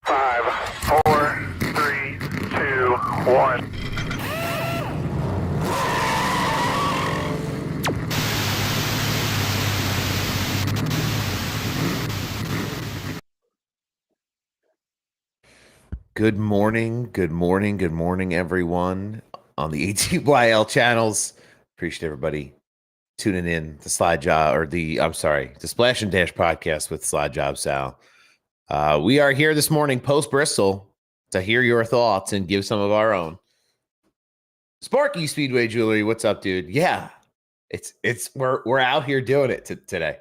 5, 4, 3, 2, 1. Good morning, everyone on the ATYL channels. Appreciate everybody tuning in to Slide Job, or the Splash and Dash podcast with Slide Job Sal. We are here this morning post Bristol to hear your thoughts and give some of our own. Sparky Speedway Jewelry, what's up, dude? Yeah, we're out here doing it today.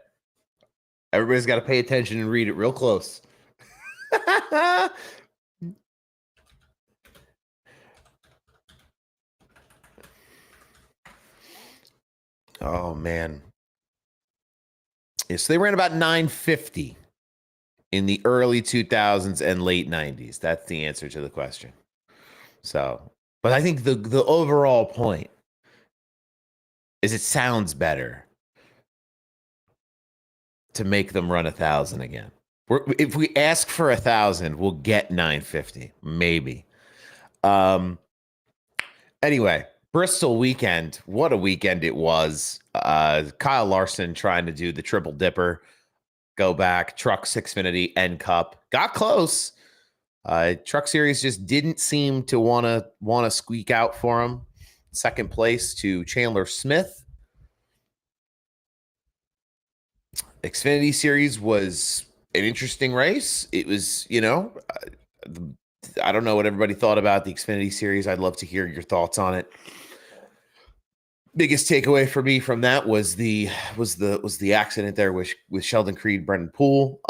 Everybody's got to pay attention and read it real close. Oh, man. Yeah, so they ran about 950 in the early 2000s and late 90s. That's the answer to the question. So, but I think the overall point is it sounds better to make them run 1,000 again. If we ask for 1,000, we'll get 950, maybe. Anyway, Bristol weekend. What a weekend it was. Kyle Larson trying to do the triple dipper, go back, Truck Xfinity and Cup. Got close. Truck Series just didn't seem to want to squeak out for him. Second place to Chandler Smith. Xfinity Series was an interesting race. It was, I don't know what everybody thought about the Xfinity Series. I'd love to hear your thoughts on it. Biggest takeaway for me from that was the accident there with Sheldon Creed, Brendan Poole.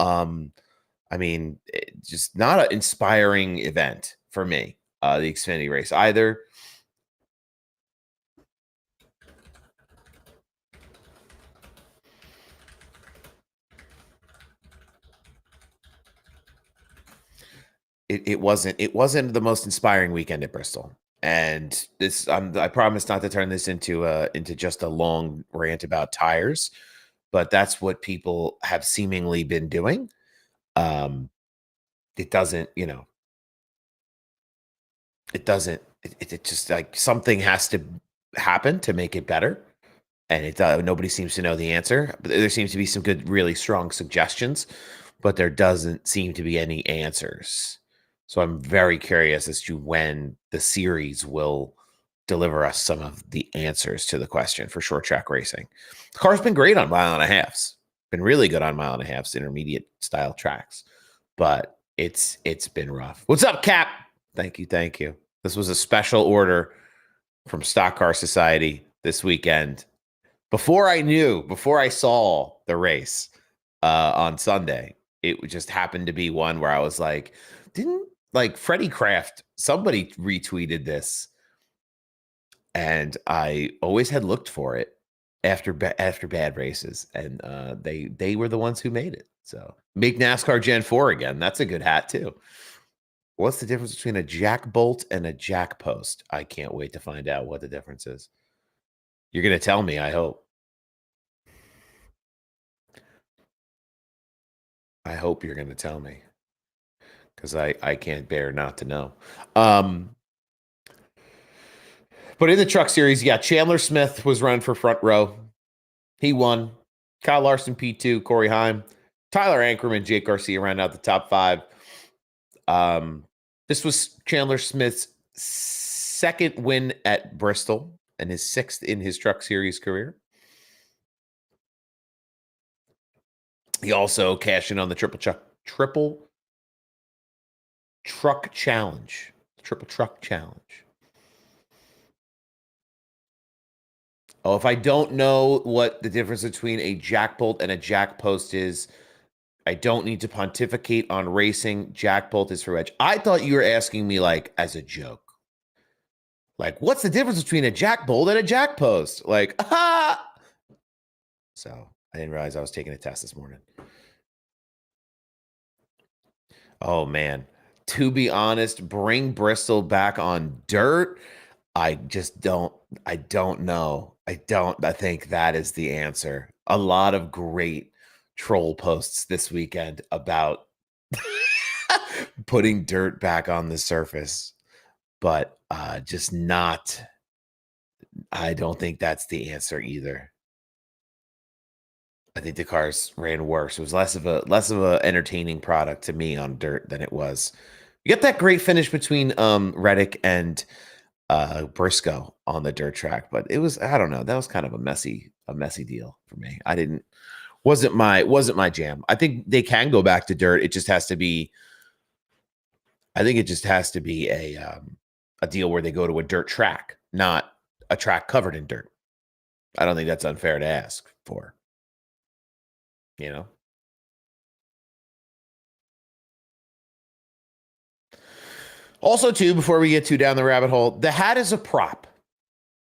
Just not an inspiring event for me. The Xfinity race either. It wasn't the most inspiring weekend at Bristol. And this, I promise not to turn this into just a long rant about tires, but that's what people have seemingly been doing. It doesn't, it just like something has to happen to make it better. And nobody seems to know the answer. But there seems to be some good, really strong suggestions, but there doesn't seem to be any answers. So I'm very curious as to when the series will deliver us some of the answers to the question for short track racing. The car's been great on 1.5 miles. Been really good on 1.5 miles, intermediate style tracks, but it's been rough. What's up, Cap? Thank you. This was a special order from Stock Car Society this weekend. Before I saw the race on Sunday, it just happened to be one where I was like, Freddie Kraft, somebody retweeted this, and I always had looked for it after bad races, and they were the ones who made it. So make NASCAR Gen 4 again. That's a good hat too. What's the difference between a jack bolt and a jack post? I can't wait to find out what the difference is. You're going to tell me, I hope. I hope you're going to tell me, because I can't bear not to know. But in the Truck Series, yeah, Chandler Smith was running for front row. He won. Kyle Larson, P2, Corey Heim, Tyler Ankerman, Jake Garcia round out the top 5. This was Chandler Smith's second win at Bristol and his 6th in his Truck Series career. He also cashed in on the triple truck challenge. Oh, if I don't know what the difference between a jack bolt and a jack post is, I don't need to pontificate on racing. Jack bolt is for edge. I thought you were asking me like as a joke. Like, what's the difference between a jack bolt and a jack post? Like, aha! So I didn't realize I was taking a test this morning. Oh, man. To be honest, bring Bristol back on dirt. I don't know. I think that is the answer. A lot of great troll posts this weekend about putting dirt back on the surface, but just not. I don't think that's the answer either. I think the cars ran worse. It was less of a entertaining product to me on dirt than it was. You get that great finish between Reddick and Briscoe on the dirt track, but it was, I don't know, that was kind of a messy deal for me. Wasn't my jam. I think they can go back to dirt. It just has to be, I think it just has to be a deal where they go to a dirt track, not a track covered in dirt. I don't think that's unfair to ask for. You know? Also, too, before we get too down the rabbit hole, the hat is a prop.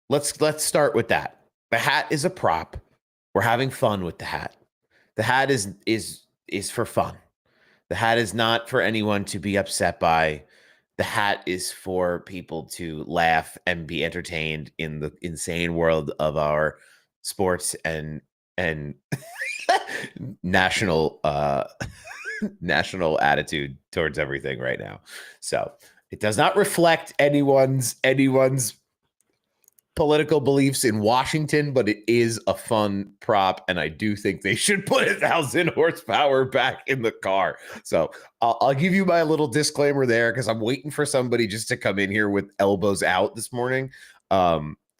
Let's start with that. The hat is a prop. We're having fun with the hat. The hat is for fun. The hat is not for anyone to be upset by. The hat is for people to laugh and be entertained in the insane world of our sports and national national attitude towards everything right now. So it does not reflect anyone's political beliefs in Washington, but it is a fun prop, and I do think they should put 1,000 horsepower back in the car. So I'll give you my little disclaimer there, because I'm waiting for somebody just to come in here with elbows out this morning.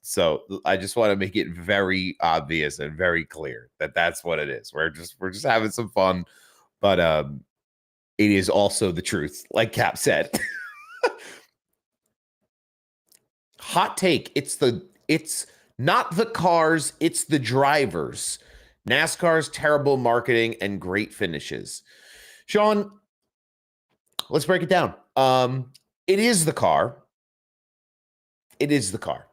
So I just want to make it very obvious and very clear that that's what it is. We're just having some fun, but it is also the truth, like Cap said. Hot take. It's not the cars, it's the drivers. NASCAR's terrible marketing and great finishes. Sean, let's break it down. It is the car. It is the car.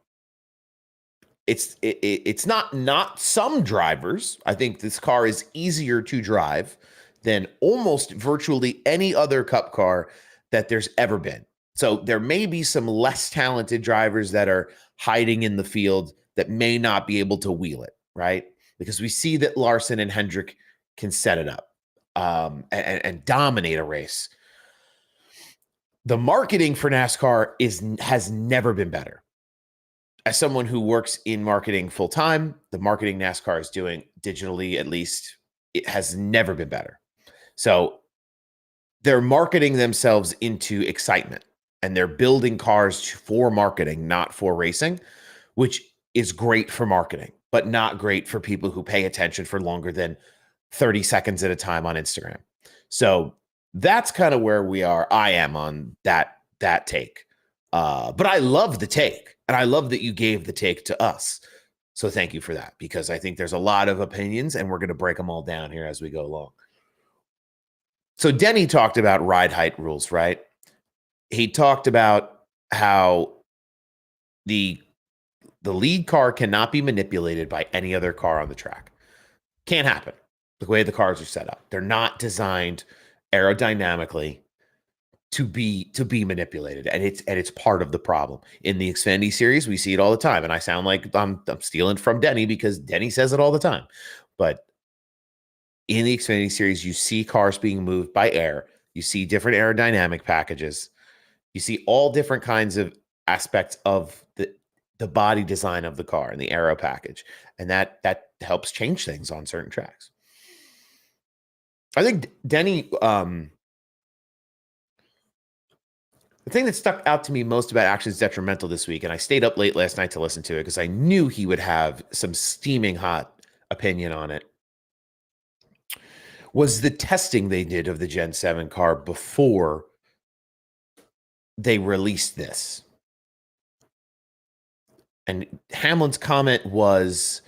It's not some drivers. I think this car is easier to drive than almost virtually any other Cup car that there's ever been. So there may be some less talented drivers that are hiding in the field that may not be able to wheel it, right? Because we see that Larson and Hendrick can set it up and dominate a race. The marketing for NASCAR has never been better. As someone who works in marketing full time, the marketing NASCAR is doing digitally, at least, it has never been better. So they're marketing themselves into excitement, and they're building cars for marketing, not for racing, which is great for marketing, but not great for people who pay attention for longer than 30 seconds at a time on Instagram. So that's kind of where I am on that take. But I love the take, and I love that you gave the take to us. So thank you for that, because I think there's a lot of opinions, and we're going to break them all down here as we go along. So Denny talked about ride height rules, right? He talked about how the lead car cannot be manipulated by any other car on the track. Can't happen. The way the cars are set up, they're not designed aerodynamically to be manipulated, and it's part of the problem. In the Xfinity series, we see it all the time, and I sound like I'm stealing from Denny because Denny says it all the time. But in the Xfinity series, you see cars being moved by air. You see different aerodynamic packages. You see all different kinds of aspects of the body design of the car and the aero package, and that helps change things on certain tracks. I think Denny, the thing that stuck out to me most about Actions Detrimental this week, and I stayed up late last night to listen to it because I knew he would have some steaming hot opinion on it, was the testing they did of the Gen 7 car before they released this. And Hamlin's comment was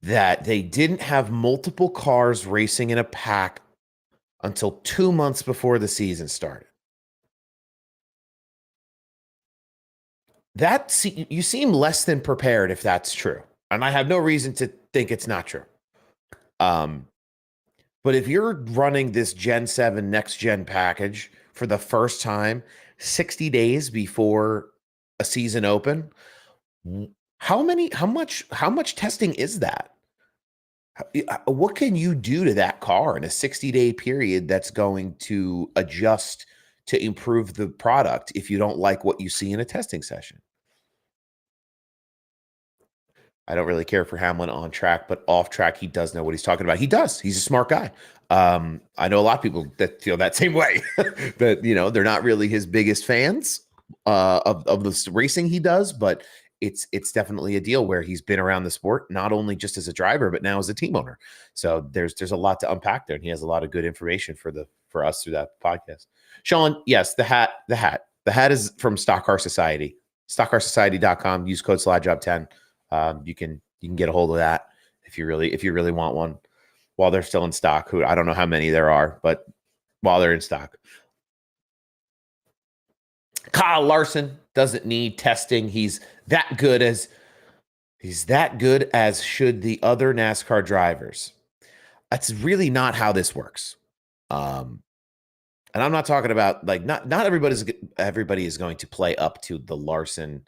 that they didn't have multiple cars racing in a pack until 2 months before the season started. You seem less than prepared if that's true. And I have no reason to think it's not true. But if you're running this Gen 7 next gen package for the first time 60 days before a season open, how much testing is that? What can you do to that car in a 60-day period that's going to adjust to improve the product if you don't like what you see in a testing session. I don't really care for Hamlin on track, but off track, he does know what he's talking about. He does. He's a smart guy. I know a lot of people that feel that same way, that, they're not really his biggest fans of the racing he does, but it's definitely a deal where he's been around the sport, not only just as a driver, but now as a team owner. So there's a lot to unpack there, and he has a lot of good information for us through that podcast. Sean, yes, the hat is from Stock Car Society, stockcarsociety.com. Use code SlideJob10. You can get a hold of that if you really want one while they're still in stock. I don't know how many there are, but while they're in stock. Kyle Larson doesn't need testing. He's that good as should the other NASCAR drivers. That's really not how this works. And I'm not talking about not everybody is going to play up to the Larson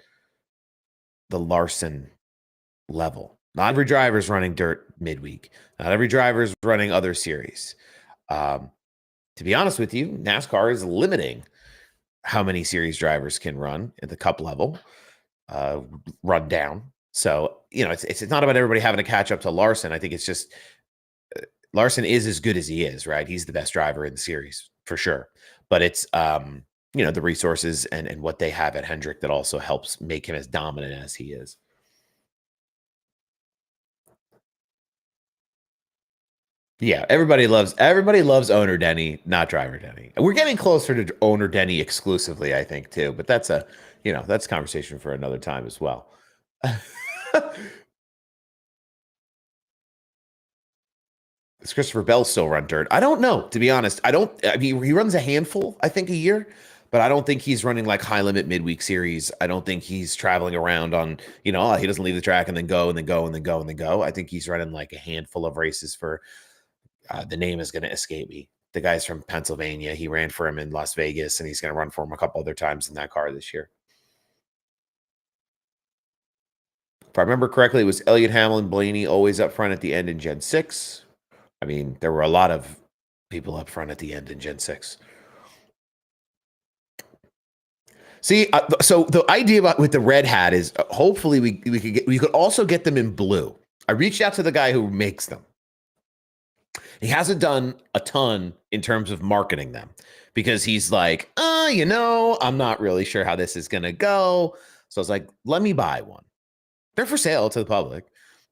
level. Not every driver is running dirt midweek. Not every driver is running other series. To be honest with you, NASCAR is limiting how many series drivers can run at the cup level, run down. So, it's not about everybody having to catch up to Larson. I think it's just Larson is as good as he is, right? He's the best driver in the series for sure. But it's, the resources and what they have at Hendrick that also helps make him as dominant as he is. Yeah, everybody loves owner Denny, not driver Denny. We're getting closer to owner Denny exclusively, I think, too. But that's that's a conversation for another time as well. Does Christopher Bell still run dirt? I don't know, to be honest. I mean, he runs a handful, I think, a year, but I don't think he's running like high limit midweek series. I don't think he's traveling around on, he doesn't leave the track and then go and then go and then go and then go. I think he's running like a handful of races for. The name is going to escape me. The guy's from Pennsylvania. He ran for him in Las Vegas, and he's going to run for him a couple other times in that car this year. If I remember correctly, it was Elliott, Hamlin, Blaney always up front at the end in Gen 6. I mean, there were a lot of people up front at the end in Gen 6. See, so the idea with the red hat is hopefully we could also get them in blue. I reached out to the guy who makes them. He hasn't done a ton in terms of marketing them because he's like, I'm not really sure how this is going to go. So I was like, let me buy one. They're for sale to the public,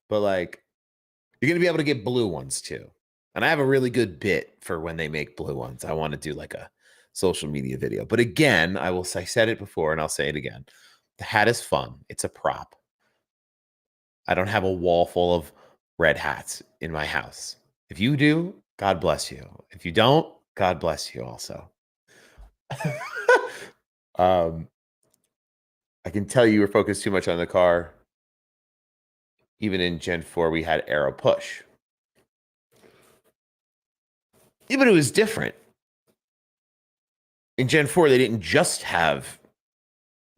but you're going to be able to get blue ones too. And I have a really good bit for when they make blue ones. I want to do like a social media video. But again, I said it before and I'll say it again. The hat is fun. It's a prop. I don't have a wall full of red hats in my house. If you do, God bless you. If you don't, God bless you also. I can tell you were focused too much on the car. Even in Gen 4, we had aero push. Yeah, but it was different. In Gen 4, they didn't just have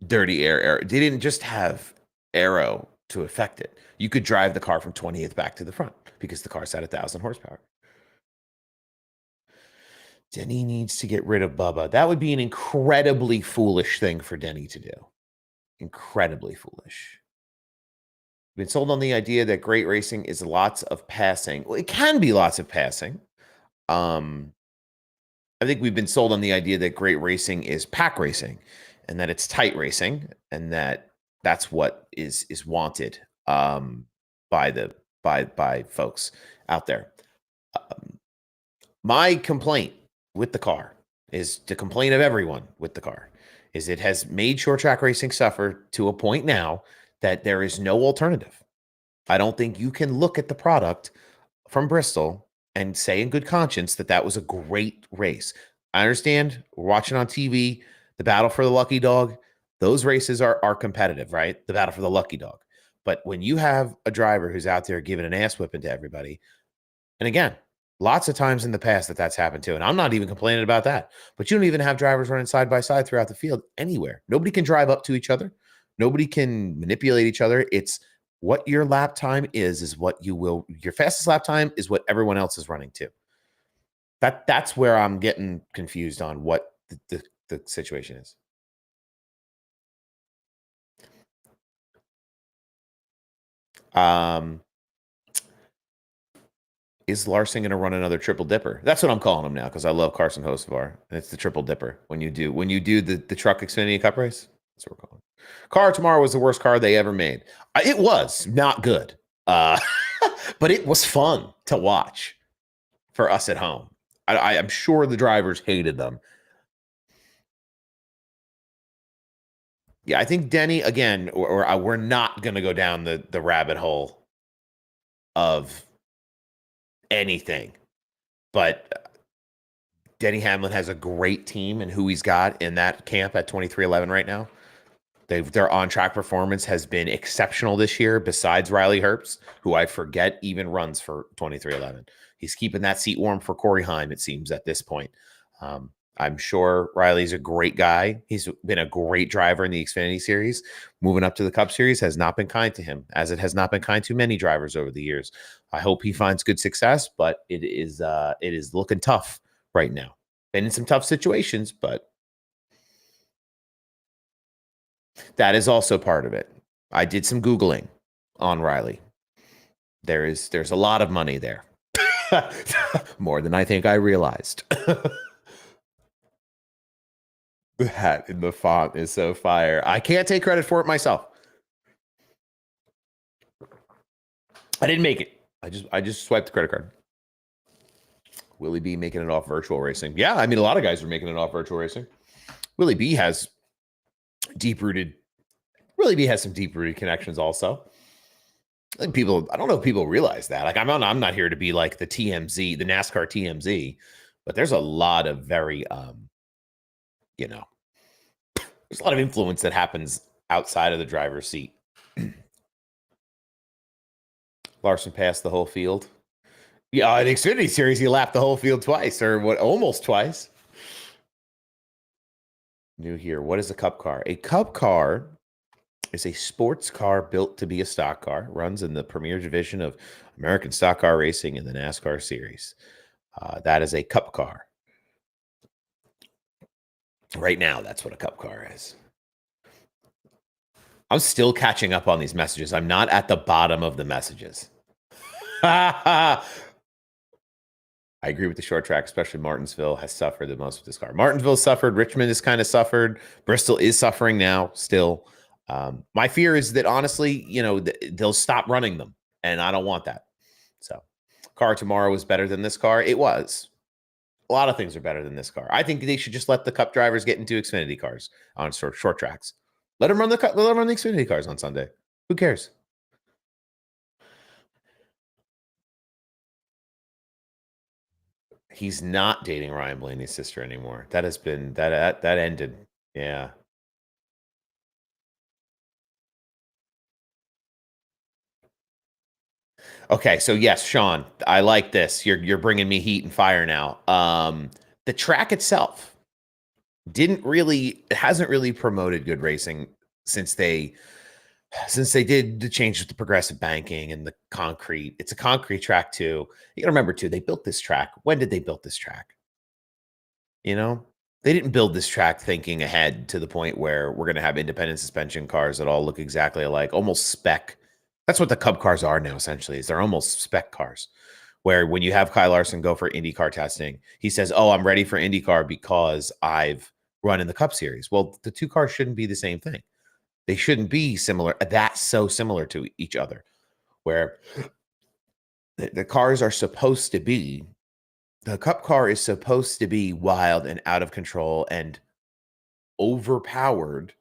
dirty air. They didn't just have aero to affect it. You could drive the car from 20th back to the front because the car's at 1,000 horsepower. Denny needs to get rid of Bubba. That would be an incredibly foolish thing for Denny to do. Incredibly foolish. Been sold on the idea that great racing is lots of passing. Well, it can be lots of passing. I think we've been sold on the idea that great racing is pack racing and that it's tight racing and that's what is wanted by folks out there. My complaint with the car is the complaint of everyone with the car is it has made short track racing suffer to a point now that there is no alternative. I don't think you can look at the product from Bristol and say in good conscience that was a great race. I understand we're watching on TV, the battle for the lucky dog. Those races are competitive, right? The battle for the lucky dog. But when you have a driver who's out there giving an ass whipping to everybody, and again, lots of times in the past that's happened too, and I'm not even complaining about that, but you don't even have drivers running side by side throughout the field anywhere. Nobody can drive up to each other. Nobody can manipulate each other. It's what your lap time is what you will, your fastest lap time is what everyone else is running to. That's where I'm getting confused on what the the situation is. Is Larson going to run another triple dipper? That's what I'm calling him now because I love Carson Hocevar. And it's the triple dipper when you do the truck Xfinity Cup race. That's what we're calling it. Car tomorrow was the worst car they ever made. It was not good, but it was fun to watch for us at home. I'm sure the drivers hated them. Yeah, I think Denny again, or we're not going to go down the rabbit hole of anything, but Denny Hamlin has a great team, and who he's got in that camp at 23XI right now. Their on-track performance has been exceptional this year, besides Riley Herbst, who I forget even runs for 23XI. He's keeping that seat warm for Corey Heim, it seems, at this point. I'm sure Riley's a great guy. He's been a great driver in the Xfinity Series. Moving up to the Cup Series has not been kind to him, as it has not been kind to many drivers over the years. I hope he finds good success, but it is looking tough right now. Been in some tough situations, but that is also part of it. I did some Googling on Riley. There's a lot of money there. More than I think I realized. The hat in the font is so fire. I can't take credit for it myself. I didn't make it. I just swiped the credit card. Willie B making it off virtual racing. Yeah, I mean, a lot of guys are making it off virtual racing. Willie B has some deep-rooted connections also. I think I don't know if people realize that. Like, I'm not here to be like the TMZ, the NASCAR TMZ, but there's a lot of very, there's a lot of influence that happens outside of the driver's seat. Larson passed the whole field. Yeah, in Xfinity Series, he lapped the whole field twice, or almost twice. New here. What is a Cup car? A Cup car is a sports car built to be a stock car. Runs in the premier division of American stock car racing in the NASCAR Series. That is a Cup car. Right now, that's what a Cup car is. I'm still catching up on these messages. I'm not at the bottom of the messages. I agree with the short track, especially Martinsville has suffered the most with this car. Martinsville suffered. Richmond has kind of suffered. Bristol is suffering now still. My fear is that, honestly, they'll stop running them, and I don't want that. So, car tomorrow was better than this car. It was. A lot of things are better than this car. I think they should just let the Cup drivers get into Xfinity cars on short tracks. Let them run the Xfinity cars on Sunday. Who cares? He's not dating Ryan Blaney's sister anymore. That has been that ended. Yeah. Okay, so yes, Sean, I like this. You're bringing me heat and fire now. The track itself hasn't really promoted good racing since they did the change with the progressive banking and the concrete. It's a concrete track too. You gotta remember too, they built this track. When did they build this track? They didn't build this track thinking ahead to the point where we're going to have independent suspension cars that all look exactly alike, almost spec. That's what the Cup cars are now, essentially, is they're almost spec cars, where when you have Kyle Larson go for IndyCar testing, he says, oh, I'm ready for IndyCar because I've run in the Cup Series. Well, the two cars shouldn't be the same thing. They shouldn't be similar. That's so similar to each other, where the cars are supposed to be. The Cup car is supposed to be wild and out of control and overpowered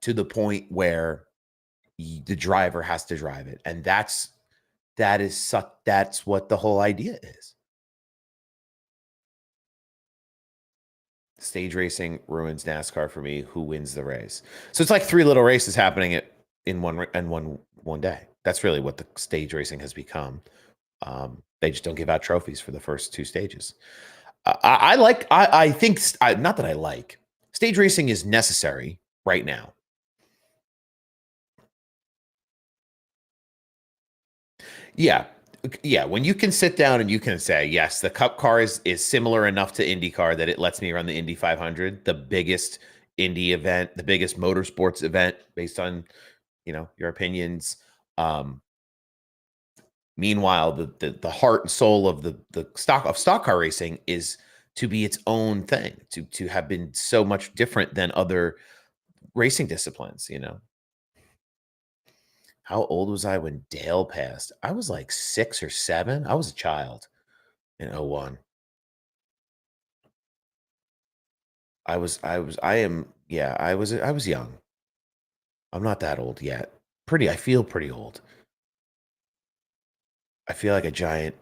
to the point where the driver has to drive it. And that's what the whole idea is. Stage racing ruins NASCAR for me. Who wins the race? So it's like three little races happening in one day. That's really what the stage racing has become. They just don't give out trophies for the first two stages. I think not that I like stage racing is necessary right now. Yeah. Yeah, when you can sit down and you can say, yes, the Cup car is similar enough to IndyCar that it lets me run the Indy 500, the biggest Indy event, the biggest motorsports event, based on your opinions. Um, Meanwhile, the heart and soul of the stock car racing is to be its own thing, to have been so much different than other racing disciplines. How old was I when Dale passed? I was like 6 or 7. I was a child in '01. I was young. I'm not that old yet. I feel pretty old. I feel like a giant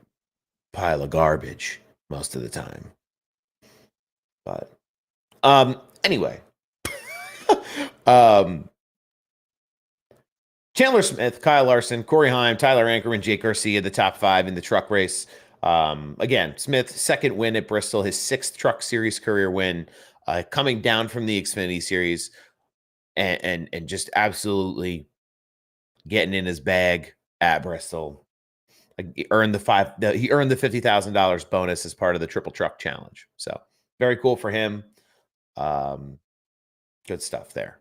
pile of garbage most of the time. But anyway. um Chandler Smith, Kyle Larson, Corey Heim, Tyler Ankerman, Jake Garcia, the top 5 in the truck race. Again, Smith, second win at Bristol, his 6th Truck Series career win, coming down from the Xfinity Series, and just absolutely getting in his bag at Bristol. He earned the $50,000 bonus as part of the Triple Truck Challenge. So very cool for him. Good stuff there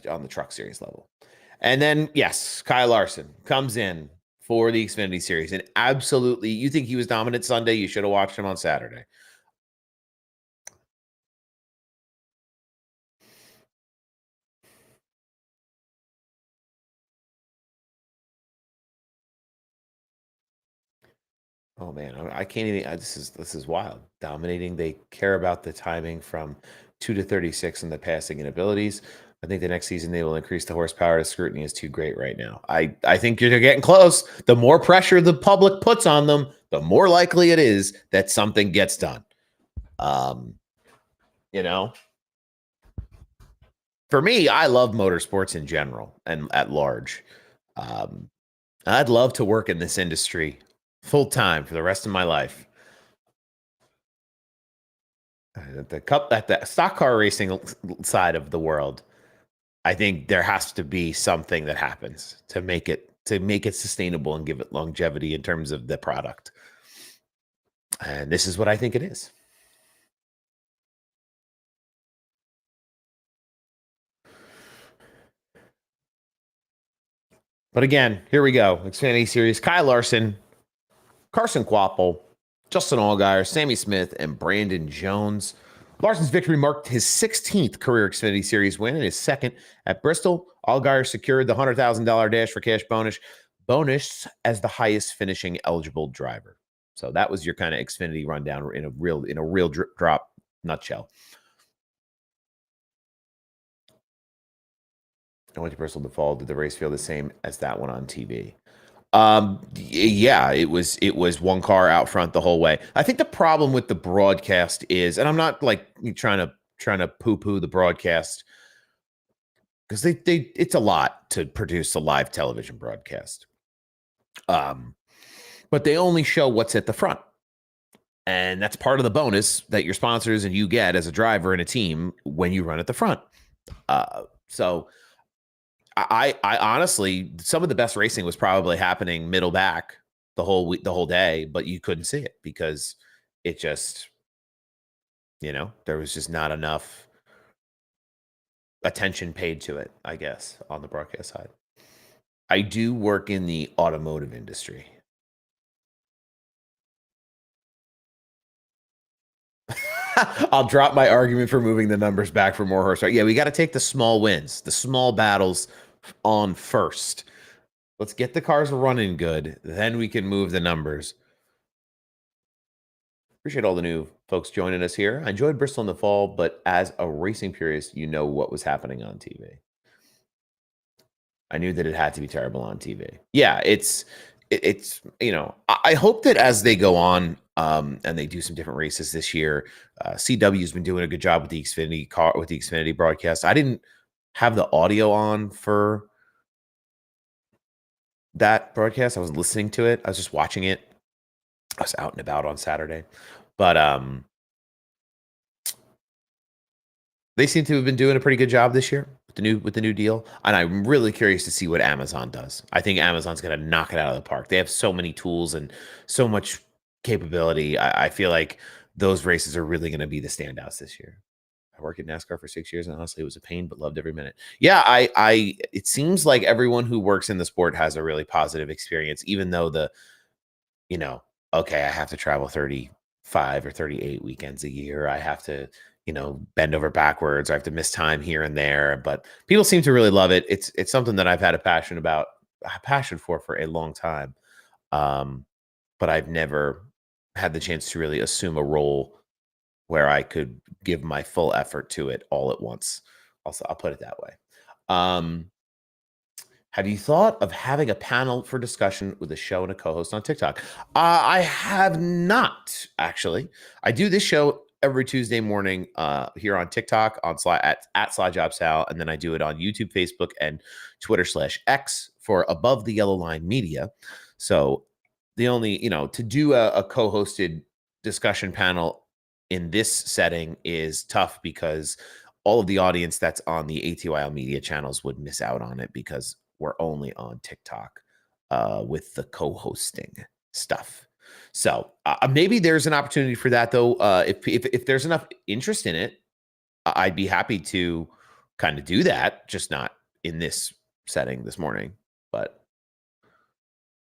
on the Truck Series level. And then, yes, Kyle Larson comes in for the Xfinity Series. And absolutely, you think he was dominant Sunday, you should have watched him on Saturday. Oh man, I can't even. This is wild. Dominating. They care about the timing from 2 to 36 and the passing and abilities. I think the next season they will increase the horsepower. The scrutiny is too great right now. I think you're getting close. The more pressure the public puts on them, the more likely it is that something gets done. You know, for me, I love motorsports in general and at large. I'd love to work in this industry full time for the rest of my life. At the stock car racing side of the world, I think there has to be something that happens to make it sustainable and give it longevity in terms of the product. And this is what I think it is. But again, here we go. Xfinity Series. Kyle Larson, Carson Quapple, Justin Allgaier, Sammy Smith, and Brandon Jones. Larson's victory marked his 16th career Xfinity Series win and his second at Bristol. Allgaier secured the $100,000 dash for cash bonus as the highest finishing eligible driver. So that was your kind of Xfinity rundown in a real drop nutshell. I went to Bristol to fall. Did the race feel the same as that one on TV? Yeah, it was one car out front the whole way. I think the problem with the broadcast is, and I'm not like trying to poo-poo the broadcast, because it's a lot to produce a live television broadcast. But they only show what's at the front. And that's part of the bonus that your sponsors and you get as a driver and a team when you run at the front. So I honestly, some of the best racing was probably happening middle back the whole day, but you couldn't see it because it just, there was just not enough attention paid to it, I guess, on the broadcast side. I do work in the automotive industry. I'll drop my argument for moving the numbers back for more horsepower. Yeah, we got to take the small wins, the small battles on first. Let's get the cars running good. Then we can move the numbers. Appreciate all the new folks joining us here. I enjoyed Bristol in the fall, but as a racing purist, you know what was happening on TV. I knew that it had to be terrible on TV. Yeah, it's I hope that as they go on and they do some different races this year, CW's been doing a good job with the Xfinity broadcast. I didn't have the audio on for that broadcast. I wasn't listening to it. I was just watching it. I was out and about on Saturday, but they seem to have been doing a pretty good job this year. with the new deal, and I'm really curious to see what Amazon does. I think Amazon's going to knock it out of the park. They have so many tools and so much capability. I feel like those races are really going to be the standouts this year. I worked at NASCAR for 6 years, and honestly, it was a pain, but loved every minute. Yeah, it seems like everyone who works in the sport has a really positive experience, even though you know, okay, I have to travel 35 or 38 weekends a year. I have to, bend over backwards. I have to miss time here and there. But people seem to really love it. It's something that I've had a passion for a long time. Um, but I've never had the chance to really assume a role where I could give my full effort to it all at once. Also, I'll put it that way. Um, have you thought of having a panel for discussion with a show and a co-host on TikTok? I have not actually. I do this show every Tuesday morning here on TikTok on Slide at Slide Job Sal, and then I do it on YouTube, Facebook, and Twitter/X for Above the Yellow Line Media. So the only to do a co-hosted discussion panel in this setting is tough because all of the audience that's on the ATYL media channels would miss out on it because we're only on TikTok with the co-hosting stuff. So maybe there's an opportunity for that though. If there's enough interest in it, I'd be happy to kind of do that, just not in this setting this morning. But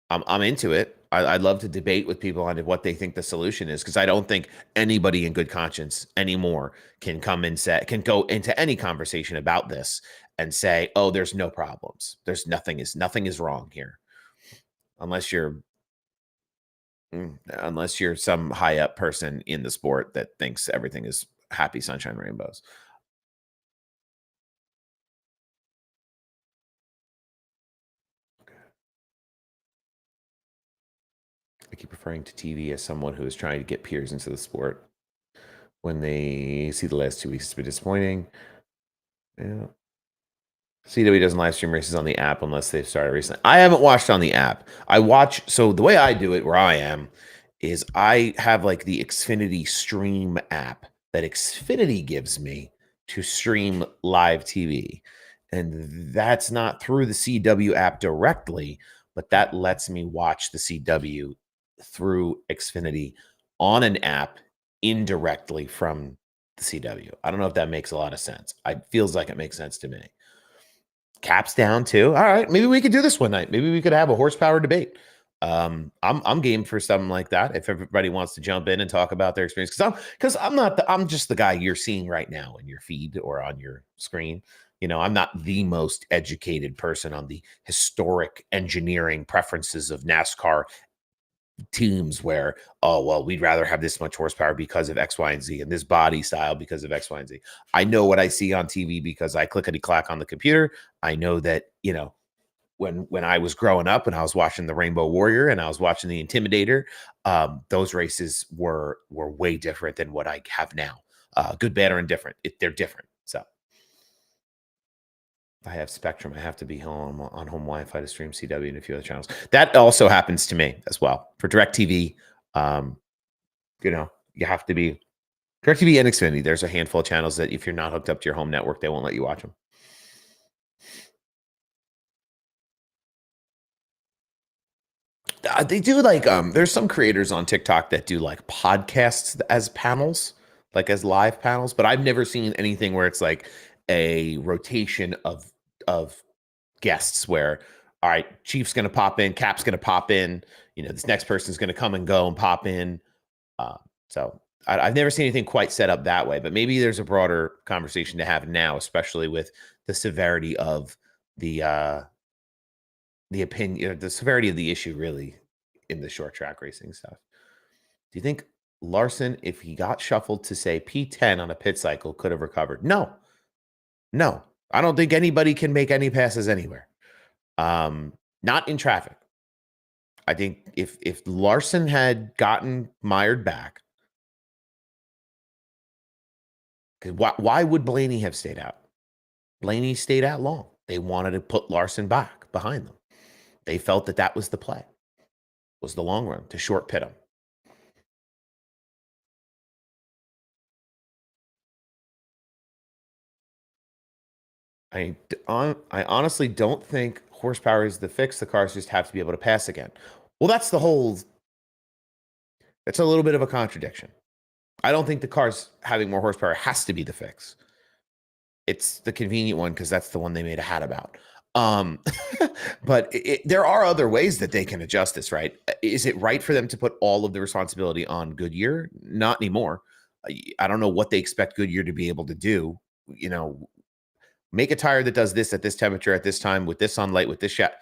I'm into it. I'd love to debate with people on what they think the solution is because I don't think anybody in good conscience anymore can can go into any conversation about this and say, "Oh, there's no problems. There's nothing is wrong here," unless unless you're some high up person in the sport that thinks everything is happy sunshine rainbows. I keep referring to TV as someone who is trying to get peers into the sport. When they see the last 2 weeks, it's been disappointing. Yeah. CW doesn't live stream races on the app unless they've started recently. I haven't watched on the app. So the way I do it where I am is I have like the Xfinity stream app that Xfinity gives me to stream live TV. And that's not through the CW app directly, but that lets me watch the CW through Xfinity on an app indirectly from the CW. I don't know if that makes a lot of sense. It feels like it makes sense to me. Caps down too. All right, maybe we could do this one night. Maybe we could have a horsepower debate. I'm game for something like that. If everybody wants to jump in and talk about their experience, I'm just the guy you're seeing right now in your feed or on your screen. I'm not the most educated person on the historic engineering preferences of NASCAR teams where, oh, well, we'd rather have this much horsepower because of X, Y, and Z, and this body style because of X, Y, and Z. I know what I see on TV because I clickety clack on the computer. I know that, when I was growing up and I was watching the Rainbow Warrior and I was watching the Intimidator, those races were way different than what I have now. Good, bad, or indifferent. They're different. So I have Spectrum. I have to be home on home Wi-Fi to stream CW and a few other channels. That also happens to me as well. For DirecTV, you have to be DirecTV and Xfinity. There's a handful of channels that if you're not hooked up to your home network, they won't let you watch them. They do like there's some creators on TikTok that do like podcasts as panels, like as live panels, but I've never seen anything where it's like a rotation of guests where all right, Chief's going to pop in, Cap's going to pop in, this next person's going to come and go and pop in. Uh, so I've never seen anything quite set up that way, but maybe there's a broader conversation to have now, especially with the severity of the opinion, the severity of the issue, really, in the short track racing stuff. Do you think Larson, if he got shuffled to say P10 on a pit cycle, could have recovered? No, no. I don't think anybody can make any passes anywhere. Not in traffic. I think if Larson had gotten mired back, because why would Blaney have stayed out? Blaney stayed out long. They wanted to put Larson back behind them. They felt that was the play, was the long run to short pit him. I honestly don't think horsepower is the fix. The cars just have to be able to pass again. Well, that's the whole. It's a little bit of a contradiction. I don't think the cars having more horsepower has to be the fix. It's the convenient one because that's the one they made a hat about. Um, but there are other ways that they can adjust this, right? Is it right for them to put all of the responsibility on Goodyear? Not anymore. I don't know what they expect Goodyear to be able to do. You know, make a tire that does this at this temperature, at this time, with this sunlight, with this shot.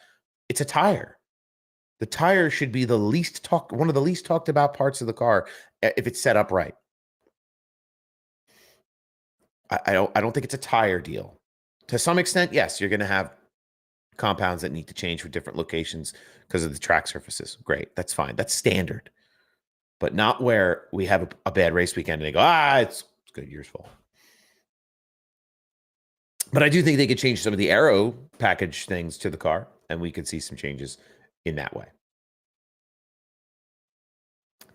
It's a tire. The tire should be one of the least talked about parts of the car if it's set up right. I don't think it's a tire deal. To some extent, yes, you're going to have compounds that need to change for different locations because of the track surfaces. Great, that's fine. That's standard, but not where we have a bad race weekend and they go, it's Goodyear's fault. But I do think they could change some of the aero package things to the car, and we could see some changes in that way.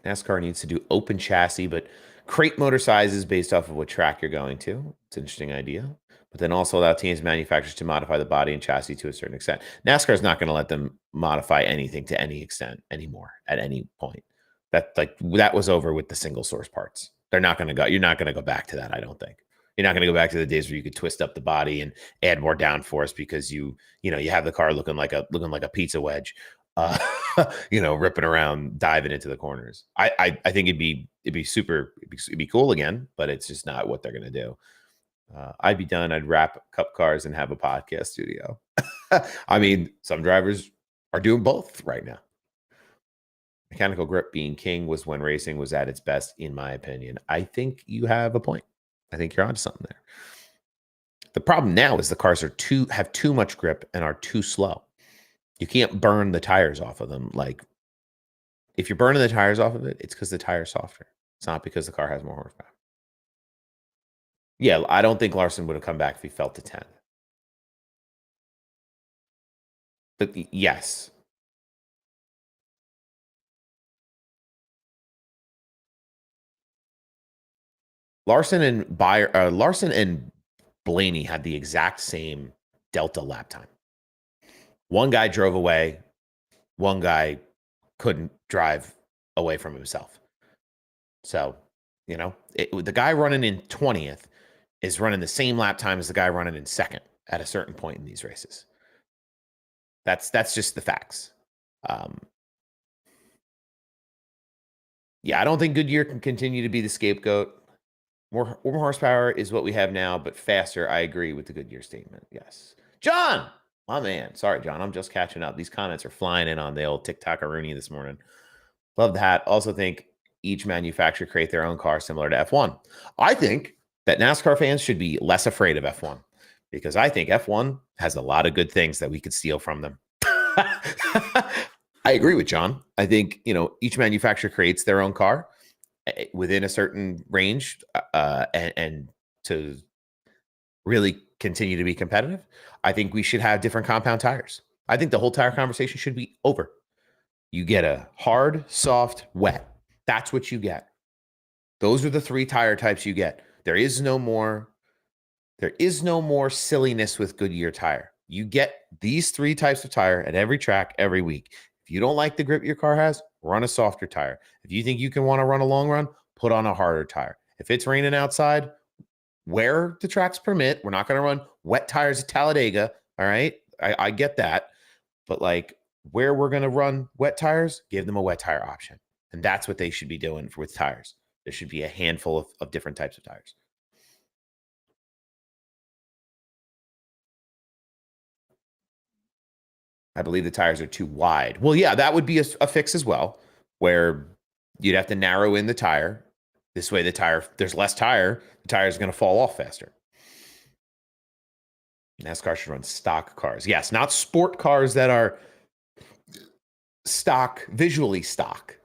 NASCAR needs to do open chassis, but crate motor sizes based off of what track you're going to. It's an interesting idea. But then also allow teams manufacturers to modify the body and chassis to a certain extent. NASCAR is not going to let them modify anything to any extent anymore at any point. That was over with the single source parts. They're not going to go. You're not going to go back to that. I don't think. You're not going to go back to the days where you could twist up the body and add more downforce because you have the car looking like a pizza wedge. Ripping around, diving into the corners. I think it'd be cool again, but it's just not what they're gonna do. I'd be done. I'd wrap cup cars and have a podcast studio. I mean, some drivers are doing both right now. Mechanical grip being king was when racing was at its best, in my opinion. I think you have a point. I think you're onto something there. The problem now is the cars have too much grip and are too slow. You can't burn the tires off of them. Like, if you're burning the tires off of it, it's because the tire's softer. It's not because the car has more horsepower. Yeah, I don't think Larson would have come back if he felt the 10. But yes. Larson and Blaney had the exact same Delta lap time. One guy drove away. One guy couldn't drive away from himself. So, the guy running in 20th is running the same lap time as the guy running in second at a certain point in these races. That's just the facts. Yeah, I don't think Goodyear can continue to be the scapegoat. More horsepower is what we have now, but faster. I agree with the Goodyear statement. Yes. John, my man. Sorry, John. I'm just catching up. These comments are flying in on the old TikTok-a-rooney this morning. Love the hat. Also think each manufacturer create their own car similar to F1. I think that NASCAR fans should be less afraid of F1 because I think F1 has a lot of good things that we could steal from them. I agree with John. I think, each manufacturer creates their own car within a certain range and to really continue to be competitive. I think we should have different compound tires. I think the whole tire conversation should be over. You get a hard, soft, wet. That's what you get. Those are the 3 tire types you get. There is no more silliness with Goodyear tire. You get these 3 types of tire at every track every week. If you don't like the grip your car has, run a softer tire. If you think you can want to run a long run, put on a harder tire. If it's raining outside, where the tracks permit, we're not going to run wet tires at Talladega. All right. I get that. But where we're going to run wet tires, give them a wet tire option. And that's what they should be doing with tires. There should be a handful of different types of tires. I believe the tires are too wide. Well, yeah, that would be a fix as well, where you'd have to narrow in the tire. This way, there's less tire. The tire is going to fall off faster. NASCAR should run stock cars. Yes, not sport cars that are visually stock.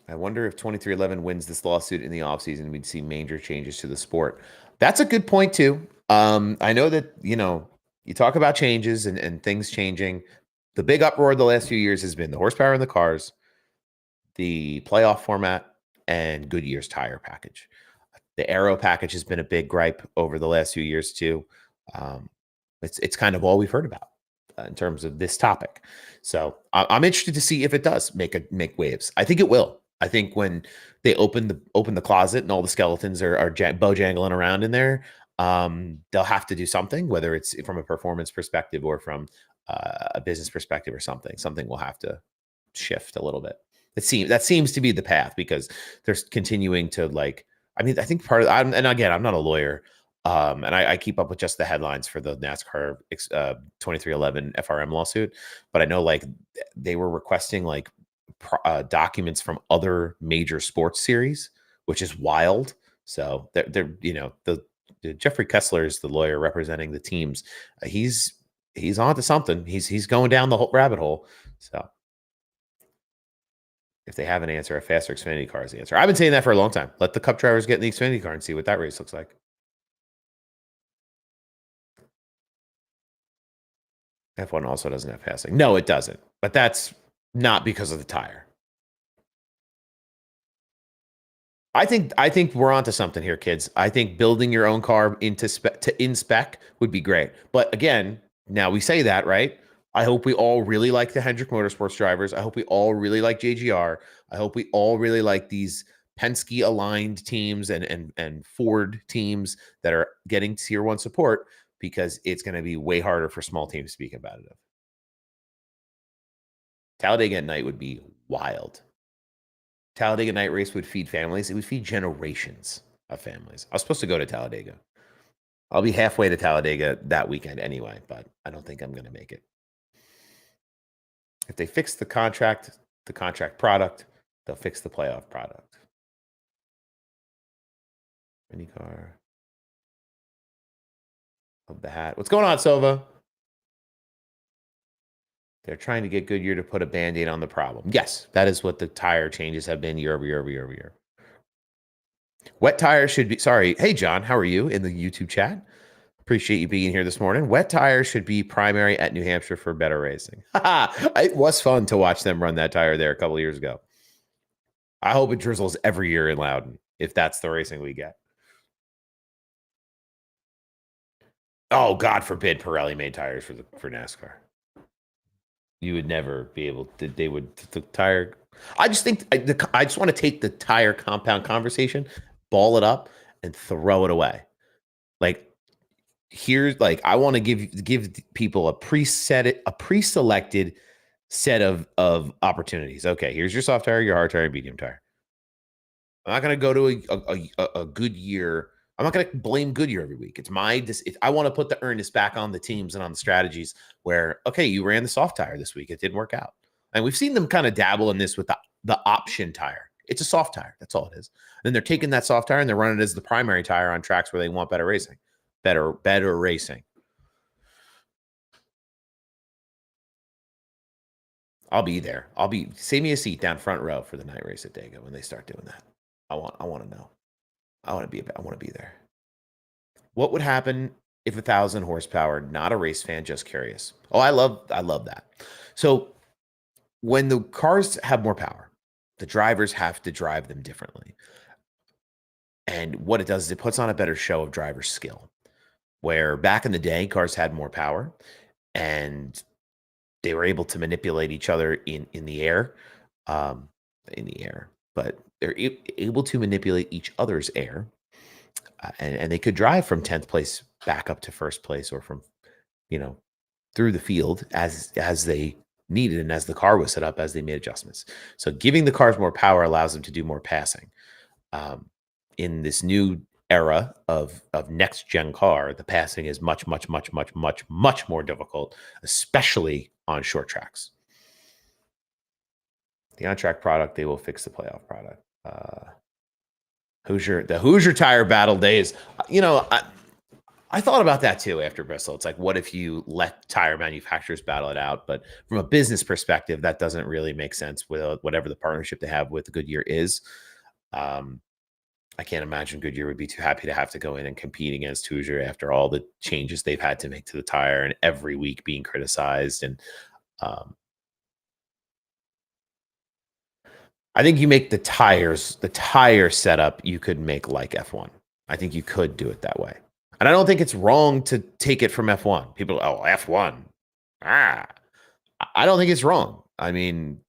I wonder if 2311 wins this lawsuit in the offseason, we'd see major changes to the sport. That's a good point, too. I know that, you talk about changes and things changing. The big uproar the last few years has been the horsepower in the cars, the playoff format, and Goodyear's tire package. The aero package has been a big gripe over the last few years too. Um, it's kind of all we've heard about in terms of this topic. So I'm interested to see if it does make waves. I think it will. I think when they open the closet and all the skeletons are bojangling around in there, they'll have to do something, whether it's from a performance perspective or from a business perspective or something. Something will have to shift a little bit. That seems to be the path because they're continuing to like. I mean, I think part of and again, I'm not a lawyer, and I keep up with just the headlines for the NASCAR 2311 FRM lawsuit, but I know like they were requesting like documents from other major sports series, which is wild. So they're the Jeffrey Kessler is the lawyer representing the teams. He's onto something. He's going down the whole rabbit hole. So if they have an answer, a faster Xfinity car is the answer. I've been saying that for a long time. Let the Cup drivers get in the Xfinity car and see what that race looks like. F1 also doesn't have passing. No, it doesn't. But that's not because of the tire. I think we're onto something here, kids. I think building your own car in spec would be great. But again, now we say that, right? I hope we all really like the Hendrick Motorsports drivers. I hope we all really like JGR. I hope we all really like these Penske aligned teams and Ford teams that are getting tier 1 support, because it's going to be way harder for small teams to be competitive. Talladega at night would be wild. Talladega night race would feed families. It would feed generations of families. I was supposed to go to Talladega. I'll be halfway to Talladega that weekend anyway, but I don't think I'm going to make it. If they fix the contract product, they'll fix the playoff product. IndyCar. Of the hat. What's going on, Silva? They're trying to get Goodyear to put a Band-Aid on the problem. Yes, that is what the tire changes have been year over year. Wet tires should be, sorry. Hey, John, how are you in the YouTube chat? Appreciate you being here this morning. Wet tires should be primary at New Hampshire for better racing. It was fun to watch them run that tire there a couple of years ago. I hope it drizzles every year in Loudon if that's the racing we get. Oh, God forbid Pirelli made tires for NASCAR. You would never be able to. They would the tire. I just think I just want to take the tire compound conversation, ball it up, and throw it away. Like here's like I want to give people a pre-selected set of opportunities. Okay, here's your soft tire, your hard tire, medium tire. I'm not going to go to a Goodyear. I'm not going to blame Goodyear every week. It's I want to put the earnest back on the teams and on the strategies where, okay, you ran the soft tire this week. It didn't work out. And we've seen them kind of dabble in this with the option tire. It's a soft tire. That's all it is. And then they're taking that soft tire and they're running it as the primary tire on tracks where they want better racing. Better racing. I'll be there. Save me a seat down front row for the night race at Dega when they start doing that. I want to know. I want to be there. What would happen if 1,000 horsepower? Not a race fan, just curious. Oh, I love that. So when the cars have more power, the drivers have to drive them differently. And what it does is it puts on a better show of driver skill. Where back in the day, cars had more power and they were able to manipulate each other in the air, but they're able to manipulate each other's air, and they could drive from 10th place back up to first place, or from through the field as they needed, and as the car was set up, as they made adjustments. So giving the cars more power allows them to do more passing. In this new era of next gen car, the passing is much more difficult, especially on short tracks. The on-track product, they will fix the playoff product. The Hoosier tire battle days. I thought about that too after Bristol. It's like, what if you let tire manufacturers battle it out? But from a business perspective, that doesn't really make sense with whatever the partnership they have with Goodyear is. I can't imagine Goodyear would be too happy to have to go in and compete against Hoosier after all the changes they've had to make to the tire and every week being criticized. And I think you make the tire setup, you could make like F1. I think you could do it that way. And I don't think it's wrong to take it from F1. People, oh, F1. Ah, I don't think it's wrong. I mean,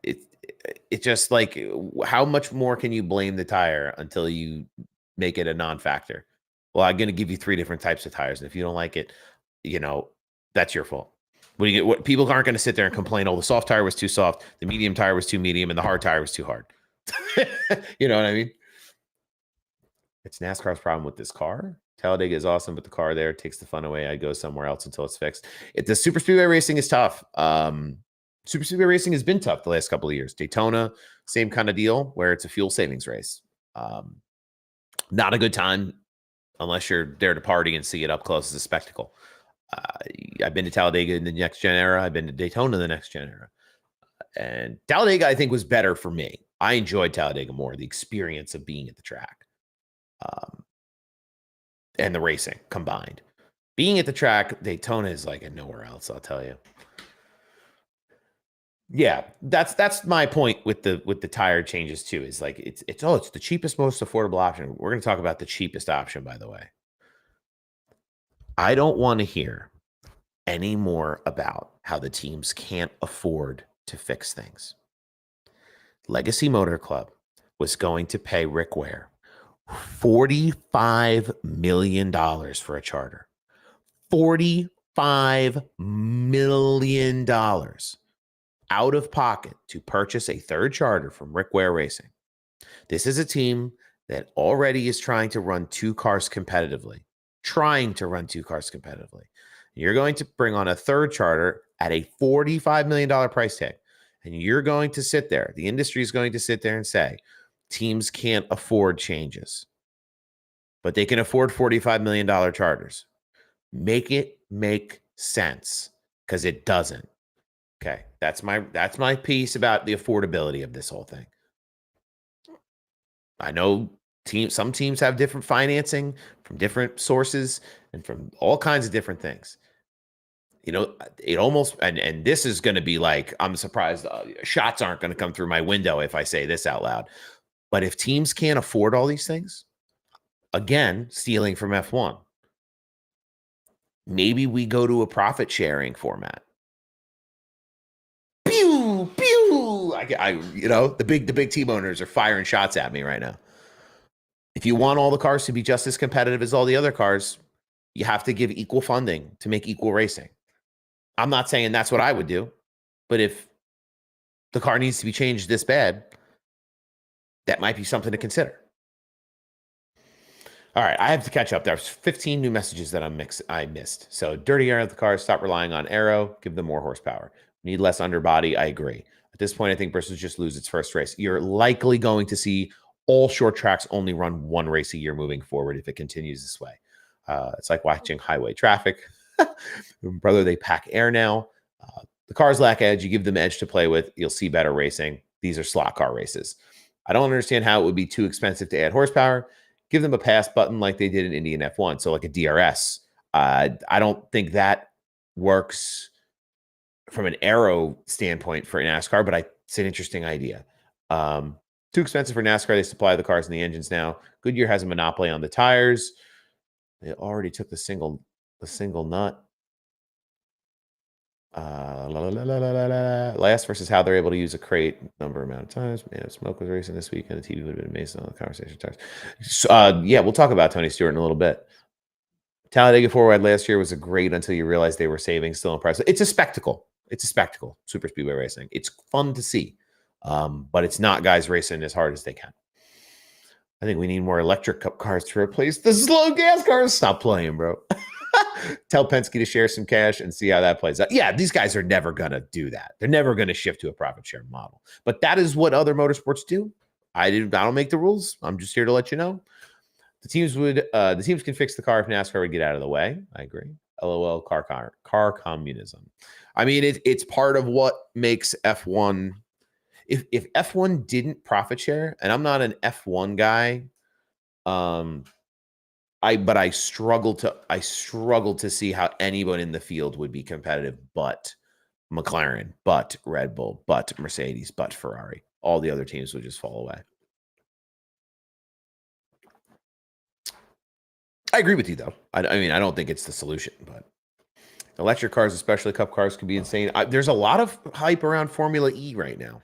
it's just like, how much more can you blame the tire until you make it a non-factor? Well, I'm going to give you 3 different types of tires. And if you don't like it, that's your fault. What people aren't going to sit there and complain, oh, the soft tire was too soft, the medium tire was too medium, and the hard tire was too hard. You know what I mean? It's NASCAR's problem with this car. Talladega is awesome, but the car there takes the fun away. I go somewhere else until it's fixed. The super speedway racing is tough. Super speedway racing has been tough the last couple of years. Daytona, same kind of deal where it's a fuel savings race. Not a good time unless you're there to party and see it up close as a spectacle. I've been to Talladega in the next gen era. I've been to Daytona in the next gen era. And Talladega, I think, was better for me. I enjoyed Talladega more, the experience of being at the track. And the racing combined. Being at the track, Daytona is like nowhere else, I'll tell you. Yeah, that's my point with the tire changes too. Is like it's the cheapest, most affordable option. We're going to talk about the cheapest option, by the way. I don't want to hear any more about how the teams can't afford to fix things. Legacy Motor Club was going to pay Rick Ware $45 million for a charter. $45 million out of pocket to purchase a third charter from Rick Ware Racing. This is a team that already is trying to run 2 cars competitively. You're going to bring on a third charter at a $45 million price tag. And you're going to sit there. The industry is going to sit there and say, teams can't afford changes, but they can afford $45 million charters. Make it make sense, because it doesn't. Okay, that's my piece about the affordability of this whole thing. I know some teams have different financing from different sources and from all kinds of different things. It almost, and this is going to be like, I'm surprised shots aren't going to come through my window if I say this out loud. But if teams can't afford all these things, again, stealing from F1, maybe we go to a profit sharing format. Pew, pew. The big team owners are firing shots at me right now. If you want all the cars to be just as competitive as all the other cars, you have to give equal funding to make equal racing. I'm not saying that's what I would do, but if the car needs to be changed this bad, that might be something to consider. All right, I have to catch up. There's 15 new messages that I missed. So, dirty air of the cars, stop relying on aero, give them more horsepower. Need less underbody, I agree. At this point, I think Bristol just lose its first race. You're likely going to see all short tracks only run 1 race a year moving forward if it continues this way. It's like watching highway traffic. Brother, they pack air now. The cars lack edge. You give them edge to play with, you'll see better racing. These are slot car races. I don't understand how it would be too expensive to add horsepower. Give them a pass button like they did in Indian F1, so like a DRS. I don't think that works from an aero standpoint for NASCAR, but it's an interesting idea. Too expensive for NASCAR. They supply the cars and the engines now. Goodyear has a monopoly on the tires. They already took the single nut. Last versus how they're able to use a crate number amount of times. Man, if Smoke was racing this weekend, the TV would have been amazing on the conversation tires. So, yeah, we'll talk about Tony Stewart in a little bit. Talladega Forward last year was a great until you realize they were saving. Still impressive. It's a spectacle. Super speedway racing. It's fun to see, but it's not guys racing as hard as they can. I think we need more electric cup cars to replace the slow gas cars. Stop playing, bro. Tell Penske to share some cash and see how that plays out. Yeah, these guys are never going to do that. They're never going to shift to a profit share model. But that is what other motorsports do. I don't make the rules. I'm just here to let you know. The teams can fix the car if NASCAR would get out of the way. I agree. LOL car communism. I mean, it's part of what makes F1. If F1 didn't profit share, and I'm not an F1 guy, I struggle to see how anyone in the field would be competitive but McLaren, but Red Bull, but Mercedes, but Ferrari. All the other teams would just fall away. I agree with you, though. I mean, I don't think it's the solution, but electric cars, especially cup cars, could be insane. There's a lot of hype around Formula E right now.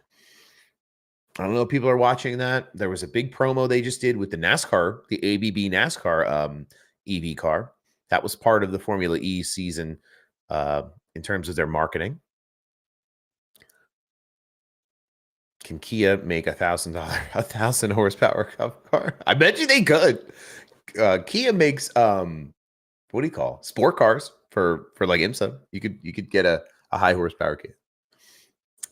I don't know if people are watching that. There was a big promo they just did with the NASCAR, the ABB NASCAR EV car. That was part of the Formula E season in terms of their marketing. Can Kia make $1,000 horsepower cup car? I bet you they could. Kia makes what do you call sport cars for like IMSA? You could get a high horsepower Kia.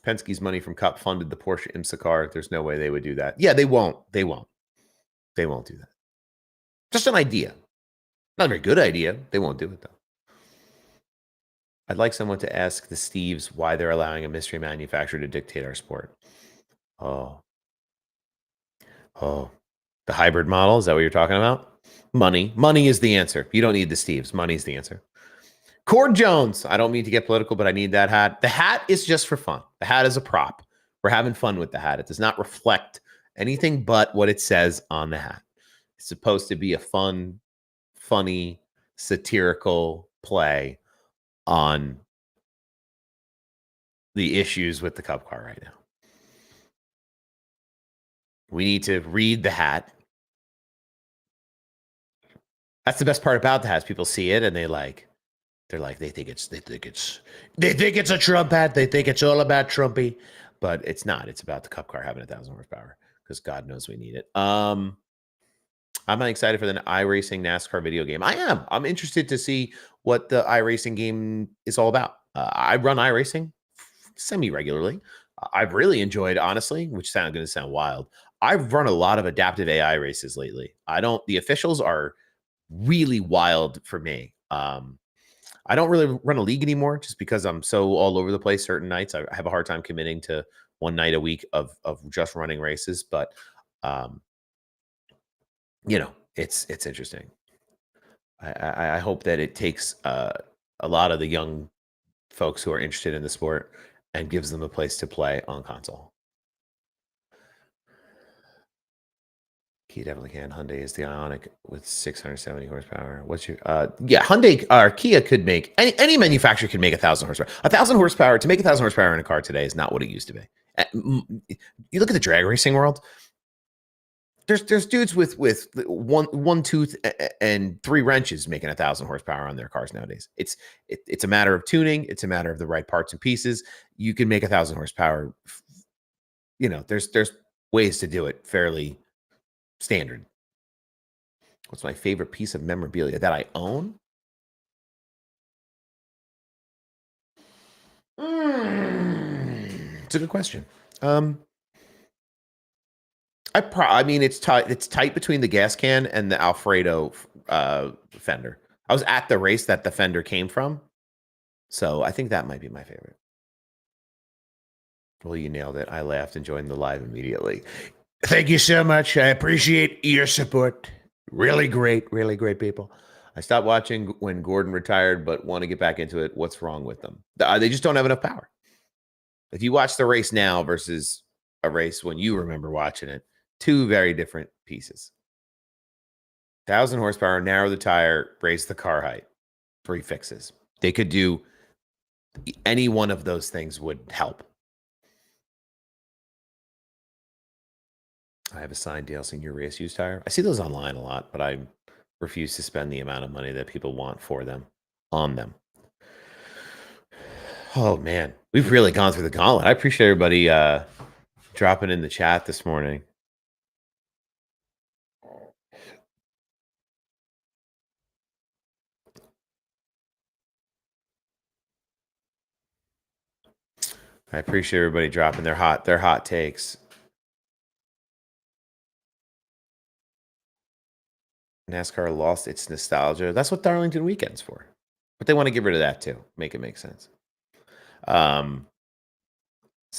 Penske's money from Cup funded the Porsche IMSA car. There's no way they would do that. Yeah, they won't. They won't do that. Just an idea. Not a very good idea. They won't do it, though. I'd like someone to ask the Steves why they're allowing a mystery manufacturer to dictate our sport. Oh. The hybrid model, is that what you're talking about? Money. Money is the answer. You don't need the Steves. Money's the answer. Cord Jones. I don't mean to get political, but I need that hat. The hat is just for fun. The hat is a prop. We're having fun with the hat. It does not reflect anything but what it says on the hat. It's supposed to be a fun, funny, satirical play on the issues with the Cup car right now. We need to read the hat. That's the best part about the hats. People see it and they think it's a Trump hat. They think it's all about Trumpy, but it's not. It's about the Cup car having 1,000 horsepower because God knows we need it. I'm excited for the iRacing NASCAR video game. I am. I'm interested to see what the iRacing game is all about. I run iRacing semi-regularly. I've really enjoyed, honestly, which sounds going to sound wild. I've run a lot of adaptive AI races lately. The officials are really wild for me. I don't really run a league anymore just because I'm so all over the place certain nights. I have a hard time committing to one night a week of just running races, but it's interesting. I hope that it takes a lot of the young folks who are interested in the sport and gives them a place to play on console. Kia definitely can. Hyundai is the Ioniq with 670 horsepower. What's your Hyundai or Kia could make any manufacturer could make 1,000 horsepower. 1,000 horsepower to make 1,000 horsepower in a car today is not what it used to be. You look at the drag racing world. There's dudes with one tooth and 3 wrenches making 1,000 horsepower on their cars nowadays. It's a matter of tuning. It's a matter of the right parts and pieces. You can make 1,000 horsepower. There's ways to do it fairly standard. What's my favorite piece of memorabilia that I own? It's a good question. I mean, it's tight. It's tight between the gas can and the Alfredo fender. I was at the race that the fender came from, so I think that might be my favorite. Well, you nailed it. I laughed and joined the live immediately. Thank you so much. I appreciate your support. Really great people. I stopped watching when Gordon retired, but want to get back into it. What's wrong with them? They just don't have enough power. If you watch the race now versus a race when you remember watching it, 2 very different pieces. 1,000 horsepower, narrow the tire, raise the car height. 3 fixes. They could do any one of those things would help. I have a signed Dale Senior race use tire. I see those online a lot, but I refuse to spend the amount of money that people want for them on them. Oh man, we've really gone through the gauntlet. I appreciate everybody dropping in the chat this morning. I appreciate everybody dropping their hot takes. NASCAR lost its nostalgia. That's what Darlington Weekend's for. But they want to get rid of that too. Make it make sense. Sal,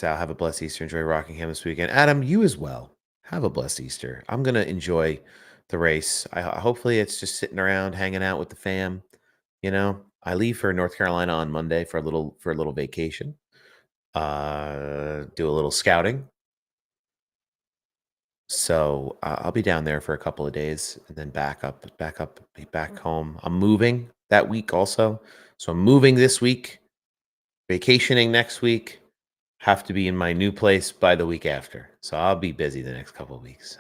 have a blessed Easter. Enjoy Rockingham this weekend. Adam, you as well. Have a blessed Easter. I'm going to enjoy the race. Hopefully it's just sitting around, hanging out with the fam. I leave for North Carolina on Monday for a little vacation. Do a little scouting. So I'll be down there for a couple of days and then be back home. I'm moving that week also. So I'm moving this week, vacationing next week, have to be in my new place by the week after. So I'll be busy the next couple of weeks.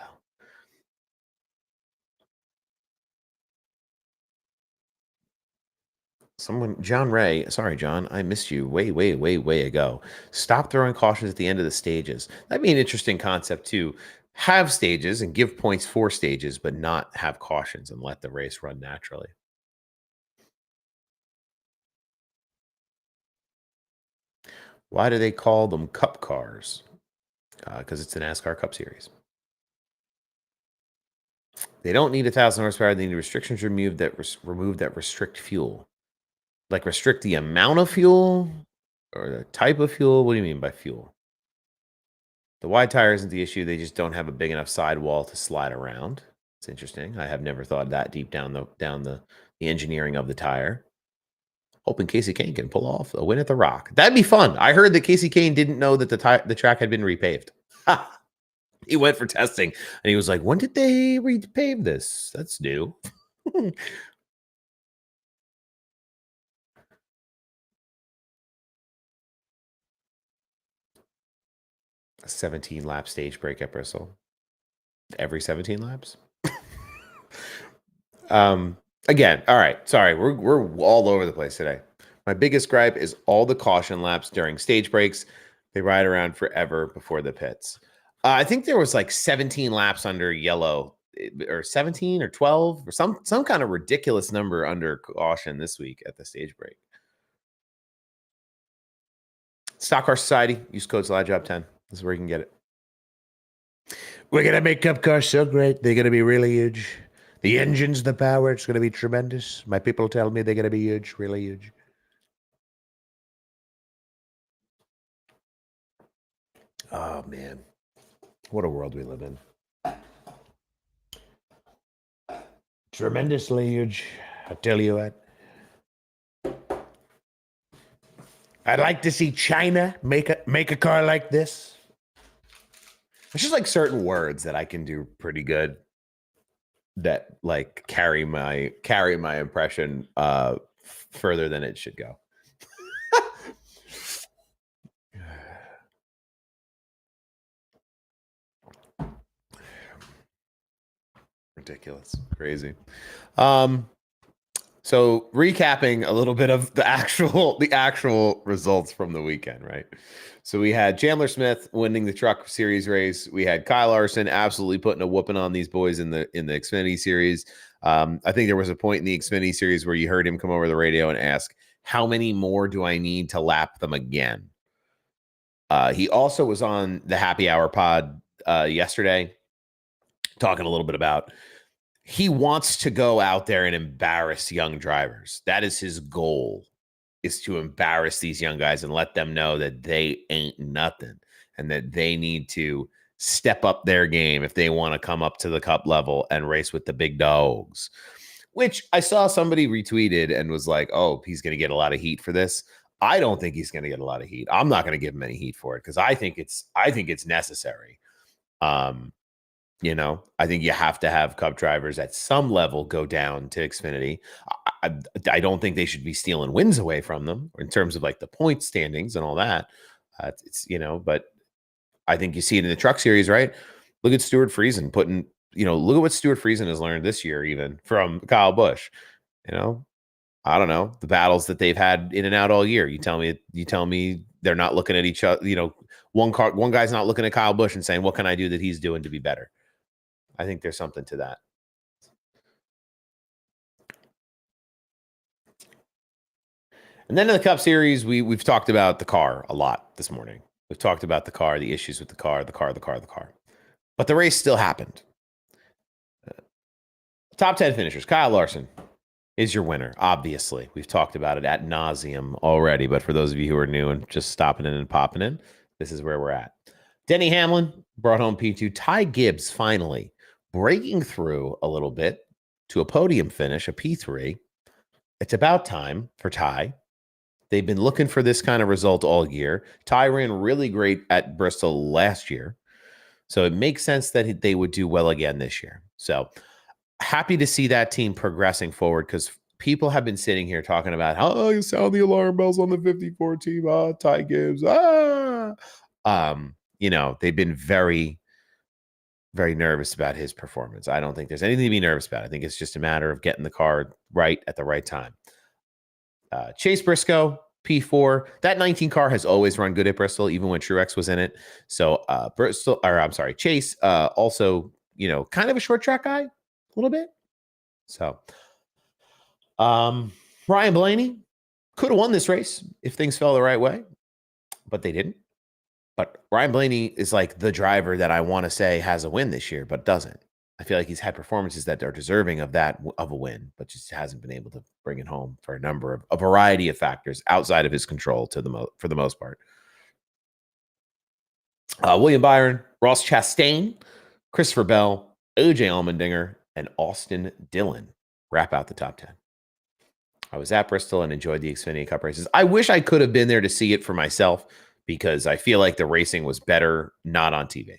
So. John Ray, sorry, John, I missed you way ago. Stop throwing cautions at the end of the stages. That'd be an interesting concept too. Have stages and give points for stages, but not have cautions and let the race run naturally. Why do they call them Cup cars? Because it's the NASCAR Cup Series. They don't need 1,000 horsepower. They need restrictions removed that restrict fuel. Like restrict the amount of fuel or the type of fuel. What do you mean by fuel? The wide tire isn't the issue. They just don't have a big enough sidewall to slide around. It's interesting. I have never thought that deep down the engineering of the tire. Hoping Casey Kane can pull off a win at the Rock. That'd be fun. I heard that Casey Kane didn't know that the track had been repaved. He went for testing and he was like, "When did they repave this? That's new." A 17 lap stage break at Bristol. Every 17 laps. Again, all right. Sorry, we're all over the place today. My biggest gripe is all the caution laps during stage breaks. They ride around forever before the pits. I think there was like 17 laps under yellow, or 17 or 12, or some kind of ridiculous number under caution this week at the stage break. Stock Car Society, use code Slide Job 10. This is where you can get it. We're gonna make Cup cars so great. They're gonna be really huge. The engines, the power, it's gonna be tremendous. My people tell me they're gonna be huge, really huge. Oh man, what a world we live in. Tremendously huge, I tell you what. I'd like to see China make a car like this. It's just like certain words that I can do pretty good that like carry my impression further than it should go. Ridiculous. Crazy. So recapping a little bit of the actual results from the weekend, right? So we had Chandler Smith winning the Truck Series race. We had Kyle Larson absolutely putting a whooping on these boys in the Xfinity Series. I think there was a point in the Xfinity Series where you heard him come over the radio and ask, "How many more do I need to lap them again?" He also was on the Happy Hour pod yesterday, talking a little bit about he wants to go out there and embarrass young drivers. That is his goal, is to embarrass these young guys and let them know that they ain't nothing and that they need to step up their game if they want to come up to the Cup level and race with the big dogs. Which I saw somebody retweeted and was like, "Oh, he's going to get a lot of heat for this." I don't think he's going to get a lot of heat. I'm not going to give him any heat for it because I think it's necessary. I think you have to have Cup drivers at some level go down to Xfinity. I don't think they should be stealing wins away from them in terms of like the point standings and all that. But I think you see it in the Truck Series, right? Look at Stuart Friesen look at what Stuart Friesen has learned this year, even from Kyle Busch. I don't know, the battles that they've had in and out all year. You tell me they're not looking at each other. One guy's not looking at Kyle Busch and saying, "What can I do that he's doing to be better?" I think there's something to that. And then in the Cup Series, we've talked about the car a lot this morning. We've talked about the car, the issues with the car. But the race still happened. Top 10 finishers. Kyle Larson is your winner, obviously. We've talked about it ad nauseum already, but for those of you who are new and just stopping in and popping in, this is where we're at. Denny Hamlin brought home P2. Ty Gibbs finally breaking through a little bit to a podium finish, a P3. It's about time for Ty. They've been looking for this kind of result all year. Ty ran really great at Bristol last year. So it makes sense that they would do well again this year. So happy to see that team progressing forward, because people have been sitting here talking about how, oh, you sound the alarm bells on the 54 team. Ty Gibbs. They've been very, very nervous about his performance. I don't think there's anything to be nervous about. I think it's just a matter of getting the car right at the right time. Chase Briscoe, P4. That 19 car has always run good at Bristol, even when Truex was in it. So Chase, also, kind of a short track guy, a little bit. So Ryan Blaney could have won this race if things fell the right way, but they didn't. But Ryan Blaney is like the driver that I want to say has a win this year, but doesn't. I feel like he's had performances that are deserving of a win, but just hasn't been able to bring it home for a variety of factors outside of his control for the most part. William Byron, Ross Chastain, Christopher Bell, AJ Allmendinger, and Austin Dillon wrap out the top 10. I was at Bristol and enjoyed the Xfinity Cup races. I wish I could have been there to see it for myself, because I feel like the racing was better not on TV.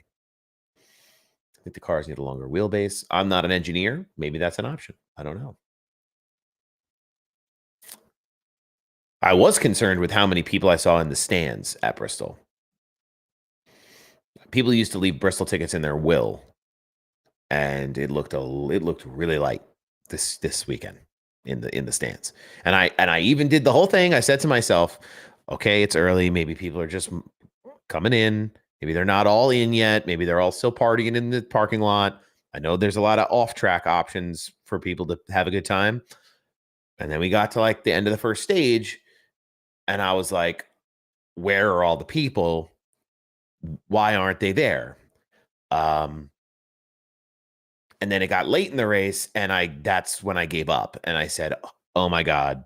I think the cars need a longer wheelbase. I'm not an engineer. Maybe that's an option. I don't know. I was concerned with how many people I saw in the stands at Bristol. People used to leave Bristol tickets in their will, and it looked really light this weekend in the stands. And I even did the whole thing. I said to myself, okay, it's early. Maybe people are just coming in. Maybe they're not all in yet. Maybe they're all still partying in the parking lot. I know there's a lot of off-track options for people to have a good time. And then we got to like the end of the first stage, and I was like, where are all the people? Why aren't they there? And then it got late in the race, and that's when I gave up, and I said, oh my God,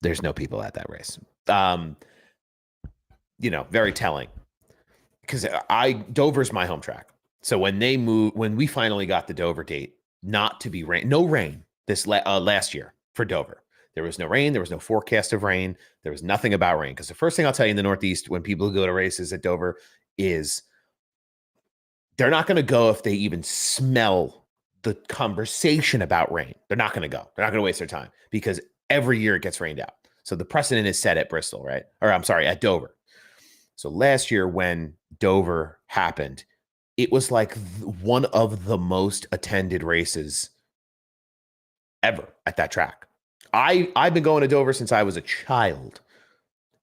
there's no people at that race. Very telling, because Dover's my home track. So when we finally got the Dover date, not to be no rain this last year for Dover. There was no rain. There was no forecast of rain. There was nothing about rain. Because the first thing I'll tell you in the Northeast when people go to races at Dover is they're not going to go if they even smell the conversation about rain. They're not going to go. They're not going to waste their time, because every year it gets rained out. So the precedent is set at Bristol, right? Or I'm sorry, at Dover. So last year when Dover happened, it was like one of the most attended races ever at that track. I've been going to Dover since I was a child,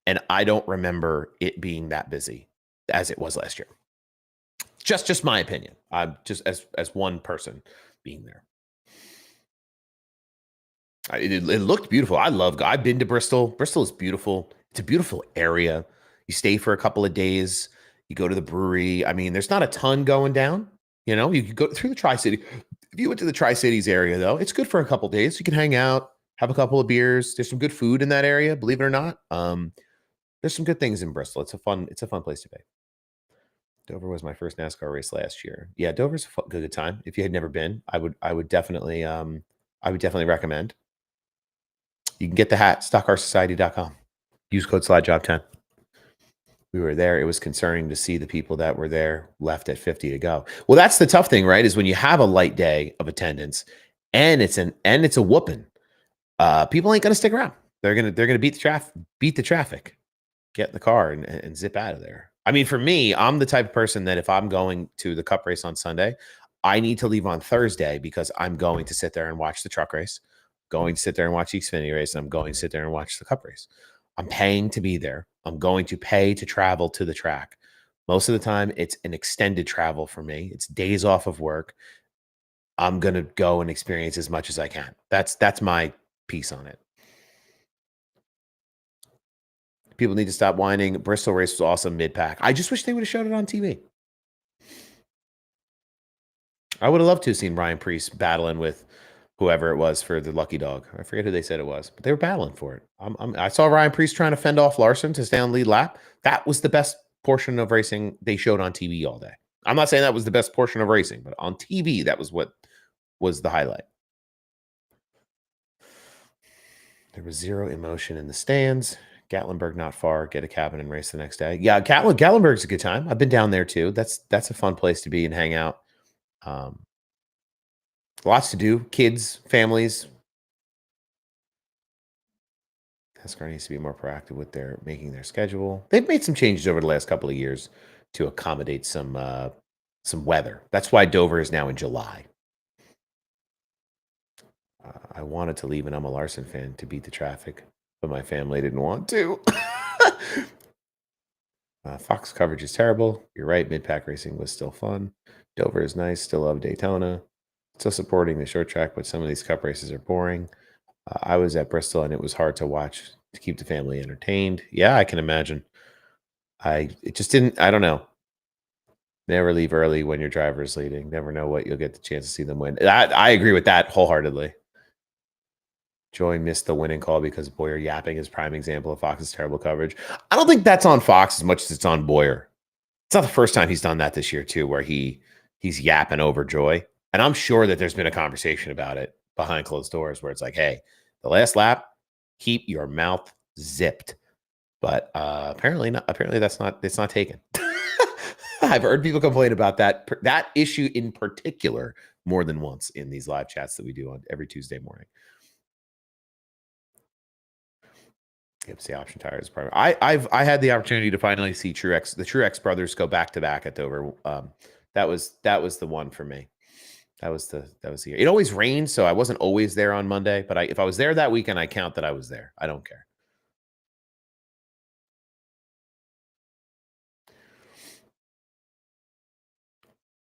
and I don't remember it being that busy as it was last year. Just my opinion. I'm just as one person being there. It looked beautiful. I've been to Bristol. Bristol is beautiful. It's a beautiful area. You stay for a couple of days. You go to the brewery. I mean, there's not a ton going down. You could go through the Tri-City. If you went to the Tri-Cities area, though, it's good for a couple of days. You can hang out, have a couple of beers. There's some good food in that area, believe it or not. There's some good things in Bristol. It's a fun place to be. Dover was my first NASCAR race last year. Yeah, Dover's a good time. If you had never been, I would definitely recommend. You can get the hat, stockcarsociety.com. Use code SlideJob10. We were there. It was concerning to see the people that were there left at 50 to go. Well, that's the tough thing, right? Is when you have a light day of attendance and it's a whooping. People ain't gonna stick around. They're gonna beat the traffic, get in the car and zip out of there. I mean, for me, I'm the type of person that if I'm going to the Cup race on Sunday, I need to leave on Thursday, because I'm going to sit there and watch the truck race, going to sit there and watch the Xfinity race, and I'm going to sit there and watch the Cup race. I'm paying to be there. I'm going to pay to travel to the track. Most of the time, it's an extended travel for me. It's days off of work. I'm going to go and experience as much as I can. That's my piece on it. People need to stop whining. Bristol race was awesome mid-pack. I just wish they would have showed it on TV. I would have loved to have seen Ryan Preece battling with whoever it was for the lucky dog. I forget who they said it was, but they were battling for it. I saw Ryan Preece trying to fend off Larson to stay on lead lap. That was the best portion of racing they showed on TV all day. I'm not saying that was the best portion of racing, but on TV, that was what was the highlight. There was zero emotion in the stands. Gatlinburg not far. Get a cabin and race the next day. Yeah, Gatlinburg's a good time. I've been down there too. That's a fun place to be and hang out. Um, Lots to do. Kids, families. NASCAR needs to be more proactive with their making their schedule. They've made some changes over the last couple of years to accommodate some weather. That's why Dover is now in July. I wanted to leave, and I'm a Larson fan, to beat the traffic, but my family didn't want to. Fox coverage is terrible. You're right. Mid-pack racing was still fun. Dover is nice. Still love Daytona. Still supporting the short track, but some of these cup races are boring. I was at Bristol, and it was hard to watch to keep the family entertained. Yeah, I can imagine. It just didn't. I don't know. Never leave early when your driver is leading. Never know what you'll get the chance to see them win. I agree with that wholeheartedly. Joy missed the winning call because Boyer yapping is prime example of Fox's terrible coverage. I don't think that's on Fox as much as it's on Boyer. It's not the first time he's done that this year too, where he's yapping over Joy. And I'm sure that there's been a conversation about it behind closed doors where it's like, hey, the last lap, keep your mouth zipped. But apparently not. Apparently it's not taken. I've heard people complain about that issue in particular more than once in these live chats that we do on every Tuesday morning. Yep, the option tire is part. I had the opportunity to finally see the Truex brothers go back to back at Dover. That was the one for me. That was the year. It always rained, so I wasn't always there on Monday. But if I was there that weekend, I count that I was there. I don't care.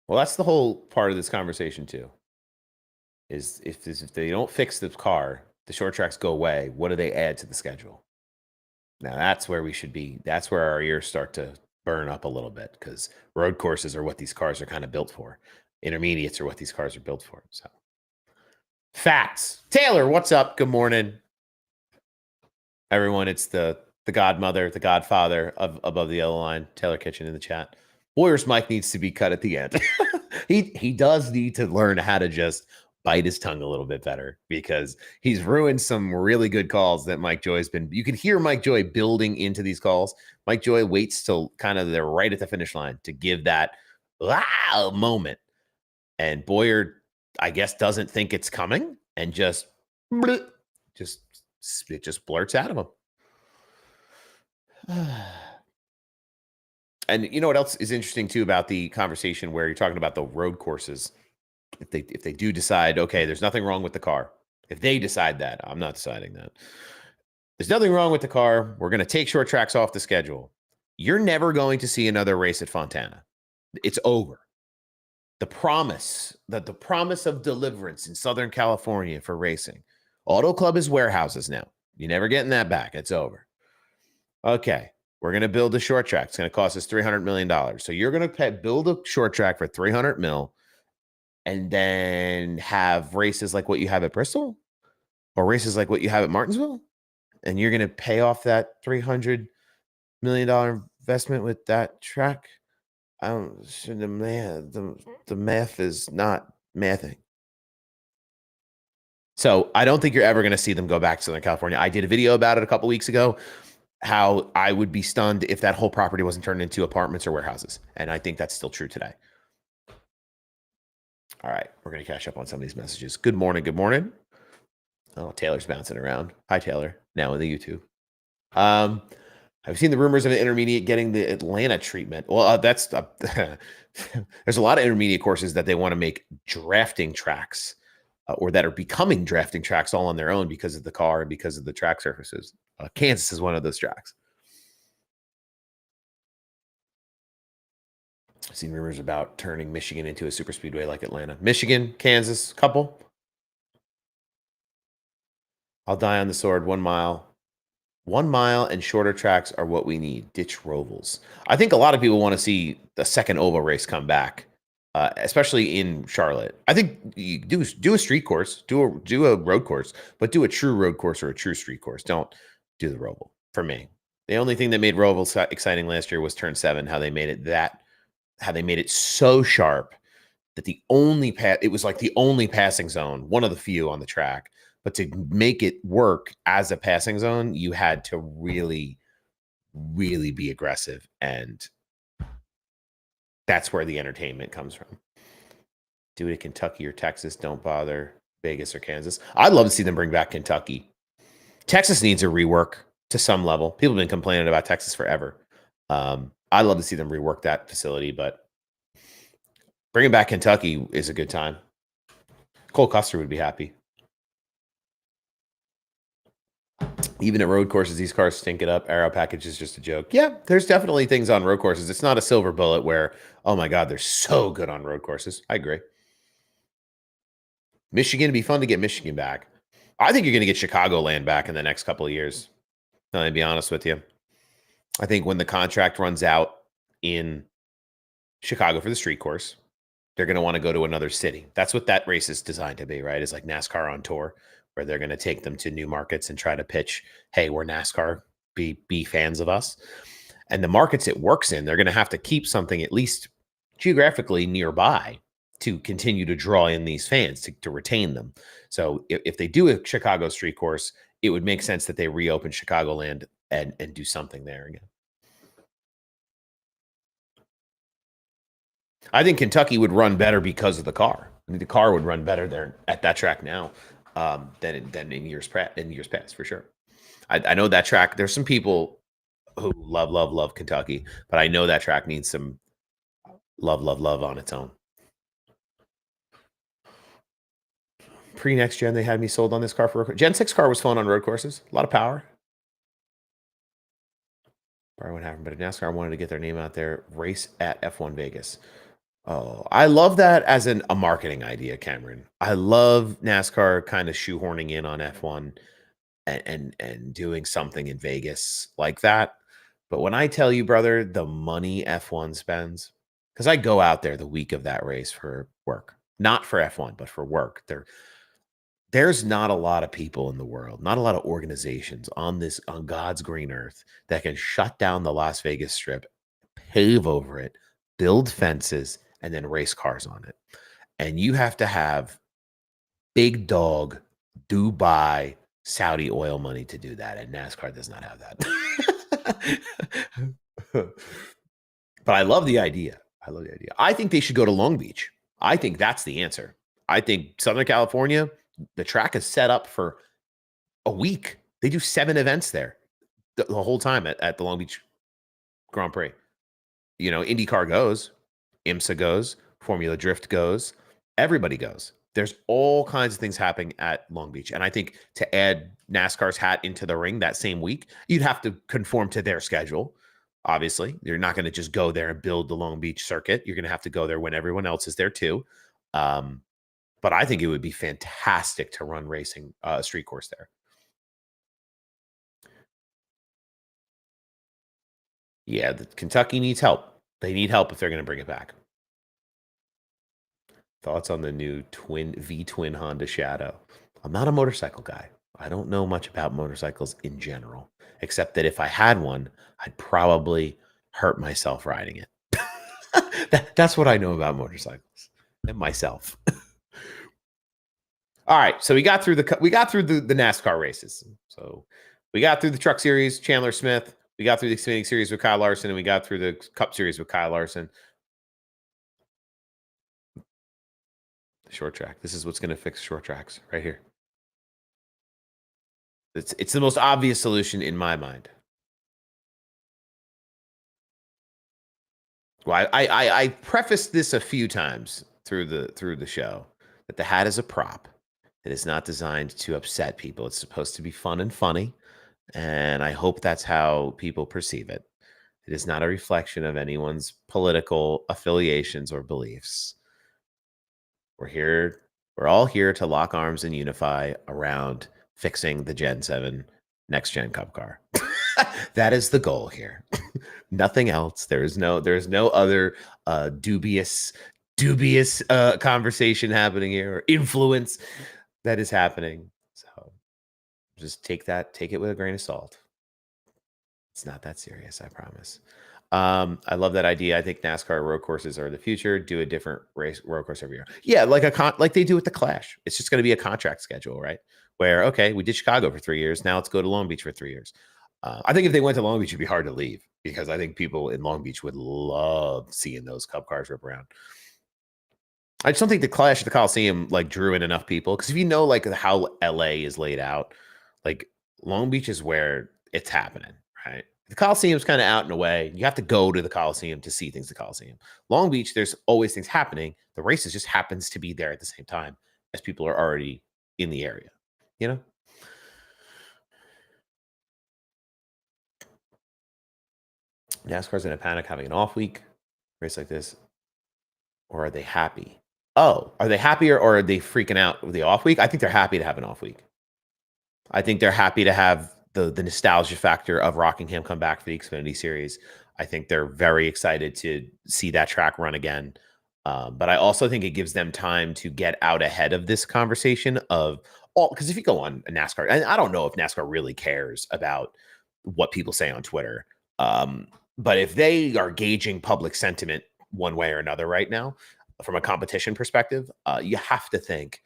Well, that's the whole part of this conversation too. Is if they don't fix the car, the short tracks go away. What do they add to the schedule? Now that's where we should be. That's where our ears start to burn up a little bit, because road courses are what these cars are kind of built for. Intermediates are what these cars are built for. So, facts. Taylor, what's up? Good morning, everyone. It's the godmother, the godfather of Above the Yellow Line, Taylor Kitchen in the chat. Boyer's mic needs to be cut at the end. He does need to learn how to just bite his tongue a little bit better, because he's ruined some really good calls that Mike Joy's been. You can hear Mike Joy building into these calls. Mike Joy waits till kind of they're right at the finish line to give that wow moment. And Boyer, I guess, doesn't think it's coming and just blurts out of him. And you know what else is interesting too about the conversation where you're talking about the road courses? If they do decide, okay, there's nothing wrong with the car. If they decide that, I'm not deciding that. There's nothing wrong with the car. We're going to take short tracks off the schedule. You're never going to see another race at Fontana. It's over. The promise of deliverance in Southern California for racing. Auto Club is warehouses now. You're never getting that back. It's over. Okay. We're going to build a short track. It's going to cost us $300 million. So you're going to build a short track for $300 million and then have races like what you have at Bristol or races like what you have at Martinsville. And you're going to pay off that $300 million investment with that track. The math is not mathing. So I don't think you're ever going to see them go back to Southern California. I did a video about it a couple weeks ago, how I would be stunned if that whole property wasn't turned into apartments or warehouses. And I think that's still true today. All right, we're going to catch up on some of these messages. Good morning. Good morning. Oh, Taylor's bouncing around. Hi, Taylor. Now in the YouTube. I've seen the rumors of an intermediate getting the Atlanta treatment. Well, that's there's a lot of intermediate courses that they want to make drafting tracks or that are becoming drafting tracks all on their own because of the car and because of the track surfaces. Kansas is one of those tracks. I've seen rumors about turning Michigan into a super speedway like Atlanta. Michigan, Kansas, couple. I'll die on the sword. 1 mile. 1 mile and shorter tracks are what we need. Ditch Rovals. I think a lot of people want to see the second oval race come back, especially in Charlotte. I think you do a street course, do a road course, but do a true road course or a true street course. Don't do the Roval for me. The only thing that made Roval exciting last year was turn 7, how they made it so sharp that it was like the only passing zone, one of the few on the track, But to make it work as a passing zone, you had to really, really be aggressive. And that's where the entertainment comes from. Do it in Kentucky or Texas. Don't bother Vegas or Kansas. I'd love to see them bring back Kentucky. Texas needs a rework to some level. People have been complaining about Texas forever. I'd love to see them rework that facility, but bringing back Kentucky is a good time. Cole Custer would be happy. Even at road courses, these cars stink it up. Aero package is just a joke. Yeah, there's definitely things on road courses. It's not a silver bullet where, oh my God, they're so good on road courses. I agree. Michigan, it'd be fun to get Michigan back. I think you're going to get Chicagoland back in the next couple of years. I'll be honest with you. I think when the contract runs out in Chicago for the street course, they're going to want to go to another city. That's what that race is designed to be, right? It's like NASCAR on tour, where they're going to take them to new markets and try to pitch, hey, we're NASCAR, be fans of us. And the markets it works in, they're going to have to keep something at least geographically nearby to continue to draw in these fans, to retain them. So if they do a Chicago street course, it would make sense that they reopen Chicagoland and do something there again. I think Kentucky would run better because of the car. I mean, the car would run better there at that track now than in years past, for sure. I know that track. There's some people who love Kentucky, but I know that track needs some love on its own. Pre-next gen, they had me sold on this car for Gen 6 car was fun on road courses. A lot of power. Probably wouldn't happen, but if NASCAR wanted to get their name out there, race at F1 Vegas. Oh, I love that as a marketing idea, Cameron. I love NASCAR kind of shoehorning in on F1 and doing something in Vegas like that. But when I tell you, brother, the money F1 spends, because I go out there the week of that race for work, not for F1, but for work. There's not a lot of people in the world, not a lot of organizations on God's green earth that can shut down the Las Vegas Strip, pave over it, build fences, and then race cars on it. And you have to have big dog Dubai Saudi oil money to do that, and NASCAR does not have that. But I love the idea. I think they should go to Long Beach. I think that's the answer. I think Southern California, the track is set up for a week. They do 7 events there the whole time at the Long Beach Grand Prix. You know, IndyCar goes, IMSA goes, Formula Drift goes, everybody goes. There's all kinds of things happening at Long Beach. And I think to add NASCAR's hat into the ring that same week, you'd have to conform to their schedule. Obviously, you're not going to just go there and build the Long Beach circuit. You're going to have to go there when everyone else is there too. But I think it would be fantastic to run racing street course there. Yeah, Kentucky needs help. They need help if they're going to bring it back. Thoughts on the new V-twin Honda Shadow? I'm not a motorcycle guy. I don't know much about motorcycles in general, except that if I had one, I'd probably hurt myself riding it. That's what I know about motorcycles and myself. All right, so we got through the NASCAR races. So we got through the Truck Series, Chandler Smith. We got through the Xfinity Series with Kyle Larson, and we got through the Cup Series with Kyle Larson. The short track. This is what's going to fix short tracks right here. It's the most obvious solution in my mind. Well, I prefaced this a few times through the show that the hat is a prop. It is not designed to upset people. It's supposed to be fun and funny, and I hope that's how people perceive it. It is not a reflection of anyone's political affiliations or beliefs. We're all here to lock arms and unify around fixing the Gen 7 next gen Cup car. That is the goal here. Nothing else. There's no other dubious conversation happening here or influence that is happening. So just take it with a grain of salt. It's not that serious, I promise. I love that idea. I think NASCAR road courses are the future. Do a different race road course every year. Yeah, like they do with the Clash. It's just going to be a contract schedule, right? Where okay, we did Chicago for 3 years. Now let's go to Long Beach for 3 years. I think if they went to Long Beach, it'd be hard to leave because I think people in Long Beach would love seeing those Cup cars rip around. I just don't think the Clash at the Coliseum like drew in enough people because if you know like how LA is laid out, like Long Beach is where it's happening, right? The Coliseum's kind of out and away. You have to go to the Coliseum to see things at the Coliseum. Long Beach, there's always things happening. The races just happens to be there at the same time as people are already in the area, you know? NASCAR's in a panic having an off week, race like this, or are they happy? Oh, are they happy or are they freaking out with the off week? I think they're happy to have an off week. I think they're happy to have the nostalgia factor of Rockingham come back for the Xfinity series. I think they're very excited to see that track run again. But I also think it gives them time to get out ahead of this conversation of all because if you go on NASCAR, and I don't know if NASCAR really cares about what people say on Twitter. But if they are gauging public sentiment one way or another right now, from a competition perspective, you have to think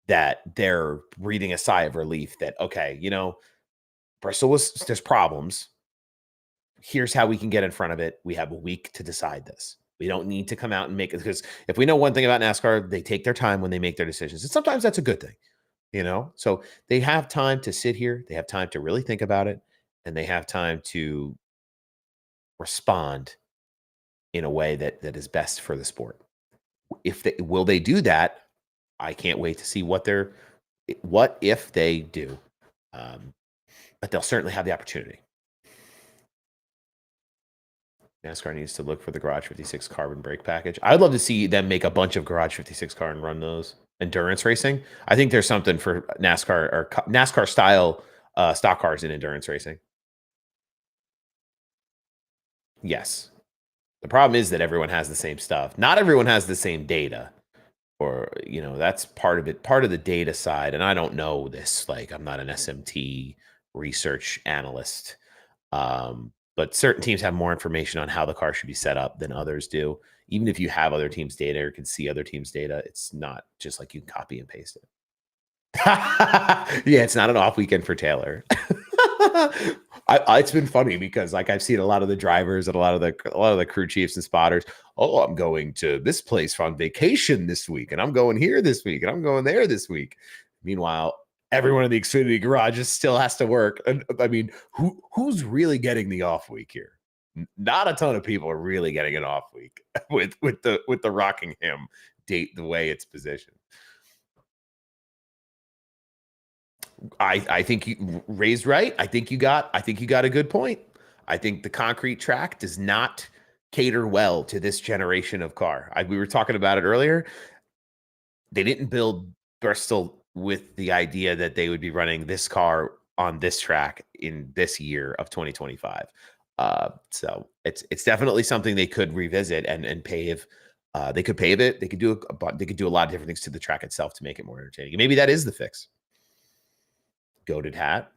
that they're breathing a sigh of relief that, okay, Bristol there's problems. Here's how we can get in front of it. We have a week to decide this. We don't need to come out and make it because if we know one thing about NASCAR, they take their time when they make their decisions. And sometimes that's a good thing, So they have time to sit here, they have time to really think about it, and they have time to respond in a way that is best for the sport. Will they do that? I can't wait to see what if they do. But they'll certainly have the opportunity. NASCAR needs to look for the Garage 56 carbon brake package. I'd love to see them make a bunch of Garage 56 car and run those endurance racing. I think there's something for NASCAR or NASCAR style stock cars in endurance racing. Yes. The problem is that everyone has the same stuff. Not everyone has the same data. Or, that's part of it, part of the data side. And I don't know this, like I'm not an SMT research analyst. But certain teams have more information on how the car should be set up than others do. Even if you have other teams' data or can see other teams' data, it's not just like you can copy and paste it. Yeah, it's not an off weekend for Taylor. It's been funny because like I've seen a lot of the drivers and a lot of the crew chiefs and spotters. Oh, I'm going to this place on vacation this week, and I'm going here this week, and I'm going there this week. Meanwhile, everyone in the Xfinity garages still has to work. And I mean, who's really getting the off week here? Not a ton of people are really getting an off week with the Rockingham date the way it's positioned. I think you raised right. I think you got a good point. I think the concrete track does not cater well to this generation of car. We were talking about it earlier. They didn't build Bristol with the idea that they would be running this car on this track in this year of 2025. So it's definitely something they could revisit and pave. They could pave it. They could do a lot of different things to the track itself to make it more entertaining. And maybe that is the fix. Goated hat.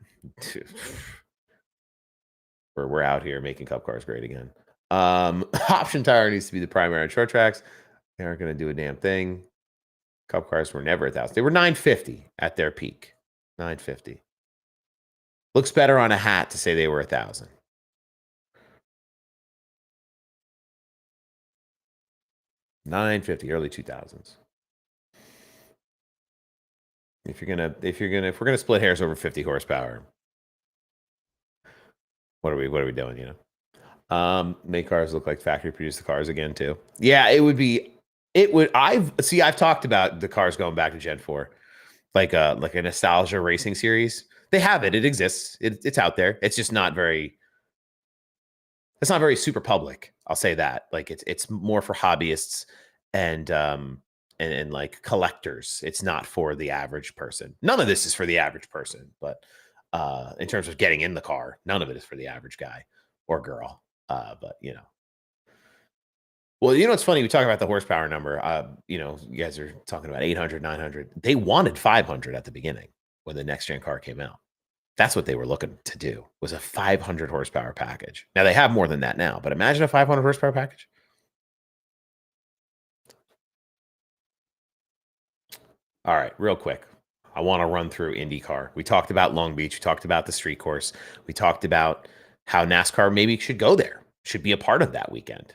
We're out here making Cup cars great again. Option tire needs to be the primary on short tracks. They aren't going to do a damn thing. Cup cars were never 1,000. They were 950 at their peak. 950. Looks better on a hat to say they were 1,000. $950, early 2000s. If we're gonna split hairs over 50 horsepower, what are we doing? Make cars look like factory produced cars again too. Yeah, it would. I've talked about the cars going back to Gen 4, like a nostalgia racing series. They have it. It exists. It's out there. It's just not very. It's not very super public. I'll say that. Like it's more for hobbyists and like collectors. It's not for the average person. None of this is for the average person, but in terms of getting in the car, none of it is for the average guy or girl. But well, it's funny. We talk about the horsepower number. You guys are talking about 800, 900. They wanted 500 at the beginning when the next gen car came out. That's what they were looking to do, was a 500 horsepower package. Now they have more than that now, but imagine a 500 horsepower package. All right, real quick. I want to run through IndyCar. We talked about Long Beach. We talked about the street course. We talked about how NASCAR maybe should go there, should be a part of that weekend.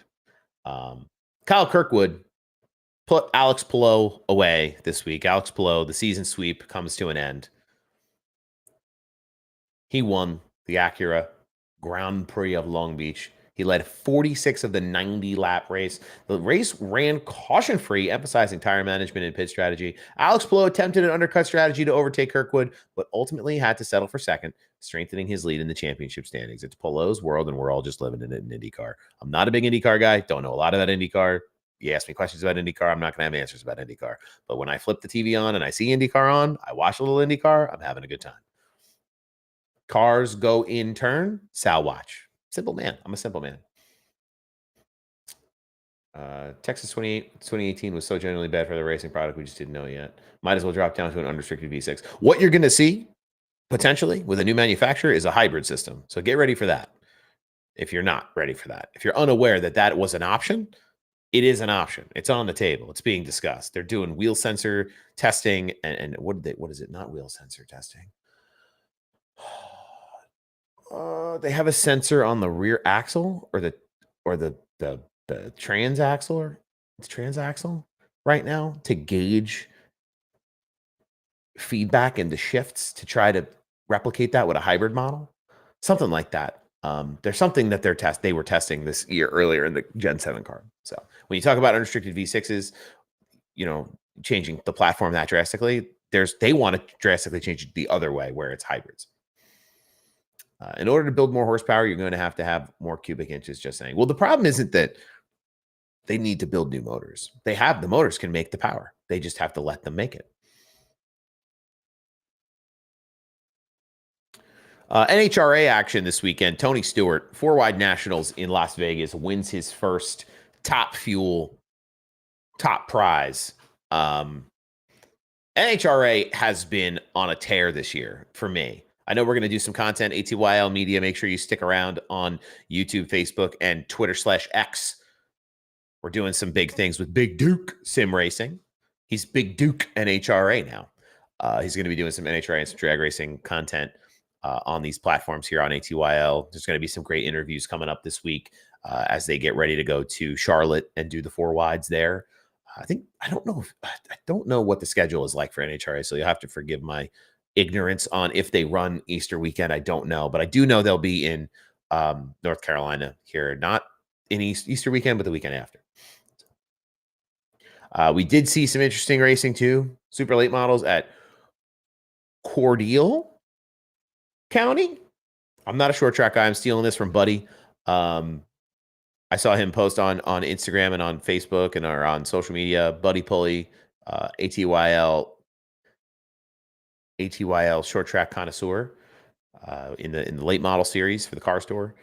Kyle Kirkwood put Alex Palou away this week. Alex Palou, the season sweep comes to an end. He won the Acura Grand Prix of Long Beach. He led 46 of the 90-lap race. The race ran caution-free, emphasizing tire management and pit strategy. Alex Palou attempted an undercut strategy to overtake Kirkwood, but ultimately had to settle for second, strengthening his lead in the championship standings. It's Palou's world, and we're all just living in it in IndyCar. I'm not a big IndyCar guy. Don't know a lot about IndyCar. You ask me questions about IndyCar, I'm not going to have answers about IndyCar. But when I flip the TV on and I see IndyCar on, I watch a little IndyCar, I'm having a good time. Cars go in turn, Sal watch. Simple man. I'm a simple man. Texas 2018 was so generally bad for the racing product, we just didn't know yet. Might as well drop down to an unrestricted V6. What you're going to see, potentially, with a new manufacturer is a hybrid system. So get ready for that. If you're not ready for that. If you're unaware that that was an option, it is an option. It's on the table. It's being discussed. They're doing wheel sensor testing. And what is it? Not wheel sensor testing. They have a sensor on the rear axle or the transaxle, or it's transaxle right now, to gauge feedback into shifts to try to replicate that with a hybrid model, something like that. There's something that they were testing this year earlier in the Gen 7 car. So when you talk about unrestricted V6s, changing the platform that drastically, they want to drastically change it the other way where it's hybrids. In order to build more horsepower, you're going to have more cubic inches, just saying. Well, the problem isn't that they need to build new motors. The motors can make the power. They just have to let them make it. NHRA action this weekend. Tony Stewart, 4-wide nationals in Las Vegas, wins his first top fuel, top prize. NHRA has been on a tear this year for me. I know we're going to do some content, ATYL Media. Make sure you stick around on YouTube, Facebook, and Twitter/X. We're doing some big things with Big Duke Sim Racing. He's Big Duke NHRA now. He's going to be doing some NHRA and some drag racing content on these platforms here on ATYL. There's going to be some great interviews coming up this week as they get ready to go to Charlotte and do the 4 wides there. I don't know what the schedule is like for NHRA, so you'll have to forgive my ignorance on if they run Easter weekend. I don't know, but I do know they'll be in North Carolina here, not in Easter weekend, but the weekend after. We did see some interesting racing too. Super late models at Cordele County. I'm not a short track guy. I'm stealing this from Buddy. I saw him post on Instagram and on Facebook and on social media. Buddy Pulley, ATYL short track connoisseur in the late model series for the car store.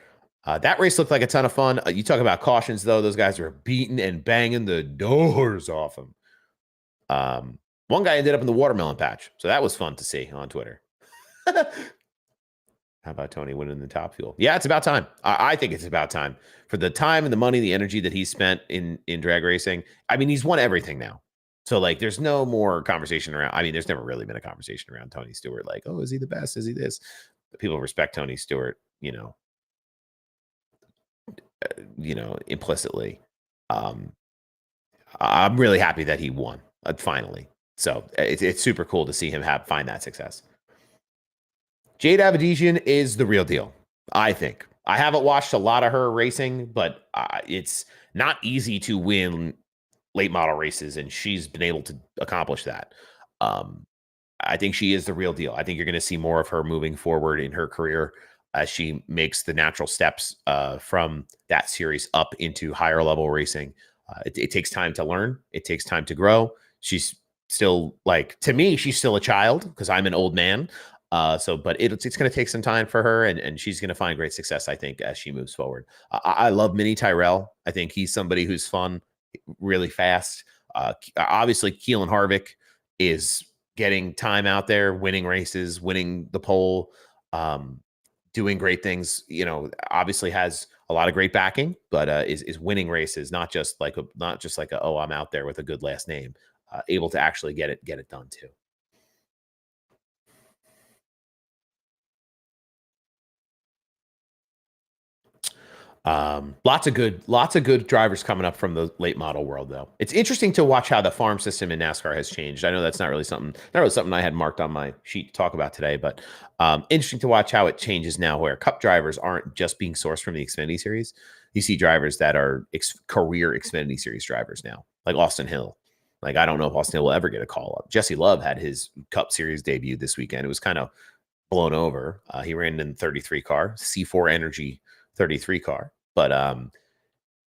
That race looked like a ton of fun. You talk about cautions, though. Those guys are beating and banging the doors off them. One guy ended up in the watermelon patch, so that was fun to see on Twitter. How about Tony winning the top fuel? Yeah, it's about time. I think it's about time for the time and the money, the energy that he's spent in drag racing. I mean, he's won everything now. So, there's no more conversation around. I mean, there's never really been a conversation around Tony Stewart. Oh, is he the best? Is he this? People respect Tony Stewart, implicitly. I'm really happy that he won finally. So it's super cool to see him find that success. Jade Avedizian is the real deal, I think. I haven't watched a lot of her racing, but it's not easy to win late model races, and she's been able to accomplish that. I think she is the real deal. I think you're going to see more of her moving forward in her career as she makes the natural steps from that series up into higher level racing. It takes time to learn. It takes time to grow. She's still, to me, she's still a child because I'm an old man. But it's going to take some time for her, and she's going to find great success, I think, as she moves forward. I love Mini Tyrell. I think he's somebody who's fun, really fast. Obviously, Keelan Harvick is getting time out there, winning races, winning the pole. doing great things. Obviously has a lot of great backing, but is winning races, not just like oh, I'm out there with a good last name, able to actually get it done too. Lots of good drivers coming up from the late model world, though. It's interesting to watch how the farm system in NASCAR has changed. I know that's not really something I had marked on my sheet to talk about today, but interesting to watch how it changes now, where Cup drivers aren't just being sourced from the Xfinity Series. You see drivers that are career Xfinity Series drivers now, like Austin Hill. Like, I don't know if Austin Hill will ever get a call up. Jesse Love had his Cup Series debut this weekend. It was kind of blown over. He ran in 33 car, C4 Energy 33 car, but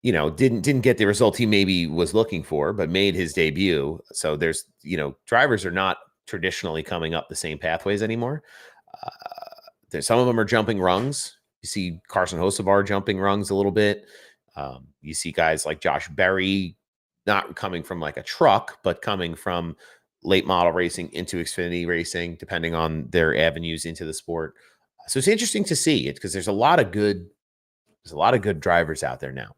didn't get the result he maybe was looking for, but made his debut. So there's drivers are not traditionally coming up the same pathways anymore. There's some of them are jumping rungs. You see Carson Hocevar jumping rungs a little bit. You see guys like Josh Berry not coming from like a truck, but coming from late model racing into Xfinity racing, depending on their avenues into the sport. So it's interesting to see it, because there's a lot of good drivers out there now.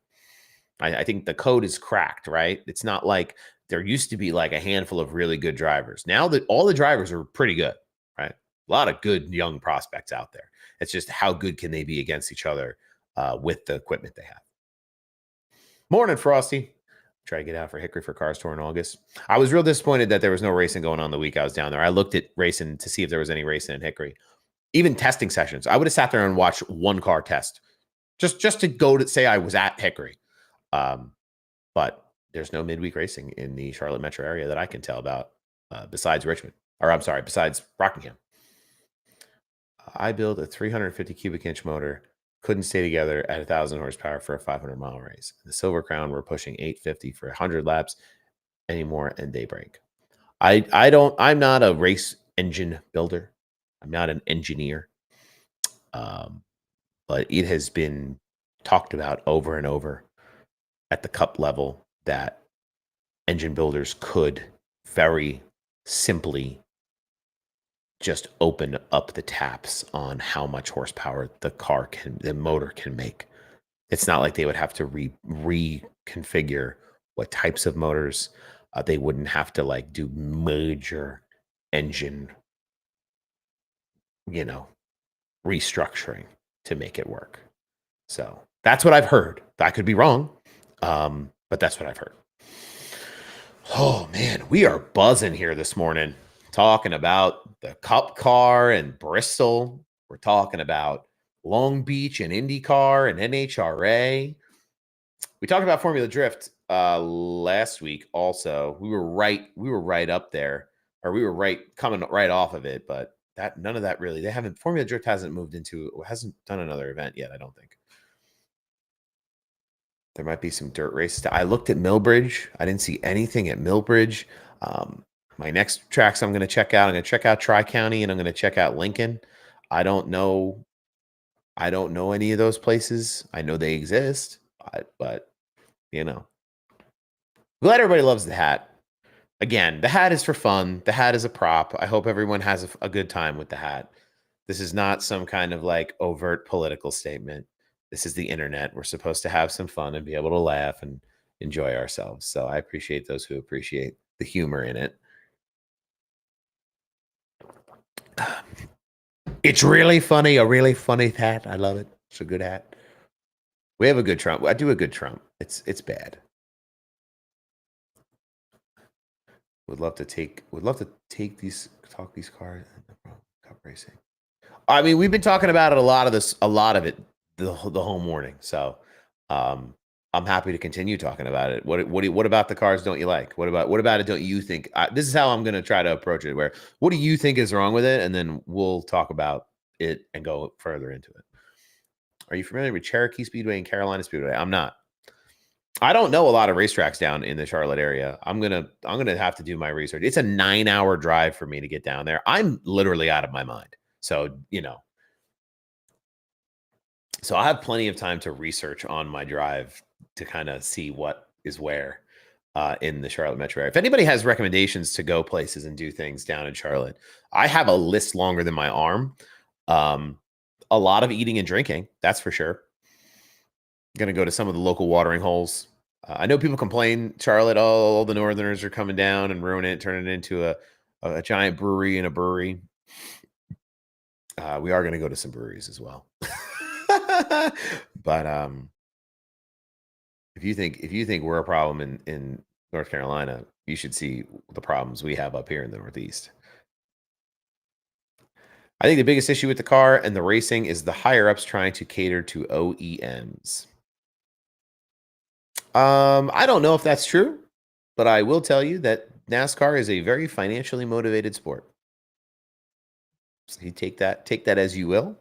I think the code is cracked, right? It's not like there used to be like a handful of really good drivers. Now that all the drivers are pretty good, right? A lot of good young prospects out there. It's just how good can they be against each other with the equipment they have. Morning, Frosty. Try to get out for Hickory for Cars Tour in August. I was real disappointed that there was no racing going on the week I was down there. I looked at racing to see if there was any racing in Hickory. Even testing sessions. I would have sat there and watched one car test just to go to say I was at Hickory. But there's no midweek racing in the Charlotte metro area that I can tell about, besides Rockingham. I built a 350 cubic inch motor, couldn't stay together at 1,000 horsepower for a 500-mile race. The Silver Crown, we're pushing 850 for 100 laps anymore, and they break. I'm not a race engine builder. I'm not an engineer. But it has been talked about over and over at the Cup level that engine builders could very simply just open up the taps on how much horsepower the motor can make. It's not like they would have to reconfigure what types of motors. They wouldn't have to like do major engine, restructuring to make it work. So that's what I've heard. I could be wrong, but that's what I've heard. Oh man, we are buzzing here this morning, talking about the Cup car and Bristol. We're talking about Long Beach and IndyCar and NHRA. We talked about Formula Drift last week. Also, we were right up there, or we were coming right off of it, but none of that really. Formula Drift hasn't done another event yet, I don't think. There might be some dirt races. I looked at Millbridge. I didn't see anything at Millbridge. My next tracks I'm going to check out. I'm going to check out Tri-County, and I'm going to check out Lincoln. I don't know any of those places. I know they exist, but glad everybody loves the hat. Again, the hat is for fun. The hat is a prop. I hope everyone has a good time with the hat. This is not some kind of like overt political statement. This is the internet. We're supposed to have some fun and be able to laugh and enjoy ourselves. So I appreciate those who appreciate the humor in it. It's really funny, a really funny hat. I love it. It's a good hat. We have a good Trump. I do a good Trump. It's bad. Would love to take these cars Cup racing. I mean, we've been talking about it a lot of it the whole morning. So I'm happy to continue talking about it. What about the cars don't you like? What about it don't you think? This is how I'm going to try to approach it. What do you think is wrong with it? And then we'll talk about it and go further into it. Are you familiar with Cherokee Speedway and Carolina Speedway? I'm not. I don't know a lot of racetracks down in the Charlotte area. I'm gonna have to do my research. It's a 9-hour drive for me to get down there. I'm literally out of my mind. So so I have plenty of time to research on my drive to kind of see what is where in the Charlotte metro area. If anybody has recommendations to go places and do things down in Charlotte, I have a list longer than my arm. A lot of eating and drinking, that's for sure. Gonna go to some of the local watering holes. I know people complain, Charlotte, oh, all the Northerners are coming down and ruin it, turning it into a giant brewery and a brewery. We are gonna go to some breweries as well. But if you think we're a problem in North Carolina, you should see the problems we have up here in the Northeast. I think the biggest issue with the car and the racing is the higher ups trying to cater to OEMs. I don't know if that's true, but I will tell you that NASCAR is a very financially motivated sport. So you take that as you will.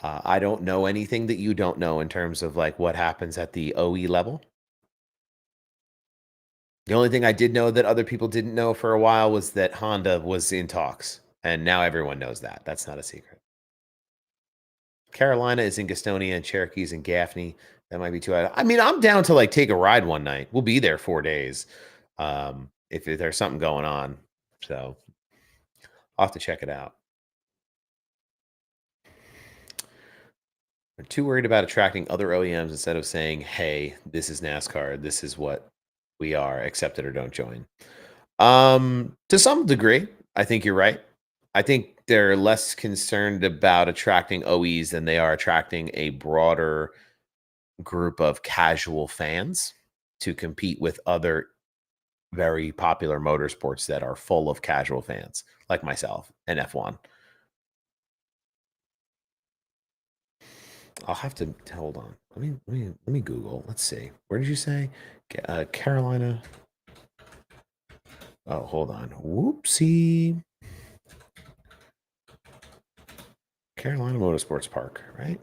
I don't know anything that you don't know in terms of like what happens at the OE level. The only thing I did know that other people didn't know for a while was that Honda was in talks, and now everyone knows that. That's not a secret. Carolina is in Gastonia, and Cherokee's in Gaffney. That might be too. I mean, I'm down to like take a ride one night. We'll be there 4 days, if there's something going on. So I'll have to check it out. I'm too worried about attracting other OEMs instead of saying, "Hey, this is NASCAR. This is what we are. Accept it or don't join." To some degree, I think you're right. I think they're less concerned about attracting OEs than they are attracting a broader group of casual fans to compete with other very popular motorsports that are full of casual fans, like myself and F1. I'll have to hold on. Let me Google. Let's see. Where did you say? Carolina. Oh, hold on. Whoopsie. Carolina Motorsports Park, right?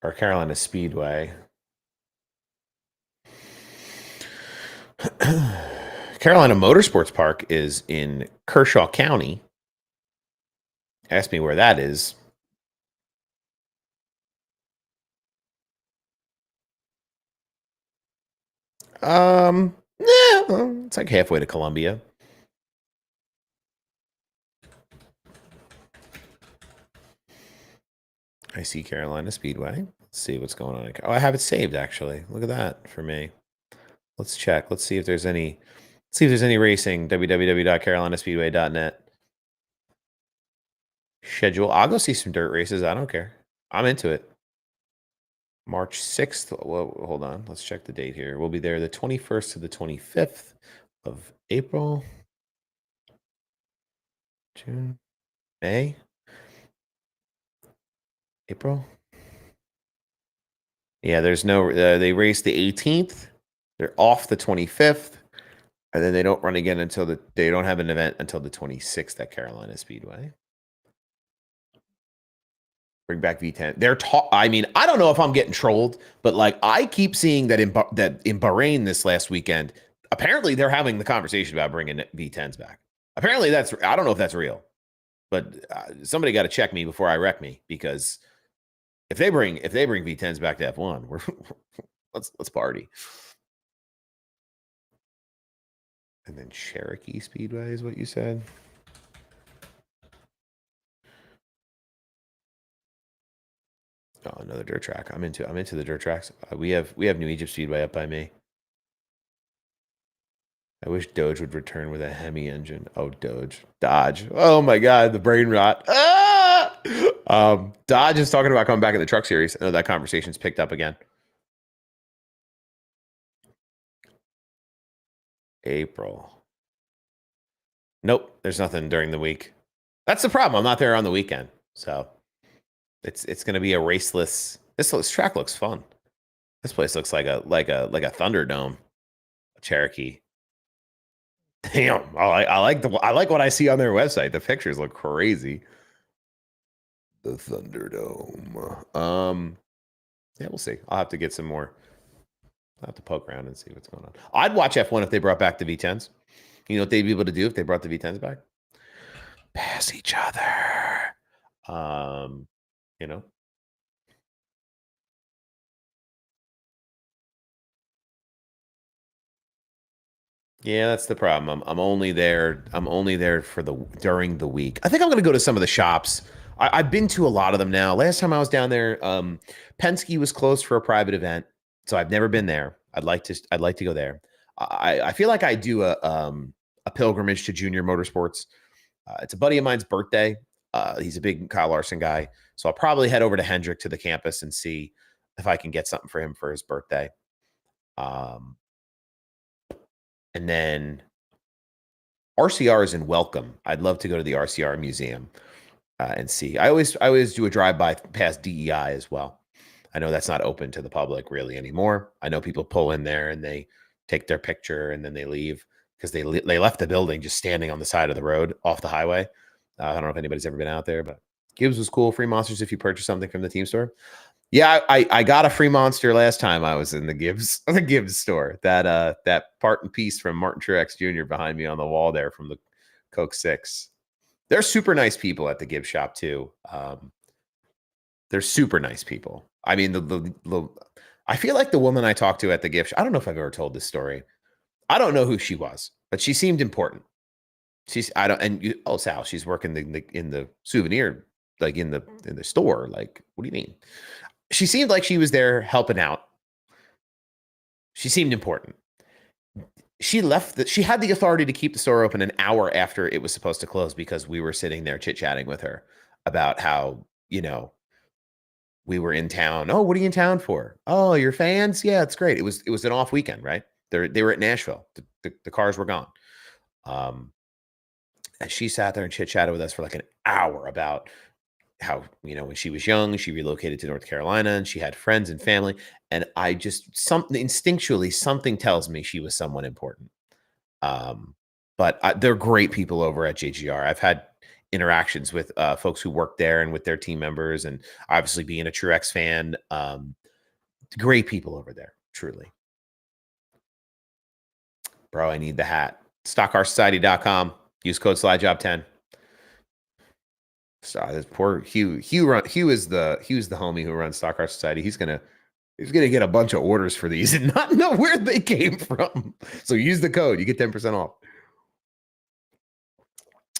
Or Carolina Speedway. Carolina Motorsports Park is in Kershaw County. Ask me where that is. It's like halfway to Columbia. I see Carolina Speedway. Let's see what's going on. Oh, I have it saved actually. Look at that for me. Let's check. Let's see if there's any. Let's see if there's any racing. www.carolinaspeedway.net. Schedule. I'll go see some dirt races. I don't care. I'm into it. March 6th. Well, hold on. Let's check the date here. We'll be there the 21st to the 25th of April. June. May. April. Yeah, there's no. They race the 18th. They're off the 25th, and then they don't run again until they don't have an event until the 26th at Carolina Speedway. Bring back V10. I mean, I don't know if I'm getting trolled, but like I keep seeing that in Bahrain this last weekend, apparently they're having the conversation about bringing V10s back. Apparently I don't know if that's real, but somebody got to check me before I wreck me, because if they bring V10s back to F1, let's party. And then Cherokee Speedway is what you said. Oh, another dirt track. I'm into the dirt tracks. We have New Egypt Speedway up by me. I wish Doge would return with a Hemi engine. Oh, Dodge. Oh my God, the brain rot. Ah! Dodge is talking about coming back in the truck series. I know that conversation's picked up again. April. Nope, there's nothing during the week. That's the problem. I'm not there on the weekend, so it's going to be a raceless. This track looks fun. This place looks like a Thunderdome, Cherokee. Damn, I like what I see on their website. The pictures look crazy. The Thunderdome. Yeah, we'll see. I'll have to get some more. I'll have to poke around and see what's going on. I'd watch F1 if they brought back the V10s. You know what they'd be able to do if they brought the V10s back? Pass each other. You know. Yeah, that's the problem. I'm only there. I'm only there for during the week. I think I'm going to go to some of the shops. I've been to a lot of them now. Last time I was down there, Penske was closed for a private event, so I've never been there. I'd like to go there. I feel like I do a pilgrimage to Junior Motorsports. It's a buddy of mine's birthday. He's a big Kyle Larson guy, so I'll probably head over to Hendrick to the campus and see if I can get something for him for his birthday. Um, and then RCR is in Welcome. I'd love to go to the RCR museum and see. I always do a drive by past DEI as well. I know that's not open to the public really anymore. I know people pull in there and they take their picture and then they leave because they left the building just standing on the side of the road off the highway. I don't know if anybody's ever been out there, but Gibbs was cool. Free monsters if you purchase something from the team store. Yeah, I got a free monster last time I was in the Gibbs store. That part and piece from Martin Truex Jr. behind me on the wall there from the Coke 6. They're super nice people at the Gibbs shop too. They're super nice people. I mean, I feel like the woman I talked to at the gift shop, I don't know if I've ever told this story. I don't know who she was, but she seemed important. Sal, she's working in the souvenir, like in the store. Like, what do you mean? She seemed like she was there helping out. She seemed important. She left she had the authority to keep the store open an hour after it was supposed to close because we were sitting there chit-chatting with her about how, we were in town. Oh, what are you in town for? Oh, your fans? Yeah, it's great. It was an off weekend, right? They were at Nashville. The cars were gone. And she sat there and chit-chatted with us for like an hour about how, when she was young, she relocated to North Carolina and she had friends and family. And I just instinctually, something tells me she was someone important. But they're great people over at JGR. I've had interactions with folks who work there and with their team members, and obviously being a Truex fan, great people over there, truly. Bro, I need the hat. StockCarSociety.com. Use code SlideJob10. So this poor Hugh. Hugh is the homie who runs Stock Car Society. He's gonna get a bunch of orders for these and not know where they came from. So use the code. You get 10% off.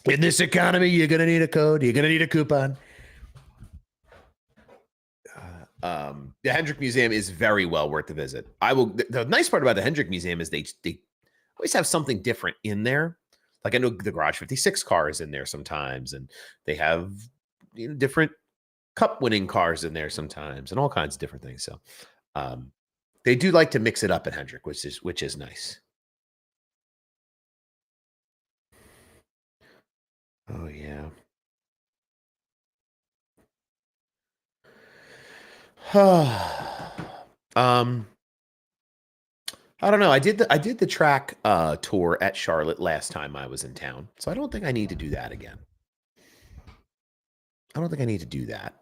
In this economy, you're gonna need a code. You're gonna need a coupon. The Hendrick Museum is very well worth the visit. The nice part about the Hendrick Museum is they always have something different in there. Like I know the Garage 56 car is in there sometimes, and they have different cup winning cars in there sometimes, and all kinds of different things. So they do like to mix it up at Hendrick, which is nice. Oh yeah. I don't know. I did the track tour at Charlotte last time I was in town, so I don't think I need to do that again. I don't think I need to do that.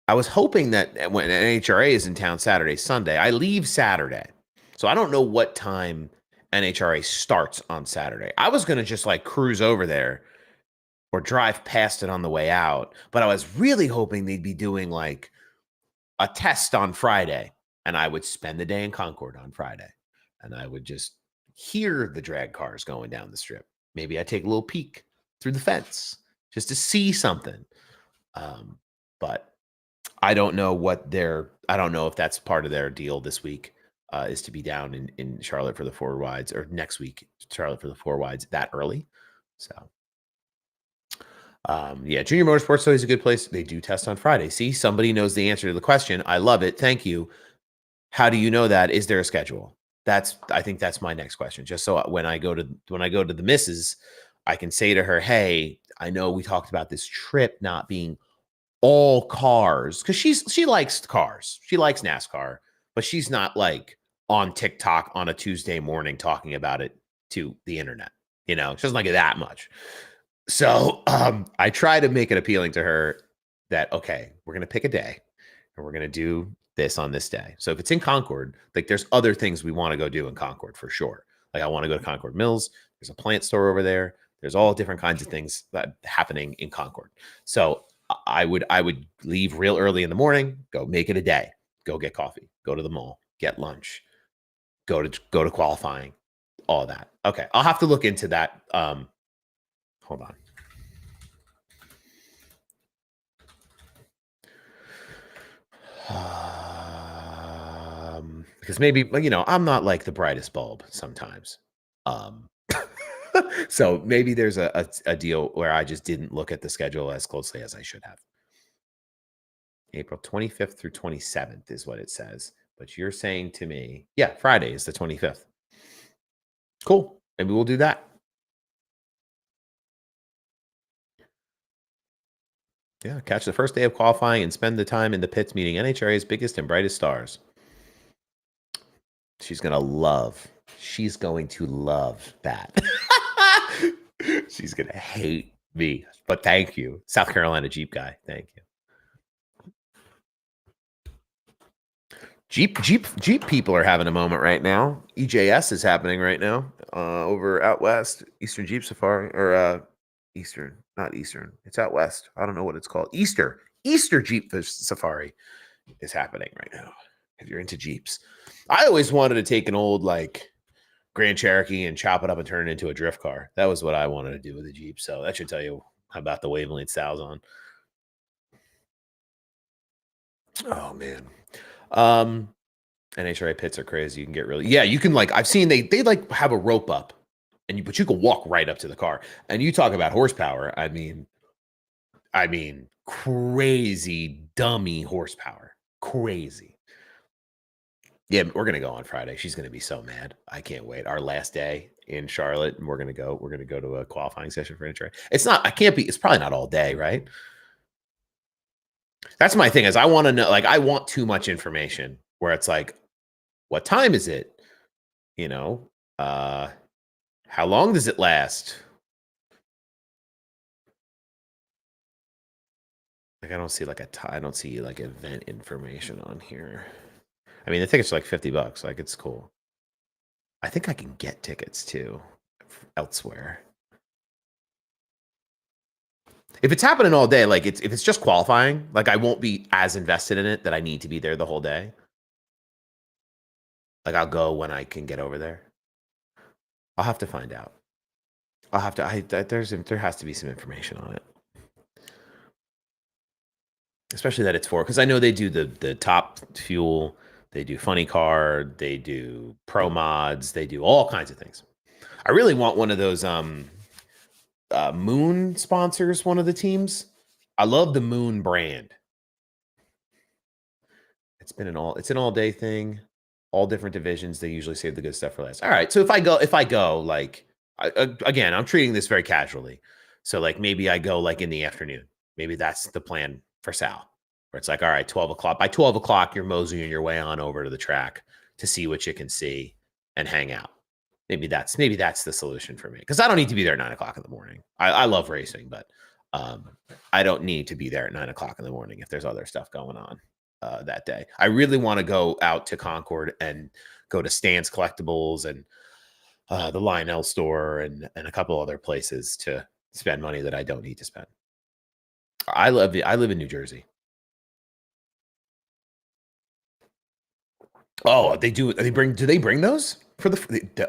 I was hoping that when NHRA is in town Saturday, Sunday, I leave Saturday, so I don't know what time NHRA starts on Saturday. I was going to just like cruise over there or drive past it on the way out, but I was really hoping they'd be doing like a test on Friday, and I would spend the day in Concord on Friday, and I would just hear the drag cars going down the strip. Maybe I take a little peek through the fence just to see something. But I don't know I don't know if that's part of their deal this week, is to be down in Charlotte for the 4 wides, or next week, Charlotte for the 4 wides that early. So yeah, Junior Motorsports is always a good place. They do test on Friday. See, somebody knows the answer to the question. I love it. Thank you. How do you know that? Is there a schedule? I think that's my next question. Just so when I go to the missus, I can say to her, "Hey, I know we talked about this trip not being all cars," because she likes cars. She likes NASCAR, but she's not like on TikTok on a Tuesday morning talking about it to the internet. She doesn't like it that much. So I try to make it appealing to her that, okay, we're going to pick a day and we're going to do this on this day. So if it's in Concord, like there's other things we want to go do in Concord for sure. Like I want to go to Concord Mills. There's a plant store over there. There's all different kinds of things that happening in Concord. So I would leave real early in the morning, go make it a day, go get coffee, go to the mall, get lunch, go to qualifying, all that. Okay, I'll have to look into that. Hold on. Because maybe, I'm not like the brightest bulb sometimes. So maybe there's a deal where I just didn't look at the schedule as closely as I should have. April 25th through 27th is what it says. But you're saying to me, yeah, Friday is the 25th. Cool. Maybe we'll do that. Yeah, catch the first day of qualifying and spend the time in the pits meeting NHRA's biggest and brightest stars. She's going to love that. She's going to hate me. But thank you. South Carolina Jeep guy. Thank you. Jeep people are having a moment right now. EJS is happening right now over out west. Eastern Jeep Safari, or not Eastern. It's out west. I don't know what it's called. Easter Jeep Safari is happening right now. If you're into Jeeps, I always wanted to take an old like Grand Cherokee and chop it up and turn it into a drift car. That was what I wanted to do with a Jeep. So that should tell you about the wavelength styles on. Oh man. NHRA pits are crazy. You can get you can I've seen they like have a rope up but you can walk right up to the car. And you talk about horsepower. I mean crazy dummy horsepower. Crazy. Yeah, we're gonna go on Friday. She's gonna be so mad. I can't wait. Our last day in Charlotte, and we're gonna go to a qualifying session for NHRA. It's probably not all day, right? That's my thing is I want to know, I want too much information where it's like, what time is it? How long does it last? I don't see I don't see event information on here. I mean, the tickets are like $50. It's cool. I think I can get tickets too elsewhere. If it's happening all day, if it's just qualifying, I won't be as invested in it that I need to be there the whole day. I'll go when I can get over there. I'll have to find out. There has to be some information on it. Especially that it's because I know they do the top fuel, they do funny card, they do pro mods, they do all kinds of things. I really want one of those Moon sponsors one of the teams. I love the Moon brand. It's an all day thing, all different divisions. They usually save the good stuff for last. All right, so if I go, again, I'm treating this very casually. So maybe I go in the afternoon. Maybe that's the plan for Sal, where it's all right, 12 o'clock. By 12 o'clock, you're moseying your way on over to the track to see what you can see and hang out. Maybe that's the solution for me, because I don't need to be there at 9 o'clock in the morning. I love racing, but I don't need to be there at 9 o'clock in the morning if there's other stuff going on that day. I really want to go out to Concord and go to Stan's Collectibles and the Lionel store and a couple other places to spend money that I don't need to spend. I live in New Jersey. Oh, they do. Do they bring those for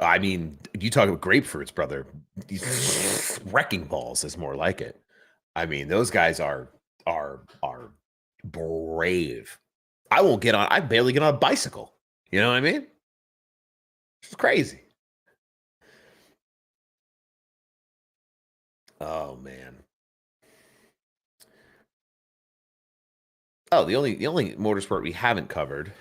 I mean, you talk about grapefruits, brother. These wrecking balls is more like it. I mean, those guys are brave. I barely get on a bicycle. You know what I mean? It's crazy. Oh man. Oh, the only motorsport we haven't covered.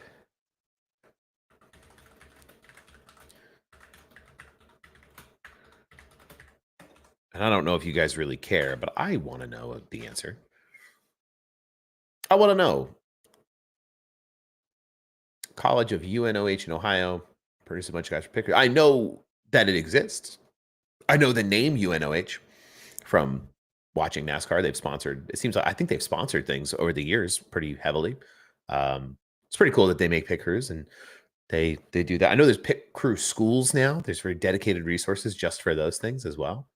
And I don't know if you guys really care, but I want to know the answer. I want to know. College of UNOH in Ohio produce a bunch of guys for pickers. I know that it exists. I know the name UNOH from watching NASCAR. They've sponsored. It seems like I think they've sponsored things over the years pretty heavily. It's pretty cool that they make pit crews and they do that. I know there's pit crew schools now. There's very dedicated resources just for those things as well.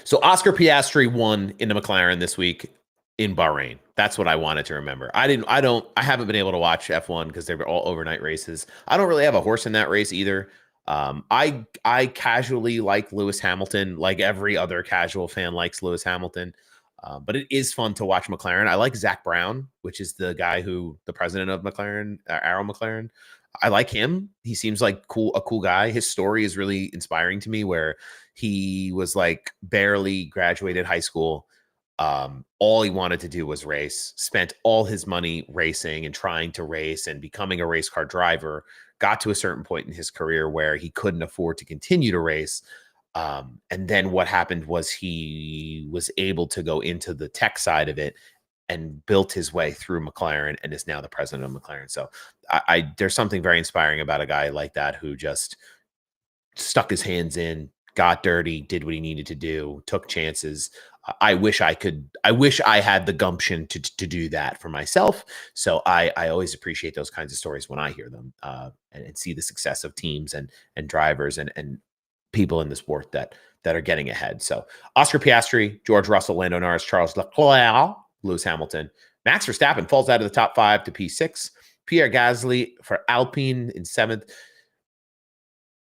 So Oscar Piastri won in the McLaren this week. in Bahrain. That's what I wanted to remember. I haven't been able to watch F1 because they were all overnight races. I don't really have a horse in that race either. I casually like Lewis Hamilton, like every other casual fan likes Lewis Hamilton. But it is fun to watch McLaren. I like Zach Brown, which is the guy the president of McLaren, Arrow McLaren. I like him. He seems like a cool guy. His story is really inspiring to me, where he was like barely graduated high school. All he wanted to do was race, spent all his money racing and trying to race and becoming a race car driver, got to a certain point in his career where he couldn't afford to continue to race. And then what happened was he was able to go into the tech side of it and built his way through McLaren and is now the president of McLaren. So there's something very inspiring about a guy like that who just stuck his hands in, got dirty, did what he needed to do, took chances. I wish I had the gumption to do that for myself. So I always appreciate those kinds of stories when I hear them, and see the success of teams and drivers and people in the sport that are getting ahead. So Oscar Piastri, George Russell, Lando Norris, Charles Leclerc, Lewis Hamilton, Max Verstappen falls out of the top 5 to P6. Pierre Gasly for Alpine in 7th.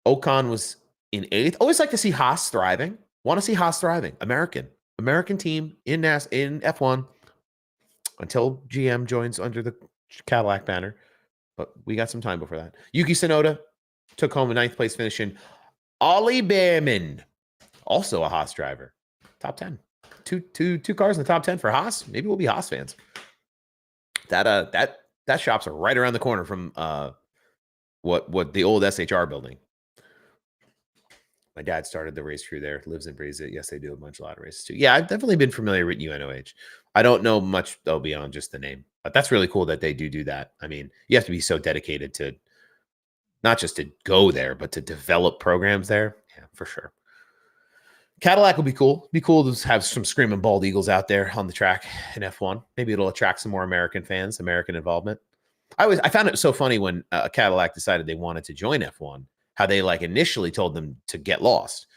Ocon was in 8th. Always like to see Haas thriving. Want to see Haas thriving. American team in F1 until GM joins under the Cadillac banner. But we got some time before that. Yuki Tsunoda took home a 9th place finish in Ollie Behrman, also a Haas driver. Top 10. Two cars in the top 10 for Haas. Maybe we'll be Haas fans. That shops are right around the corner from what the old SHR building. My dad started the race crew there, lives and breathes it. Yes, they do a lot of races too. Yeah, I've definitely been familiar with UNOH. I don't know much though beyond just the name, but that's really cool that they do that. I mean, you have to be so dedicated to not just to go there, but to develop programs there. Yeah, for sure. Cadillac will be cool. Be cool to have some screaming bald eagles out there on the track in F1. Maybe it'll attract some more American fans, American involvement. I found it so funny when Cadillac decided they wanted to join F1, how they like initially told them to get lost.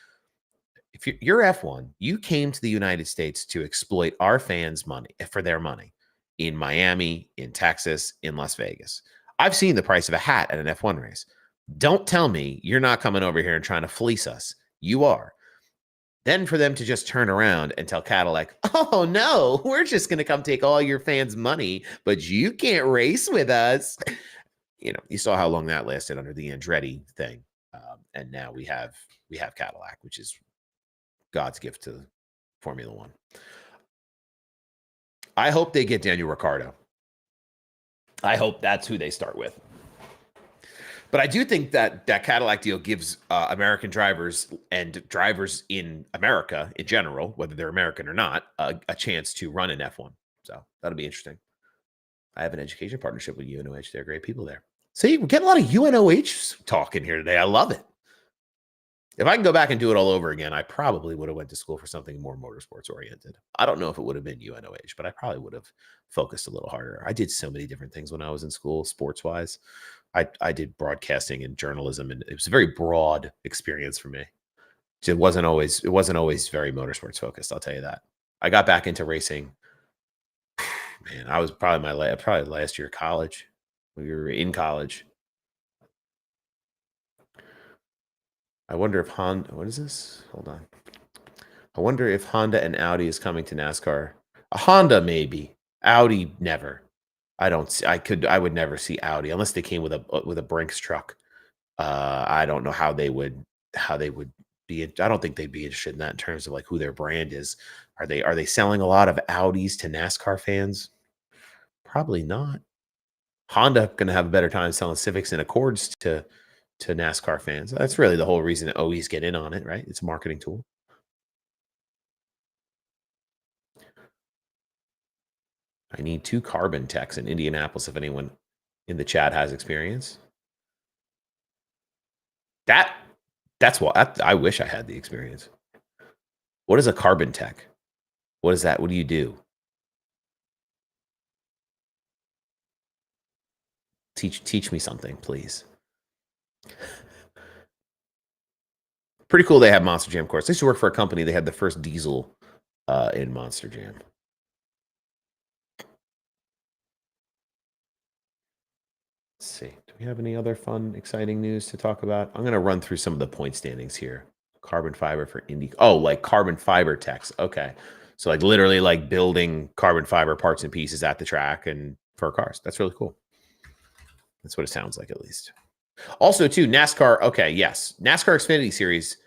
If you're F1, you came to the United States to exploit our fans' money for their money in Miami, in Texas, in Las Vegas. I've seen the price of a hat at an F1 race. Don't tell me you're not coming over here and trying to fleece us. You are. Then for them to just turn around and tell Cadillac, oh, no, we're just going to come take all your fans' money, but you can't race with us. You know, you saw how long that lasted under the Andretti thing. And now we have Cadillac, which is God's gift to Formula One. I hope they get Daniel Ricciardo. I hope that's who they start with. But I do think that Cadillac deal gives American drivers and drivers in America in general, whether they're American or not, a chance to run in F1. So that'll be interesting. I have an education partnership with UNOH. They're great people there. See, we're getting a lot of UNOH talk in here today. I love it. If I can go back and do it all over again, I probably would have went to school for something more motorsports oriented. I don't know if it would have been UNOH, but I probably would have focused a little harder. I did so many different things when I was in school, sports wise. I did broadcasting and journalism, and it was a very broad experience for me. It wasn't always very motorsports focused. I'll tell you that. I got back into racing. Man, I was probably last year of college. We were in college. I wonder if Honda. What is this? Hold on. I wonder if Honda and Audi is coming to NASCAR. A Honda maybe. Audi never. I would never see Audi unless they came with a Brinks truck. I don't know how they would be. I don't think they'd be interested in that in terms of like who their brand is. Are they selling a lot of Audis to NASCAR fans? Probably not. Honda going to have a better time selling Civics and Accords to NASCAR fans. That's really the whole reason that OEs get in on it, right? It's a marketing tool. I need 2 carbon techs in Indianapolis if anyone in the chat has experience. That's what I wish I had the experience. What is a carbon tech? What is that? What do you do? Teach me something, please. Pretty cool they have Monster Jam course. I used to work for a company. They had the first diesel in Monster Jam. we have any other fun, exciting news to talk about? I'm going to run through some of the point standings here. Carbon fiber for Indy. Oh, like carbon fiber techs. Okay. So like literally like building carbon fiber parts and pieces at the track and for cars. That's really cool. That's what it sounds like, at least. Also, too, NASCAR. Okay, yes. NASCAR Xfinity Series,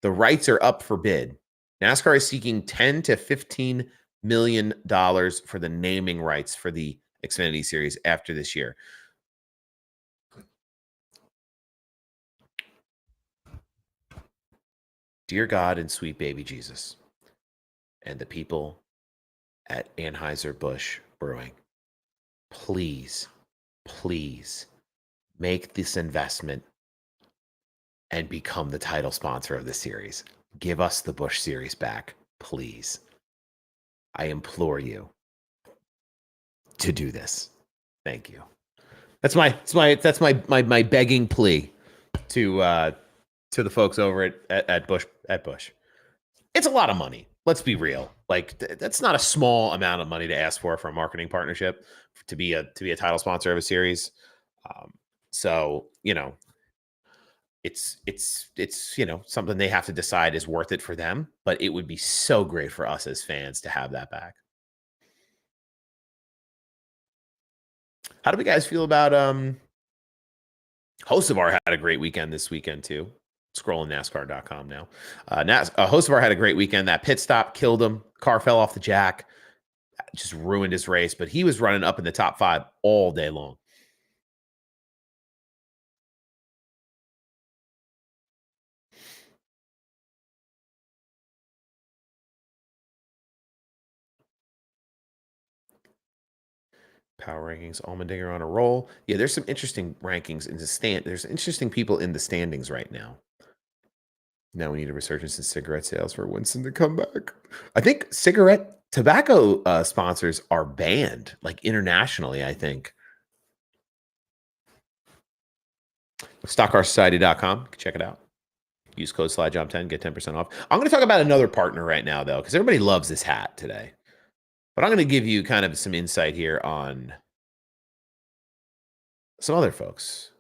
the rights are up for bid. NASCAR is seeking $10 to $15 million for the naming rights for the Xfinity Series after this year. Dear God and sweet baby Jesus, and the people at Anheuser-Busch Brewing, please, please make this investment and become the title sponsor of the series. Give us the Busch Series back, please. I implore you to do this. Thank you. That's my begging plea to the folks over at Busch. It's a lot of money. Let's be real. Like that's not a small amount of money to ask for a marketing partnership to be a title sponsor of a series. So it's something they have to decide is worth it for them. But it would be so great for us as fans to have that back. How do we guys feel about Hocevar had a great weekend this weekend too. Scrolling NASCAR.com now. Hocevar had a great weekend. That pit stop killed him. Car fell off the jack. Just ruined his race. But he was running up in the top 5 all day long. Power rankings, Allmendinger on a roll. Yeah, there's some interesting rankings in the stand. There's interesting people in the standings right now. Now we need a resurgence in cigarette sales for Winston to come back. I think tobacco sponsors are banned, like internationally, I think. StockCarSociety.com. Check it out. Use code SlideJob10, get 10% off. I'm going to talk about another partner right now, though, because everybody loves this hat today. But I'm going to give you kind of some insight here on some other folks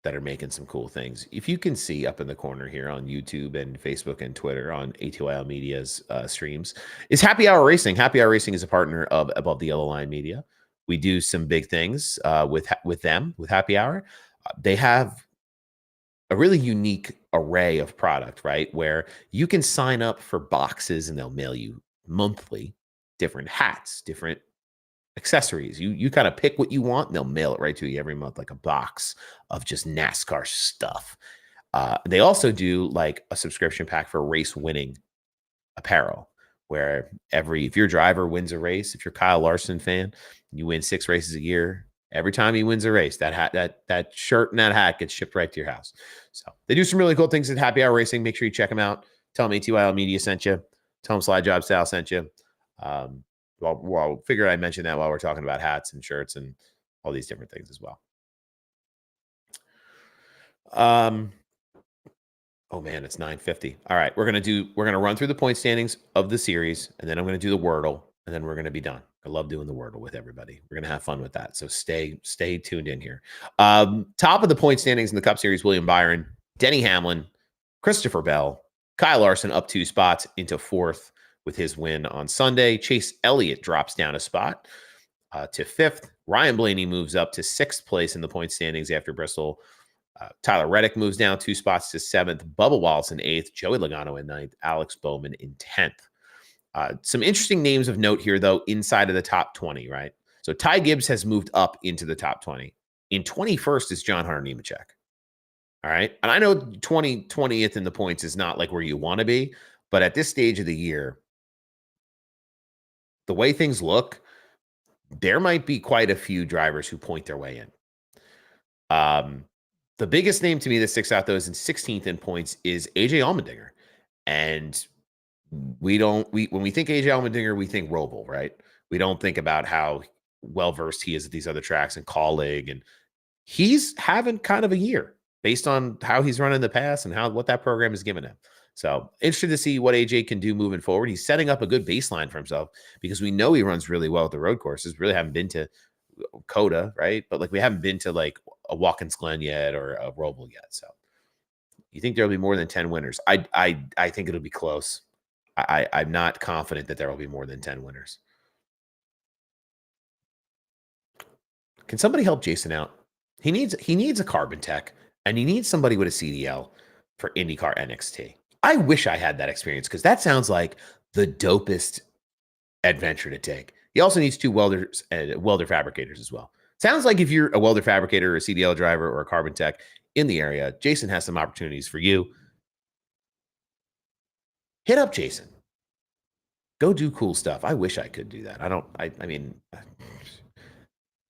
that are making some cool things. If you can see up in the corner here on YouTube and Facebook and Twitter on ATYL Media's streams, is Happy Hour Racing. Happy Hour Racing is a partner of Above the Yellow Line Media. We do some big things with them, with Happy Hour. They have a really unique array of product, right? Where you can sign up for boxes and they'll mail you monthly different hats, different accessories. You kind of pick what you want and they'll mail it right to you every month, like a box of just NASCAR stuff. They also do like a subscription pack for race winning apparel, where if your driver wins a race, if you're Kyle Larson fan, you win 6 races a year. Every time he wins a race, that shirt and that hat gets shipped right to your house. So they do some really cool things at Happy Hour Racing. Make sure you check them out. Tell them ATYL Media sent you. Tell them Slide Job Sal sent you. Well, figured I mentioned that while we're talking about hats and shirts and all these different things as well. Oh man, it's 9:50. All right, we're gonna run through the point standings of the series, and then I'm gonna do the Wordle, and then we're gonna be done. I love doing the Wordle with everybody. We're gonna have fun with that. So stay tuned in here. Top of the point standings in the Cup Series: William Byron, Denny Hamlin, Christopher Bell, Kyle Larson up 2 spots into 4th with his win on Sunday. Chase Elliott drops down a spot to 5th. Ryan Blaney moves up to 6th place in the point standings after Bristol. Tyler Reddick moves down 2 spots to 7th. Bubba Wallace in 8th. Joey Logano in 9th. Alex Bowman in 10th. Some interesting names of note here, though, inside of the top 20, right? So Ty Gibbs has moved up into the top 20. In 21st is John Hunter Nemechek. All right. And I know 20th in the points is not like where you want to be, but at this stage of the year, the way things look, there might be quite a few drivers who point their way in. The biggest name to me that sticks out, though, is in 16th in points is AJ Allmendinger. And when we think AJ Allmendinger, we think Roval, right? We don't think about how well-versed he is at these other tracks and Colleague. And he's having kind of a year based on how he's run in the past and what that program has given him. So interested to see what AJ can do moving forward. He's setting up a good baseline for himself because we know he runs really well at the road courses. Really haven't been to COTA, right? But like we haven't been to like a Watkins Glen yet or a Roval yet. So you think there'll be more than 10 winners? I think it'll be close. I'm not confident that there will be more than 10 winners. Can somebody help Jason out? He needs a carbon tech, and he needs somebody with a CDL for IndyCar NXT. I wish I had that experience because that sounds like the dopest adventure to take. He also needs 2 welders and welder fabricators as well. Sounds like if you're a welder fabricator or a CDL driver or a carbon tech in the area, Jason has some opportunities for you. Hit up Jason. Go do cool stuff. I wish I could do that. I mean,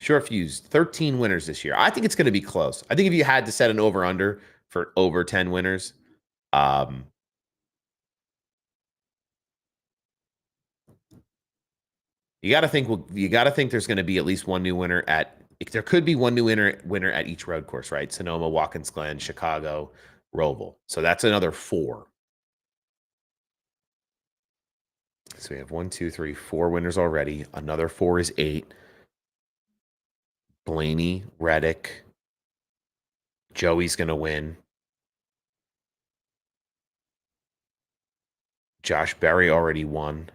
short fuse, 13 winners this year. I think it's going to be close. I think if you had to set an over-under for over 10 winners, you got to think there's going to be at least one new winner there could be one new winner at each road course, right? Sonoma, Watkins Glen, Chicago, Roval. So that's another 4. So we have 1, 2, 3, 4 winners already. Another 4 is 8. Blaney, Reddick, Joey's going to win. Josh Berry already won.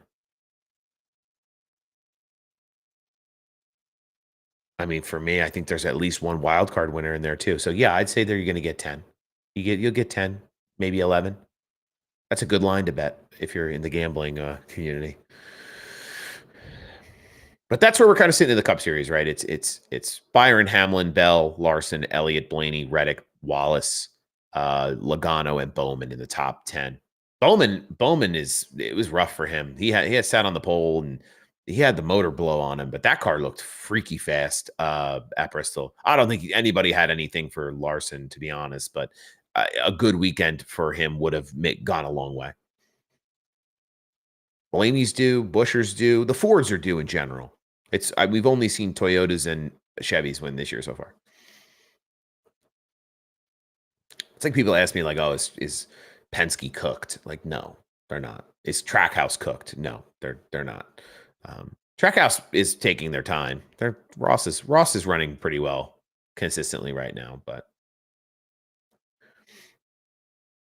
I mean, for me, I think there's at least one wild card winner in there too. So yeah, I'd say you're going to get 10. You'll get 10, maybe 11. That's a good line to bet if you're in the gambling community. But that's where we're kind of sitting in the Cup Series, right? It's Byron, Hamlin, Bell, Larson, Elliott, Blaney, Reddick, Wallace, Logano, and Bowman in the top 10. Bowman it was rough for him. He had sat on the pole and he had the motor blow on him, but that car looked freaky fast at Bristol. I don't think anybody had anything for Larson, to be honest, but a good weekend for him would have gone a long way. Blaney's due, Buscher's due, the Fords are due in general. We've only seen Toyotas and Chevys win this year so far. It's like people ask me, like, "Oh, is Penske cooked?" Like, no, they're not. Is Trackhouse cooked? No, they're not. Trackhouse is taking their time. Ross is running pretty well consistently right now, but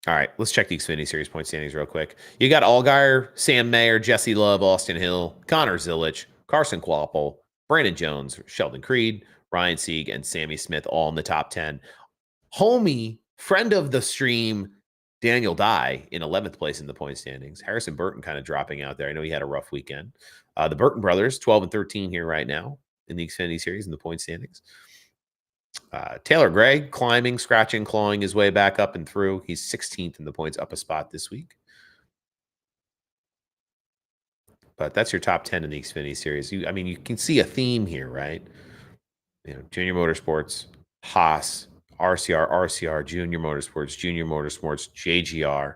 all right, let's check the Xfinity Series point standings real quick. You got Allgaier, Sam Mayer, Jesse Love, Austin Hill, Connor Zillich, Carson Kvapil, Brandon Jones, Sheldon Creed, Ryan Sieg, and Sammy Smith all in the top 10. Homie, friend of the stream, Daniel Dye in 11th place in the point standings. Harrison Burton kind of dropping out there. I know he had a rough weekend. The Burton brothers, 12 and 13 here right now in the Xfinity Series in the point standings. Taylor Gray climbing, scratching, clawing his way back up and through. He's 16th in the points, up a spot this week. But that's your top 10 in the Xfinity Series. You can see a theme here, right? Junior Motorsports, Haas, RCR, Junior Motorsports, JGR,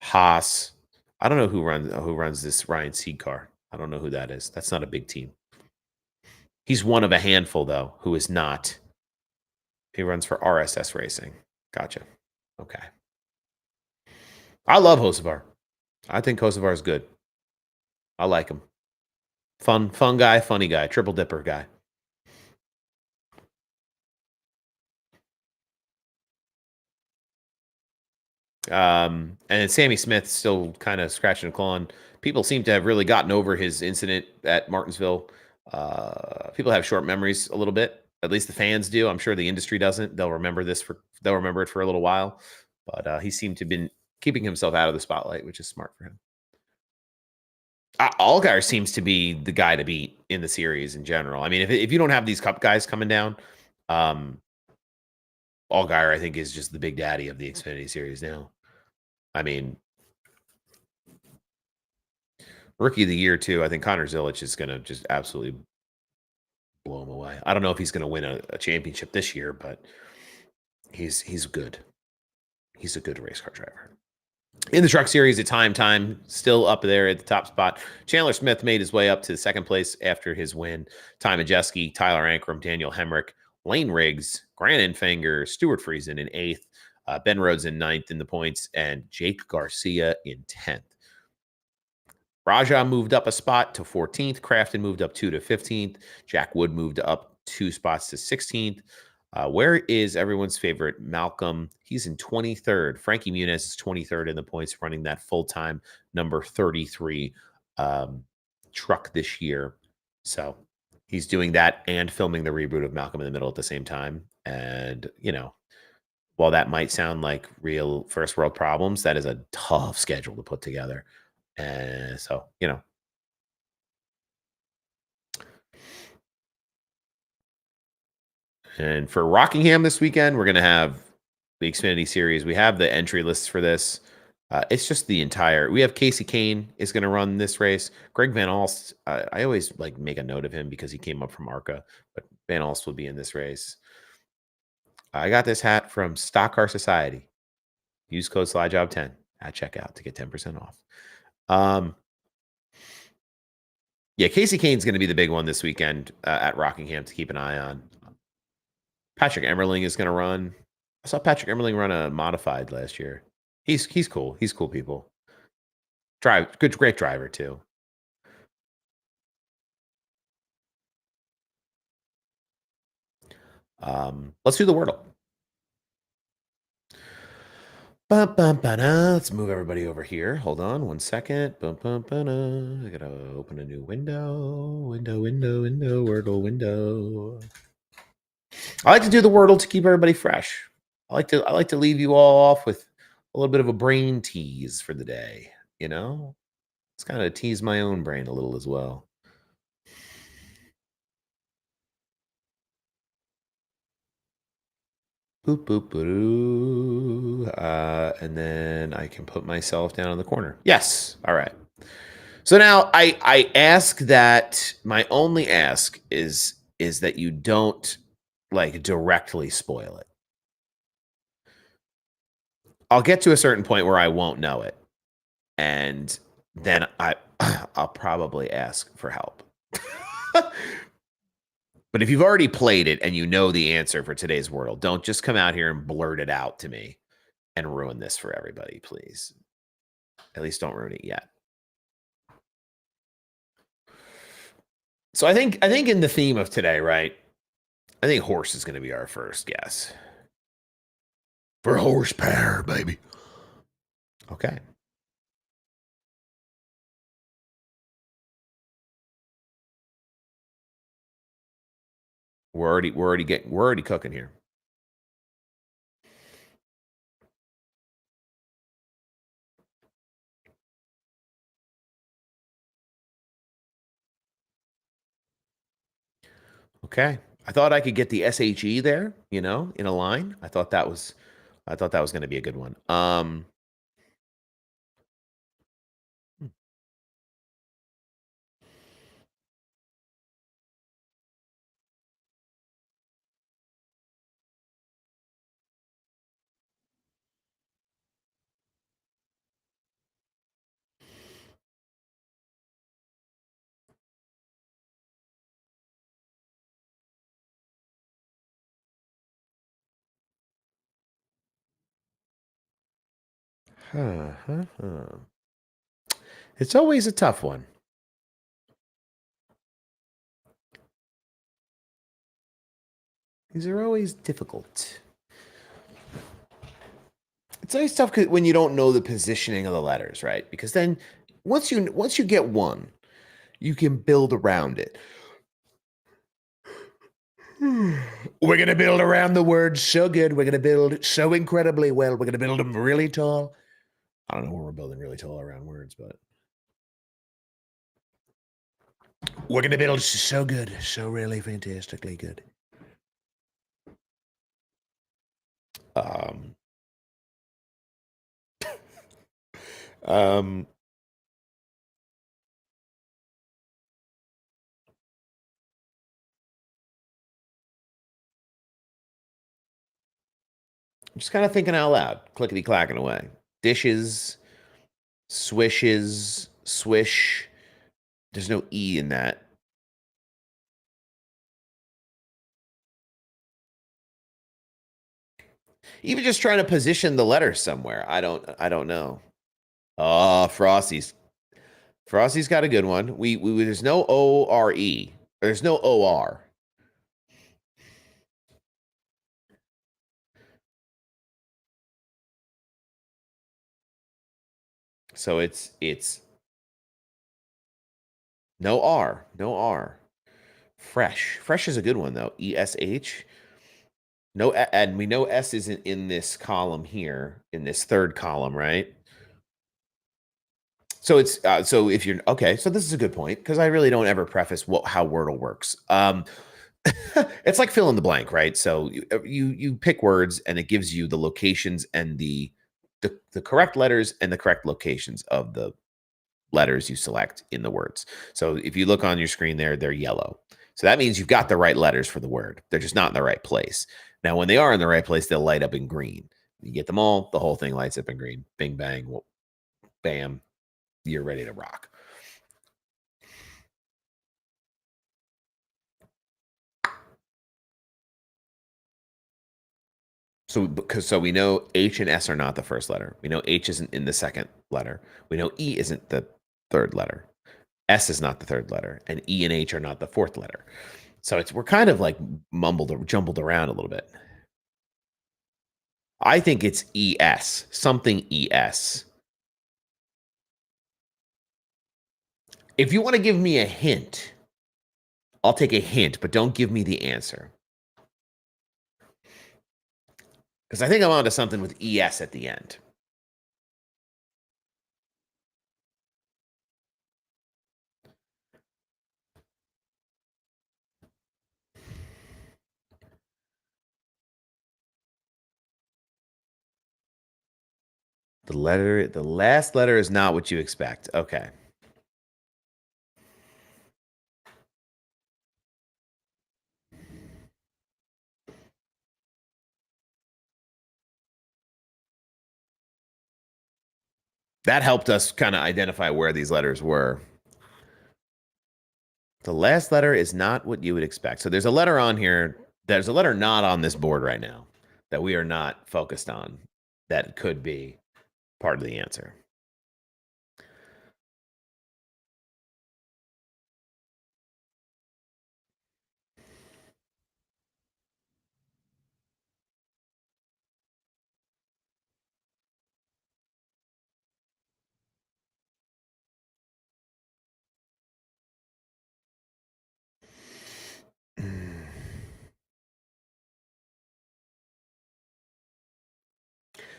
Haas. I don't know who runs this Ryan Sieg car. I don't know who that is. That's not a big team. He's one of a handful, though, who is not. He runs for RSS Racing. Gotcha. Okay. I love Hocevar. I think Hocevar is good. I like him. Fun guy, funny guy, triple dipper guy. And Sammy Smith still kind of scratching and clawing. People seem to have really gotten over his incident at Martinsville. People have short memories a little bit. At least the fans do. I'm sure the industry doesn't. They'll remember it for a little while. But he seemed to have been keeping himself out of the spotlight, which is smart for him. Allgaier seems to be the guy to beat in the series in general. I mean, if you don't have these Cup guys coming down, Allgaier, I think, is just the big daddy of the Xfinity Series now. I mean, Rookie of the Year, too. I think Connor Zillich is going to just absolutely blow him away. I don't know if he's going to win a championship this year, but he's good. He's a good race car driver. In the Truck Series, it's time still up there at the top spot. Chandler Smith made his way up to second place after his win. Ty Majeski, Tyler Ankrum, Daniel Hemrick, Lane Riggs, Grant Enfinger, Stuart Friesen in 8th, Ben Rhodes in 9th in the points, and Jake Garcia in 10th. Raja moved up a spot to 14th. Crafton moved up 2 to 15th. Jack Wood moved up 2 spots to 16th. Where is everyone's favorite Malcolm? He's in 23rd. Frankie Muniz is 23rd in the points, running that full-time number 33 truck this year. So he's doing that and filming the reboot of Malcolm in the Middle at the same time. And, while that might sound like real first world problems, that is a tough schedule to put together. And so, And for Rockingham this weekend, we're going to have the Xfinity Series. We have the entry lists for this. It's just the entire. We have Casey Kane is going to run this race. Greg Van Alst. I always make a note of him because he came up from ARCA, but Van Alst will be in this race. I got this hat from Stock Car Society. Use code Slide Job 10 at checkout to get 10% off. Yeah, Casey Kane's going to be the big one this weekend at Rockingham to keep an eye on. Patrick Emmerling is going to run. I saw Patrick Emmerling run a modified last year. He's cool. He's cool people. Great driver too. Let's do the Wordle. Let's move everybody over here. Hold on 1 second. I gotta open a new window. Wordle window. I like to do the Wordle to keep everybody fresh. I like to leave you all off with a little bit of a brain tease for the day. It's kind of tease my own brain a little as well. Boop, boop, boo. And then I can put myself down in the corner. Yes. All right. So now I ask that my only ask is that you don't directly spoil it. I'll get to a certain point where I won't know it. And then I'll probably ask for help. But if you've already played it and you know the answer for today's Wordle, don't just come out here and blurt it out to me and ruin this for everybody, please. At least don't ruin it yet. So I think in the theme of today, right? I think horse is going to be our first guess. For horsepower, baby. Okay. We're already cooking here. Okay. I thought I could get the SHE there, in a line. I thought that was going to be a good one. It's always a tough one. These are always difficult. It's always tough when you don't know the positioning of the letters, right? Because then once you get one, you can build around it. We're going to build around the words so good. We're going to build so incredibly well. We're going to build them really tall. I don't know where we're building really tall around words, but we're going to build so good, so really fantastically good. I'm just kind of thinking out loud, clickety clacking away. Dishes, swishes, swish. There's no E in that. Even just trying to position the letters somewhere. I don't know. Oh, Frosty's got a good one. We there's no O-R-E. There's no O-R. So it's no R, no R. Fresh. Fresh is a good one though. ESH. No, and we know S isn't in this column here, in this third column, right? So it's so if you're okay, so this is a good point because I really don't ever preface how Wordle works. It's like fill in the blank, right? So you pick words and it gives you the locations and the correct letters and the correct locations of the letters you select in the words. So if you look on your screen there, they're yellow. So that means you've got the right letters for the word. They're just not in the right place. Now, when they are in the right place, they'll light up in green. You get them all, the whole thing lights up in green. Bing, bang, bam, you're ready to rock. So we know H and S are not the first letter. We know H isn't in the second letter. We know E isn't the third letter. S is not the third letter, and E and H are not the fourth letter. So we're kind of like jumbled around a little bit. I think it's ES, something ES. If you want to give me a hint, I'll take a hint, but don't give me the answer. Because I think I'm onto something with ES at the end. The last letter is not what you expect. Okay. That helped us kind of identify where these letters were. The last letter is not what you would expect. So there's a letter on here. There's a letter not on this board right now that we are not focused on that could be part of the answer.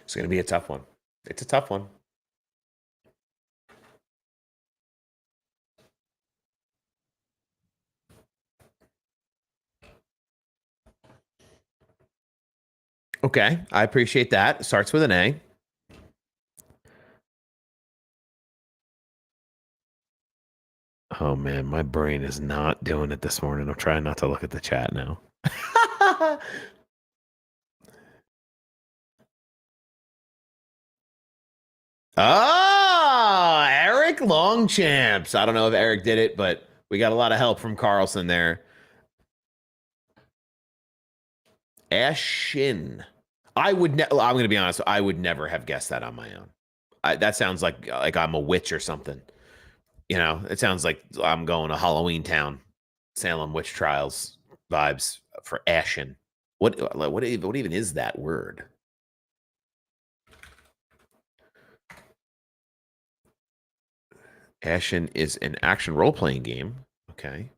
It's going to be a tough one. It's a tough one. Okay, I appreciate that. It starts with an A. Oh man, my brain is not doing it this morning. I'm trying not to look at the chat now. Ah, Eric Longchamps. I don't know if Eric did it, but we got a lot of help from Carlson there. Ashin. I'm going to be honest. I would never have guessed that on my own. That sounds like I'm a witch or something. You know, it sounds like I'm going to Halloween Town, Salem witch trials vibes for Ashin. What even is that word? Ashen is an action role-playing game. Okay.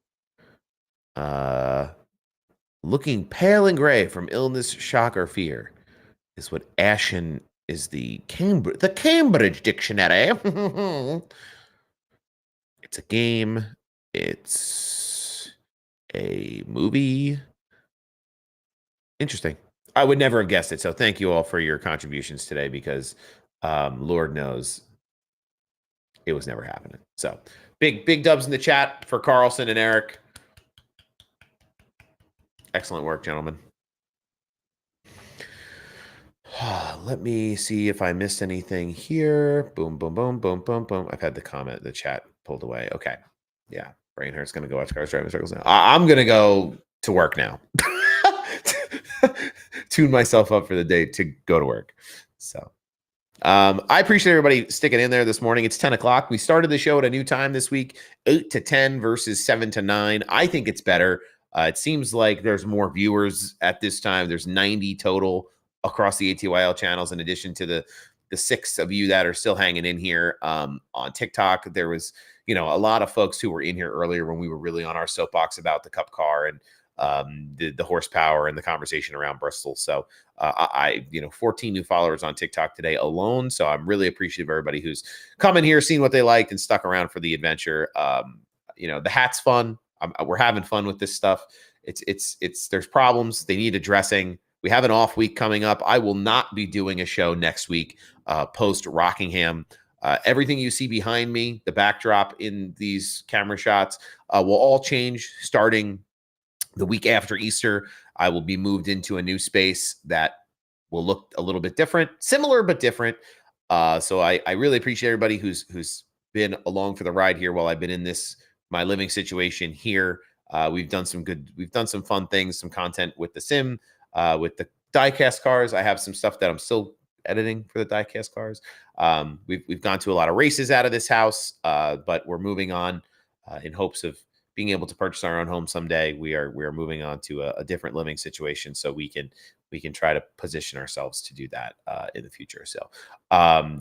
Looking pale and gray from illness, shock, or fear is what Ashen is. The Cambridge Dictionary. It's a game. It's a movie. Interesting. I would never have guessed it. So thank you all for your contributions today because Lord knows it was never happening. So big dubs in the chat for Carlson and Eric. Excellent work, gentlemen. Let me see if I missed anything here. Boom, boom, boom, boom, boom, boom. I've had the chat pulled away. Okay. Yeah. Brain Hurt's going to go watch cars driving circles now. I'm going to go to work now. Tune myself up for the day to go to work. So I appreciate everybody sticking in there this morning. It's 10 o'clock. We started the show at a new time this week, 8 to 10 versus 7 to 9. I think it's better. It seems like there's more viewers at this time. There's 90 total across the ATYL channels in addition to the the 6 of you that are still hanging in here on TikTok. There was, a lot of folks who were in here earlier when we were really on our soapbox about the Cup car and the horsepower and the conversation around Bristol. So 14 new followers on TikTok today alone. So I'm really appreciative of everybody who's coming here, seen what they liked, and stuck around for the adventure. The hat's fun. We're having fun with this stuff. There's problems. They need addressing. We have an off week coming up. I will not be doing a show next week post Rockingham. Everything you see behind me, the backdrop in these camera shots, will all change starting the week after Easter. I will be moved into a new space that will look a little bit different, similar but different. So I really appreciate everybody who's been along for the ride here while I've been in my living situation here. We've done some fun things, some content with the sim, with the diecast cars. I have some stuff that I'm still editing for the diecast cars. We've gone to a lot of races out of this house, but we're moving on in hopes of being able to purchase our own home someday. We are moving on to a different living situation, so we can try to position ourselves to do that in the future. So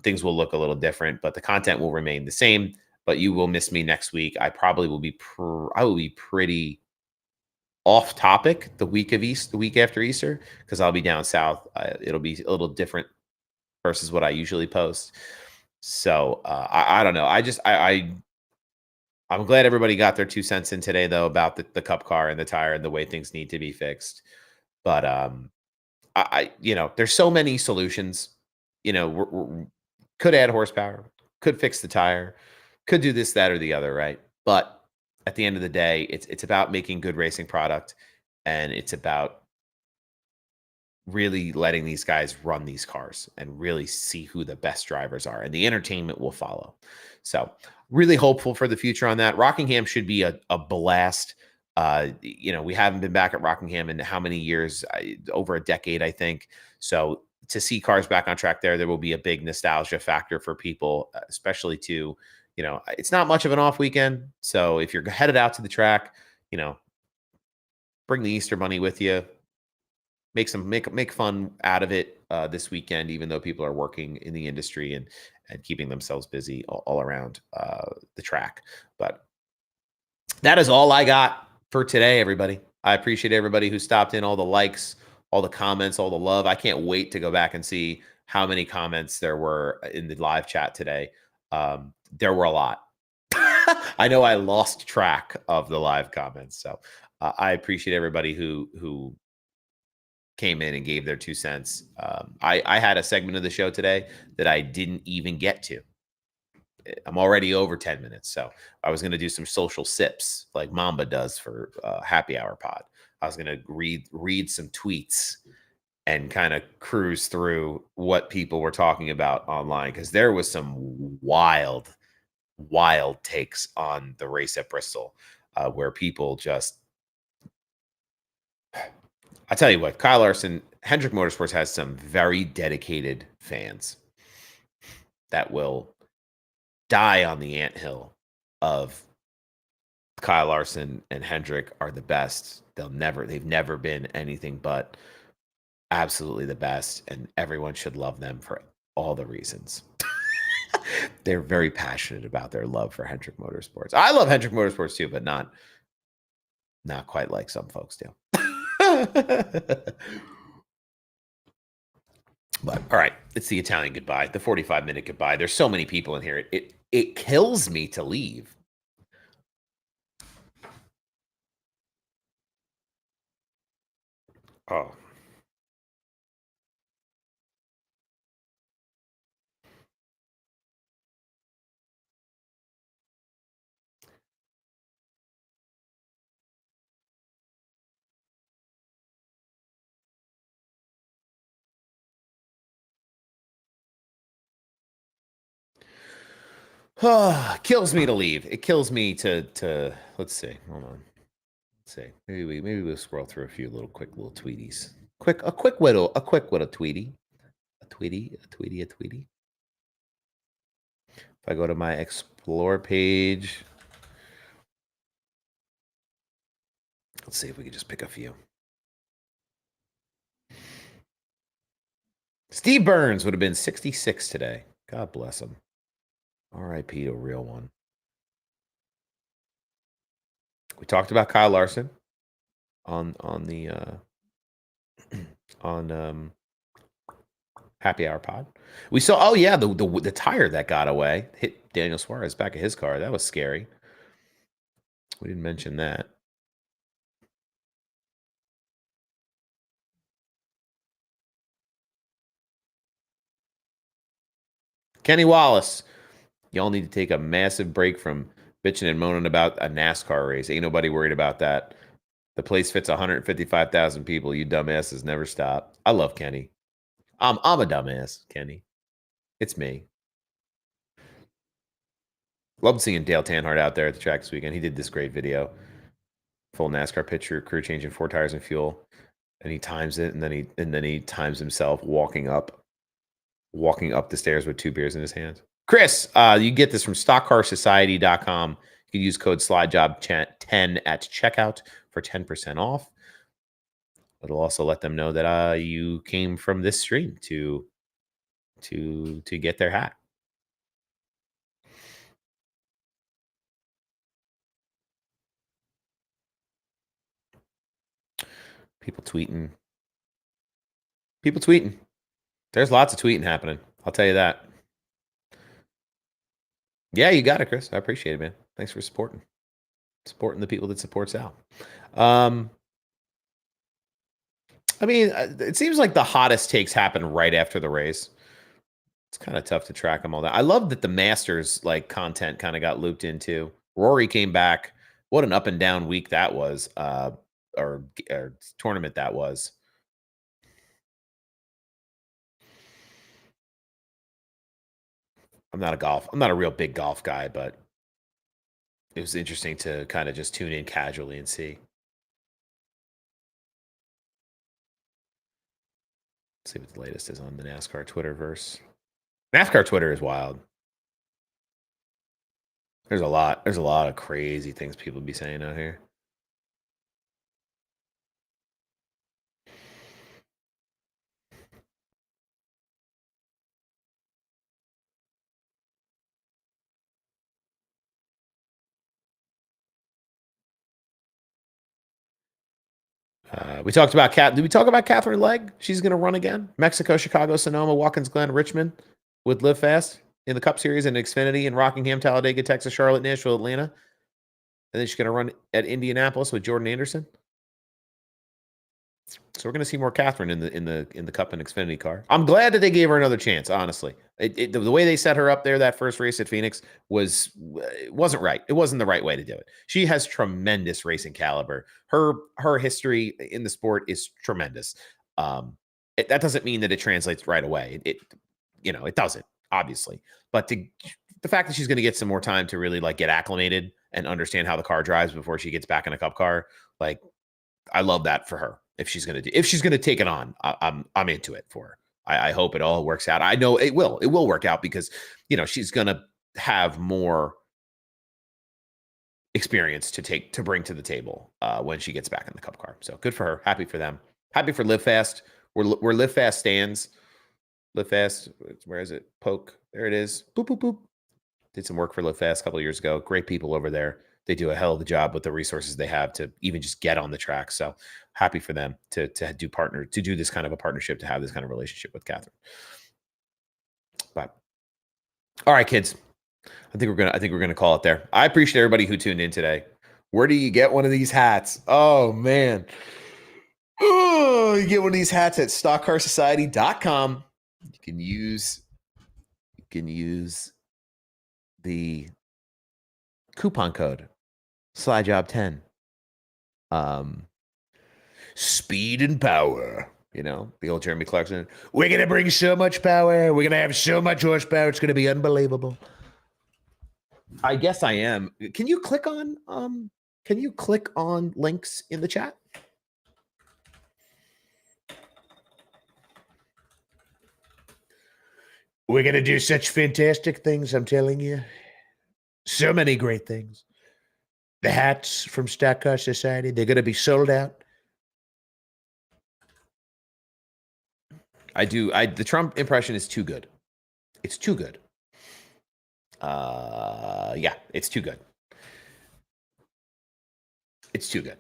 things will look a little different, but the content will remain the same. But you will miss me next week. I probably will be I will be pretty off topic the week after Easter, because I'll be down south. It'll be a little different versus what I usually post. So I don't know. I'm glad everybody got their 2 cents in today, though, about the Cup car and the tire and the way things need to be fixed. But there's so many solutions. Could add horsepower, could fix the tire, could do this, that, or the other, right? But at the end of the day, it's about making good racing product, and it's about really letting these guys run these cars and really see who the best drivers are, and the entertainment will follow. So really hopeful for the future on that. Rockingham should be a blast. We haven't been back at Rockingham in how many years? Over a decade, I think. So to see cars back on track there will be a big nostalgia factor for people, especially to, it's not much of an off weekend. So if you're headed out to the track, bring the Easter Bunny with you. Make fun out of it this weekend, even though people are working in the industry and keeping themselves busy all around the track. But that is all I got for today, everybody. I appreciate everybody who stopped in, all the likes, all the comments, all the love. I can't wait to go back and see how many comments there were in the live chat today. There were a lot. I know I lost track of the live comments. So I appreciate everybody who came in and gave their 2 cents. I had a segment of the show today that I didn't even get to. I'm already over 10 minutes. So I was going to do some social sips like Mamba does for Happy Hour Pod. I was going to read some tweets and kind of cruise through what people were talking about online, because there was some wild takes on the race at Bristol where people just, I tell you what, Kyle Larson, Hendrick Motorsports has some very dedicated fans that will die on the anthill of Kyle Larson and Hendrick are the best. They've never been anything but absolutely the best, and everyone should love them for all the reasons. They're very passionate about their love for Hendrick Motorsports. I love Hendrick Motorsports too, but not quite like some folks do. But all right, it's the Italian goodbye, the 45-minute goodbye. There's so many people in here. It kills me to leave. Oh. Kills me to leave. It kills me to let's see. Hold on. Let's see. Maybe we'll scroll through a few quick little tweeties. A quick little tweety. A tweety. If I go to my explore page, let's see if we can just pick a few. Steve Burns would have been 66 today. God bless him. R.I.P. to a real one. We talked about Kyle Larson on the on Happy Hour Pod. We saw, oh yeah, the tire that got away hit Daniel Suarez back of his car. That was scary. We didn't mention that. Kenny Wallace, y'all need to take a massive break from bitching and moaning about a NASCAR race. Ain't nobody worried about that. The place fits 155,000 people. You dumbasses never stop. I love Kenny. I'm a dumbass, Kenny. It's me. Loved seeing Dale Tanhart out there at the track this weekend. He did this great video. Full NASCAR picture, crew changing 4 tires and fuel. And he times it, and then he times himself walking up the stairs with 2 beers in his hands. Chris, you get this from stockcarsociety.com. You can use code SlideJob10 at checkout for 10% off. It'll also let them know that you came from this stream to get their hat. People tweeting. There's lots of tweeting happening. I'll tell you that. Yeah, you got it, Chris. I appreciate it, man. Thanks for supporting the people that support Sal. I mean, it seems like the hottest takes happen right after the race. It's kind of tough to track them all that. I love that the Masters content kind of got looped into. Rory came back. What an up and down week that was, or tournament that was. I'm not a real big golf guy, but it was interesting to kind of just tune in casually and see. Let's see what the latest is on the NASCAR Twitterverse. NASCAR Twitter is wild. There's a lot of crazy things people be saying out here. We talked about Did we talk about Catherine Legg? She's going to run again. Mexico, Chicago, Sonoma, Watkins Glen, Richmond with Live Fast in the Cup Series and Xfinity in Rockingham, Talladega, Texas, Charlotte, Nashville, Atlanta. And then she's going to run at Indianapolis with Jordan Anderson. So we're going to see more Catherine in the Cup and Xfinity car. I'm glad that they gave her another chance. Honestly, the way they set her up there that first race at Phoenix wasn't right. It wasn't the right way to do it. She has tremendous racing caliber. Her history in the sport is tremendous. That doesn't mean that it translates right away. It doesn't, obviously. But the fact that she's going to get some more time to really get acclimated and understand how the car drives before she gets back in a Cup car, I love that for her. If she's going to take it on, I'm into it for her. I hope it all works out. I know it will. It will work out because she's going to have more experience to bring to the table when she gets back in the Cup car. So good for her. Happy for them. Happy for Live Fast. We're Live Fast stands. Live Fast. Where is it? Poke. There it is. Boop boop boop. Did some work for Live Fast a couple of years ago. Great people over there. They do a hell of a job with the resources they have to even just get on the track. So happy for them to do this kind of a partnership, to have this kind of relationship with Catherine. But all right, kids, I think we're gonna call it there. I appreciate everybody who tuned in today. Where do you get one of these hats? Oh man. Oh, you get one of these hats at stockcarsociety.com. You can use the coupon code SlideJob10. Speed and power. The old Jeremy Clarkson. We're going to bring so much power. We're going to have so much horsepower. It's going to be unbelievable. I guess I am. Can you click on links in the chat? We're going to do such fantastic things, I'm telling you. So many great things. The hats from Stock Car Society, they're going to be sold out. The Trump impression is too good. It's too good. Yeah, it's too good. It's too good.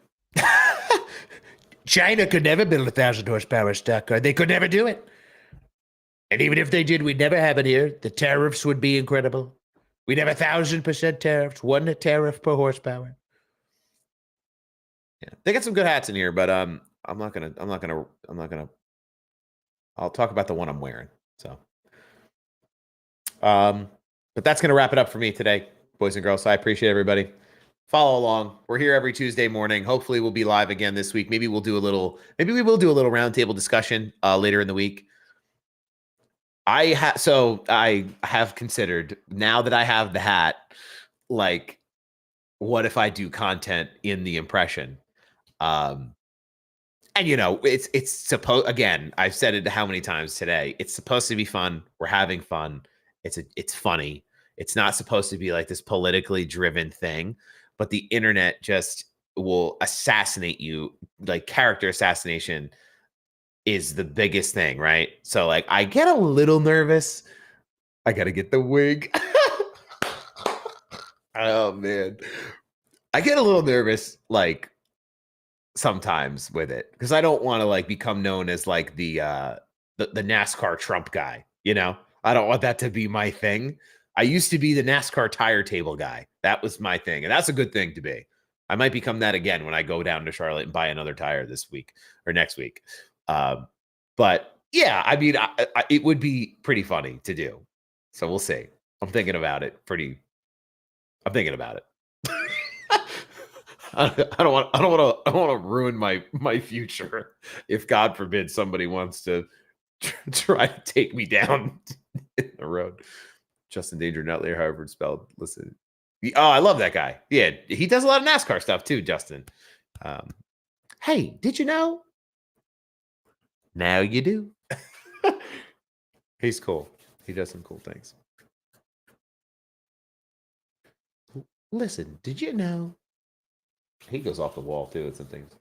China could never build a 1,000 horsepower stock car. They could never do it. And even if they did, we'd never have it here. The tariffs would be incredible. We'd have 1,000% tariffs, 1 tariff per horsepower. Yeah, they got some good hats in here, but I'll talk about the one I'm wearing. So, but that's gonna wrap it up for me today, boys and girls. So I appreciate everybody. Follow along. We're here every Tuesday morning. Hopefully, we'll be live again this week. Maybe we will do a little roundtable discussion later in the week. I have considered, now that I have the hat, like, what if I do content in the impression? And it's supposed, again, I've said it how many times today. It's supposed to be fun. We're having fun. It's funny. It's not supposed to be like this politically driven thing, but the internet just will assassinate you. Like, character assassination is the biggest thing, right? So, like, I get a little nervous. I gotta get the wig. Oh man, I get a little nervous, like, sometimes with it, because I don't want to, like, become known as like the NASCAR Trump guy. I don't want that to be my thing. I used to be the NASCAR tire table guy. That was my thing, and that's a good thing to be. I might become that again when I go down to Charlotte and buy another tire this week or next week. But yeah, I mean, it would be pretty funny to do. So we'll see. I'm thinking about it. I'm thinking about it. I don't want to ruin my future if, God forbid, somebody wants to try to take me down in the road. Justin Danger, not later, however it's spelled. Listen. Oh, I love that guy. Yeah, he does a lot of NASCAR stuff too, Justin. Hey, did you know? Now you do. He's cool. He does some cool things. Listen, did you know? He goes off the wall too with some things.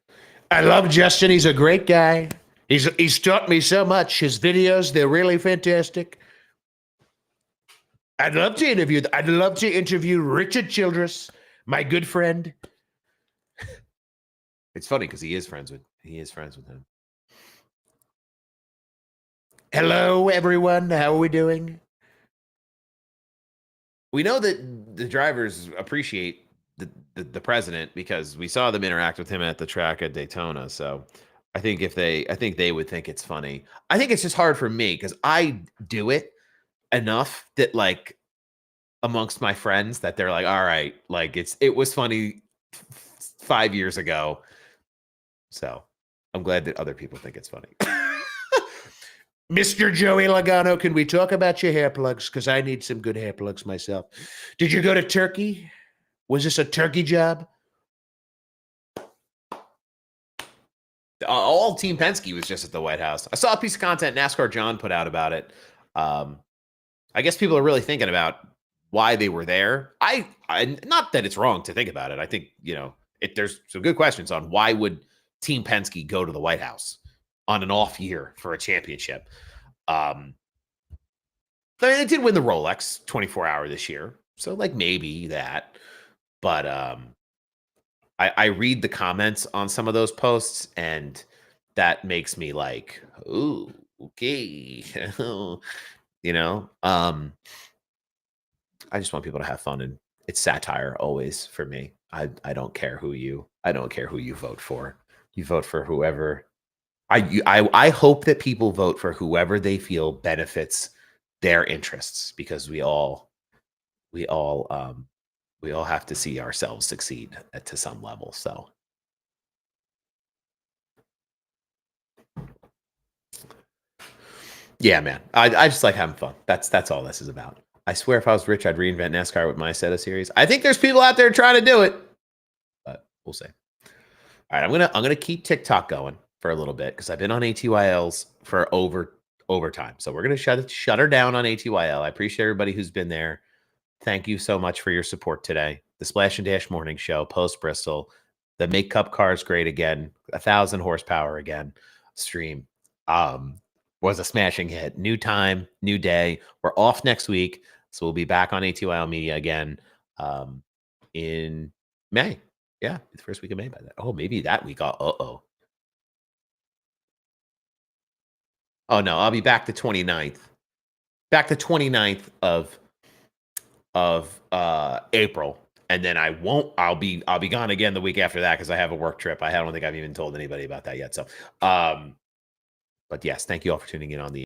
I love Justin. He's a great guy. He's taught me so much. His videos, they're really fantastic. I'd love to interview Richard Childress, my good friend. It's funny because he is friends with him. Hello, everyone. How are we doing? We know that the drivers appreciate the president because we saw them interact with him at the track at Daytona. So I think they would think it's funny. I think it's just hard for me because I do it enough that, like, amongst my friends, that they're like, all right, like, it was funny 5 years ago. So I'm glad that other people think it's funny. Mr. Joey Logano, can we talk about your hair plugs? Because I need some good hair plugs myself. Did you go to Turkey? Was this a turkey job? All Team Penske was just at the White House. I saw a piece of content NASCAR John put out about it. I guess people are really thinking about why they were there. I not that it's wrong to think about it. I think, there's some good questions on why would Team Penske go to the White House on an off year for a championship. I mean, they did win the Rolex 24-hour this year, so, like, maybe that. But I read the comments on some of those posts, and that makes me like, ooh, okay. I just want people to have fun, and it's satire always for me. I don't care who you vote for. You vote for whoever. I hope that people vote for whoever they feel benefits their interests, because we all have to see ourselves succeed to some level. So yeah, man, I just like having fun. That's all this is about. I swear, if I was rich, I'd reinvent NASCAR with my set of series. I think there's people out there trying to do it, but we'll see. All right, I'm gonna keep TikTok going for a little bit because I've been on ATYLs for overtime. So we're gonna shut her down on ATYL. I appreciate everybody who's been there. Thank you so much for your support today. The Splash and Dash Morning Show, post Bristol, the Make Cup Cars Great Again, 1,000 horsepower again stream. was a smashing hit. New time, new day. We're off next week, so we'll be back on ATYL Media again in May. Yeah, the first week of May by that. Oh, maybe that week. Oh no, I'll be back the 29th. Back the 29th of April. And then I'll be gone again the week after that because I have a work trip. I don't think I've even told anybody about that yet. So but yes, thank you all for tuning in on the